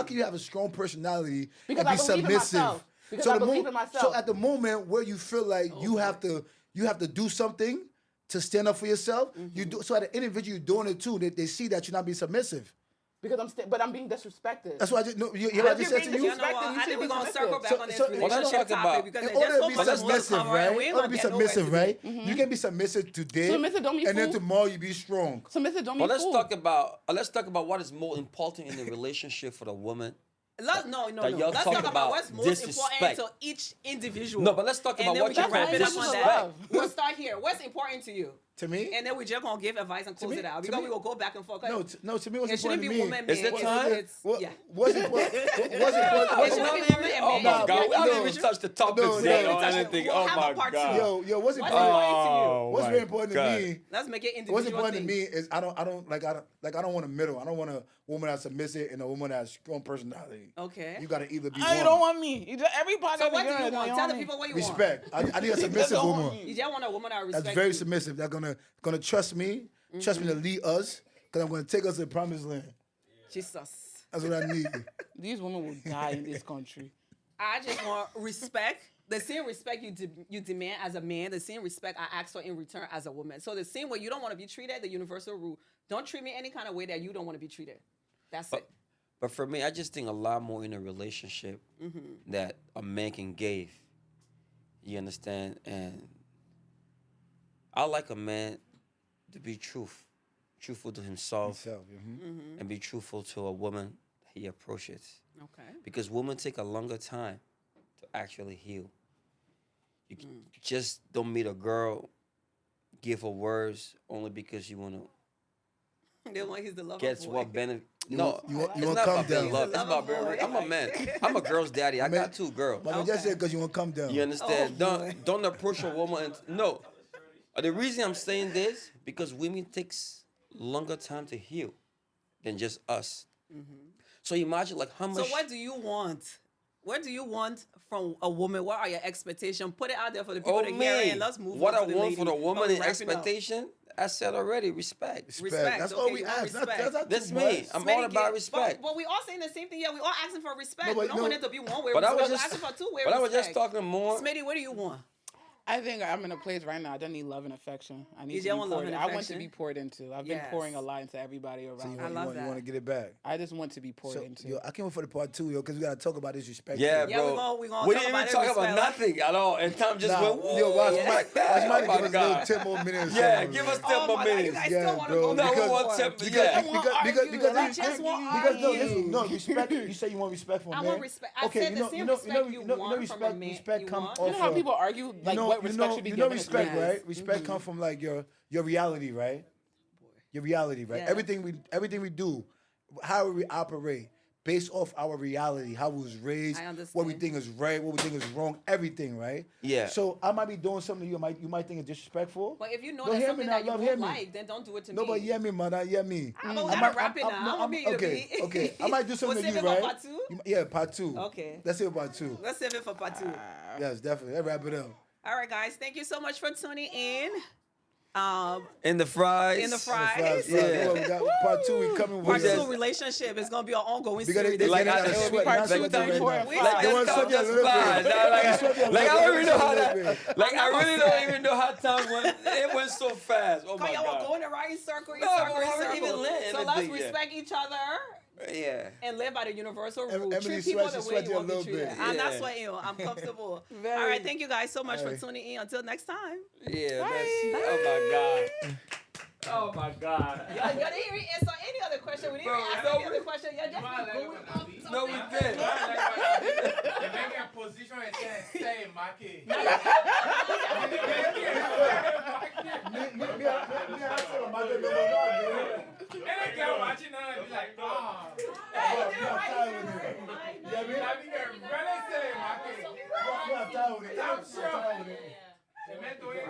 Speaker 3: can you have a strong personality
Speaker 2: Because
Speaker 3: and be
Speaker 2: I believe in
Speaker 3: submissive?
Speaker 2: myself. Because I believe in myself.
Speaker 3: So at the moment where you feel like you have to do something to stand up for yourself, you do. So at the individual you're doing it too. They see that you're not being submissive.
Speaker 2: Because but I'm being disrespected.
Speaker 3: That's why I just no. You hear what I just said to
Speaker 4: You
Speaker 3: you?
Speaker 4: know what? I
Speaker 2: should
Speaker 4: think we're
Speaker 2: be
Speaker 4: gonna circle back
Speaker 3: submissive.
Speaker 4: on this
Speaker 3: So-
Speaker 1: Well, let's
Speaker 4: relationship
Speaker 1: talk
Speaker 4: topic
Speaker 1: about-
Speaker 4: because
Speaker 3: In
Speaker 4: there's
Speaker 3: order
Speaker 4: so
Speaker 3: to be
Speaker 4: much more to
Speaker 3: submissive,
Speaker 4: cover,
Speaker 3: right?
Speaker 4: and we
Speaker 3: In
Speaker 4: ain't
Speaker 3: order to
Speaker 4: gonna
Speaker 3: be
Speaker 4: get nowhere
Speaker 3: submissive,
Speaker 4: today.
Speaker 3: right? You can be submissive today,
Speaker 2: Submissive don't mean
Speaker 3: and then
Speaker 2: fool.
Speaker 3: tomorrow you be strong.
Speaker 2: Submissive don't
Speaker 1: But
Speaker 2: mean fool.
Speaker 1: let's talk about what is more important in the relationship for the woman
Speaker 4: No.
Speaker 1: That y'all
Speaker 4: Let's
Speaker 1: talk
Speaker 4: talk about
Speaker 1: about
Speaker 4: what's most important
Speaker 1: disrespect.
Speaker 4: to each individual.
Speaker 1: No, but let's talk
Speaker 4: and
Speaker 1: about
Speaker 4: then
Speaker 1: what
Speaker 4: we
Speaker 1: you
Speaker 4: can
Speaker 1: call
Speaker 4: wrap it up on
Speaker 1: disrespect.
Speaker 4: that. We'll start here. What's important to you?
Speaker 3: To me?
Speaker 4: And then we just gonna give advice and close
Speaker 3: me-
Speaker 4: it out
Speaker 3: to
Speaker 4: because
Speaker 3: me-
Speaker 4: we will go back and forth.
Speaker 3: No, to me, what's
Speaker 4: It shouldn't
Speaker 3: important
Speaker 4: be
Speaker 3: to me.
Speaker 4: woman,
Speaker 1: Is
Speaker 4: man.
Speaker 1: it time?
Speaker 4: Yeah.
Speaker 3: What's important? What's
Speaker 4: It
Speaker 3: important?
Speaker 4: shouldn't be woman and
Speaker 1: Oh
Speaker 4: man.
Speaker 1: my
Speaker 3: Nah,
Speaker 1: God, we
Speaker 3: no,
Speaker 1: haven't even touched the topics
Speaker 3: no,
Speaker 1: yet
Speaker 3: no,
Speaker 1: or
Speaker 4: touch it.
Speaker 1: anything.
Speaker 4: We'll
Speaker 1: Oh
Speaker 4: have a
Speaker 1: my
Speaker 4: part two.
Speaker 1: God.
Speaker 3: Yo, what's
Speaker 4: What's
Speaker 3: important?
Speaker 4: important to you?
Speaker 3: What's
Speaker 1: my
Speaker 3: very important
Speaker 1: God.
Speaker 3: to me?
Speaker 4: Let's make it individual.
Speaker 3: What's important to
Speaker 4: things.
Speaker 3: me is I don't want a middle. I don't want a woman that's submissive and a woman that's strong personality.
Speaker 4: Okay.
Speaker 3: You gotta either be
Speaker 2: I
Speaker 3: one.
Speaker 2: don't want me. Everybody.
Speaker 4: So what do you want? Tell the people what you want.
Speaker 3: Respect. I need a submissive woman.
Speaker 4: You just want a woman that respects
Speaker 3: That's very
Speaker 4: you.
Speaker 3: submissive. That's gonna trust me, trust me to lead us, because I'm gonna take us to the promised land.
Speaker 4: Jesus.
Speaker 3: That's what I need.
Speaker 2: These women will die in this country.
Speaker 4: I just want respect. The same respect you demand as a man, the same respect I ask for in return as a woman. So the same way you don't want to be treated, the universal rule, don't treat me any kind of way that you don't want to be treated. That's it.
Speaker 1: But for me, I just think a lot more in a relationship that a man can give. You understand? And I like a man to be truthful to himself, and be truthful to a woman he approaches.
Speaker 4: Okay.
Speaker 1: Because women take a longer time to actually heal. You just don't meet a girl, give her words only because you want to
Speaker 4: They want he's the lover
Speaker 1: get
Speaker 4: boy.
Speaker 1: what benefit.
Speaker 3: You
Speaker 1: No,
Speaker 3: want- you want-
Speaker 1: it's
Speaker 3: you want
Speaker 1: not
Speaker 3: calm
Speaker 1: about being
Speaker 3: down.
Speaker 1: love. It's
Speaker 4: Lover
Speaker 1: about
Speaker 4: boy.
Speaker 1: I'm a man. I'm a girl's daddy. I got 2 girls.
Speaker 3: But just say because you want to come down.
Speaker 1: You understand?
Speaker 4: Oh, boy.
Speaker 1: Don't approach a woman. No. The reason I'm saying this because women takes longer time to heal than just us. So imagine like how much.
Speaker 4: So what do you want? What do you want from a woman? What are your expectations? Put it out there for the people to hear it, and let's move
Speaker 1: what
Speaker 4: on
Speaker 1: I
Speaker 4: to the
Speaker 1: want for the
Speaker 4: lady.
Speaker 1: woman
Speaker 4: Oh,
Speaker 1: in
Speaker 4: wrapping up.
Speaker 1: expectation, I said already, respect.
Speaker 4: Respect.
Speaker 3: That's
Speaker 4: Okay,
Speaker 3: all we
Speaker 4: you want
Speaker 3: ask.
Speaker 4: respect.
Speaker 3: That's not
Speaker 1: That's
Speaker 3: too
Speaker 1: me.
Speaker 3: much.
Speaker 1: I'm
Speaker 4: Smitty
Speaker 1: all about
Speaker 4: get-
Speaker 1: respect.
Speaker 4: But we all saying the same thing. Yeah, we all asking for respect.
Speaker 3: No, but
Speaker 4: we don't
Speaker 3: no-
Speaker 4: want it to be one way.
Speaker 1: But I was
Speaker 4: We're
Speaker 1: just,
Speaker 4: asking for two-way
Speaker 1: but I was just
Speaker 4: respect.
Speaker 1: talking more.
Speaker 4: Smitty, what do you want?
Speaker 2: I think I'm in a place right now. I don't need love and affection. I need
Speaker 4: You
Speaker 2: to be
Speaker 4: just want love
Speaker 2: poured.
Speaker 4: and
Speaker 2: I want to
Speaker 4: affection?
Speaker 2: be poured into. I've been
Speaker 4: Yes.
Speaker 2: pouring a lot into everybody
Speaker 3: So
Speaker 2: around.
Speaker 3: you
Speaker 4: I
Speaker 3: want,
Speaker 4: love
Speaker 3: you want
Speaker 4: that.
Speaker 3: to get it back.
Speaker 2: I just want to be poured
Speaker 3: So,
Speaker 2: into.
Speaker 3: yo, I can't wait for the part 2, yo, because we gotta talk about this respect.
Speaker 1: Yeah,
Speaker 3: shit.
Speaker 4: Yeah,
Speaker 1: bro.
Speaker 4: we gonna
Speaker 1: we
Speaker 4: talk
Speaker 1: didn't
Speaker 4: about
Speaker 1: even
Speaker 4: it,
Speaker 1: talk about
Speaker 4: respect.
Speaker 1: nothing at all, and Tom just
Speaker 3: Nah,
Speaker 1: went. Whoa,
Speaker 3: yo, watch
Speaker 4: yeah.
Speaker 3: Mike.
Speaker 1: oh
Speaker 3: Watch Mike
Speaker 1: my
Speaker 3: give us a little
Speaker 1: God.
Speaker 3: 10 more minutes.
Speaker 1: Yeah,
Speaker 3: something,
Speaker 1: give
Speaker 3: man.
Speaker 1: us 10
Speaker 4: Oh
Speaker 1: more
Speaker 4: my God, you
Speaker 1: minutes.
Speaker 4: guys
Speaker 3: Yeah,
Speaker 4: still want to
Speaker 3: bro,
Speaker 4: go
Speaker 1: No,
Speaker 4: back
Speaker 1: we
Speaker 4: and
Speaker 1: want
Speaker 4: forth.
Speaker 1: 10.
Speaker 3: Because,
Speaker 1: Yeah.
Speaker 3: because
Speaker 4: argue.
Speaker 3: no, respect. You say you want respect from
Speaker 4: I
Speaker 3: man.
Speaker 4: want respect. I
Speaker 3: Okay,
Speaker 4: said the same respect you want from a man.
Speaker 3: Respect
Speaker 4: You
Speaker 3: come
Speaker 4: want?
Speaker 3: off.
Speaker 2: You know how
Speaker 3: of-
Speaker 2: people argue like what respect should be given?
Speaker 3: respect,
Speaker 2: Yes.
Speaker 3: right? Respect come from like your reality, right? Your reality, right?
Speaker 4: Yeah.
Speaker 3: Everything we do, how we operate, based off our reality, how we was raised,
Speaker 4: I
Speaker 3: what we
Speaker 4: understand.
Speaker 3: think is right, what we think is wrong, everything, right?
Speaker 1: Yeah.
Speaker 3: So I might be doing something you might think is disrespectful.
Speaker 4: But if you know
Speaker 3: Don't
Speaker 4: that's
Speaker 3: hear
Speaker 4: something
Speaker 3: me
Speaker 4: that
Speaker 3: now,
Speaker 4: you
Speaker 3: love, hear
Speaker 4: don't
Speaker 3: me.
Speaker 4: like, then don't do it to
Speaker 3: No,
Speaker 4: me.
Speaker 3: but hear me, man. Hear me.
Speaker 4: But we
Speaker 3: I
Speaker 4: gotta
Speaker 3: might-
Speaker 4: wrap it
Speaker 3: I'm-
Speaker 4: now.
Speaker 3: no,
Speaker 4: Maybe it'll
Speaker 3: okay,
Speaker 4: be-
Speaker 3: okay. I might do something
Speaker 4: We'll
Speaker 3: to you,
Speaker 4: save it for
Speaker 3: right?
Speaker 4: part 2?
Speaker 3: Yeah, part 2.
Speaker 4: Okay.
Speaker 3: Let's say part 2.
Speaker 4: Let's save it for part 2.
Speaker 3: Yes, definitely. Let's wrap it up.
Speaker 4: All right, guys. Thank you so much for tuning in.
Speaker 1: In the fries.
Speaker 4: In the
Speaker 3: Fries,
Speaker 4: fries.
Speaker 3: yeah. We got part 2. We coming
Speaker 4: Part
Speaker 3: with
Speaker 4: 2 relationship is gonna be an ongoing
Speaker 3: Because
Speaker 4: series.
Speaker 3: they
Speaker 1: Like
Speaker 3: got
Speaker 1: I
Speaker 3: to
Speaker 1: just
Speaker 3: sweat.
Speaker 2: part
Speaker 3: not
Speaker 2: two,
Speaker 3: sweating
Speaker 2: three,
Speaker 3: right
Speaker 2: four,
Speaker 3: now.
Speaker 2: and
Speaker 4: five.
Speaker 1: Like,
Speaker 3: They want
Speaker 1: that's
Speaker 3: to sweat you a
Speaker 1: just
Speaker 3: little
Speaker 1: flies.
Speaker 3: bit.
Speaker 1: Like I already know how
Speaker 3: Sweat you a
Speaker 1: that.
Speaker 3: little bit.
Speaker 1: Like I really don't even know how time went. It went so fast. Oh my
Speaker 4: Y'all were
Speaker 1: God.
Speaker 4: going around in circle,
Speaker 1: No,
Speaker 4: circle,
Speaker 1: we haven't
Speaker 4: circle.
Speaker 1: even lit
Speaker 4: So
Speaker 1: anything
Speaker 4: let's
Speaker 1: yet.
Speaker 4: respect each other
Speaker 1: Yeah.
Speaker 4: and live by the universal
Speaker 3: Em-
Speaker 4: rule.
Speaker 3: Emily
Speaker 4: Treat people
Speaker 3: sweats-
Speaker 4: the
Speaker 3: she
Speaker 4: way
Speaker 3: sweats
Speaker 4: you
Speaker 3: a
Speaker 4: want to be
Speaker 3: little
Speaker 4: treated.
Speaker 3: bit.
Speaker 4: I'm not
Speaker 1: Yeah.
Speaker 4: sweating you. I'm comfortable.
Speaker 2: Very-
Speaker 4: All right. Thank you guys so much for
Speaker 3: Alright.
Speaker 4: tuning in. Until next time.
Speaker 1: Yeah. Oh my God. Oh my God.
Speaker 4: Y'all didn't even answer any other question. We didn't even ask any other question. Y'all just keep going up.
Speaker 1: No, we did.
Speaker 5: Position and say, Maki.
Speaker 3: Me, I tell them, I don't know.
Speaker 5: Any girl watching now and be like, ah.
Speaker 3: Yeah, me?
Speaker 5: Really say, Maki.
Speaker 3: I'm tired with it.
Speaker 5: I'm sure. The man doing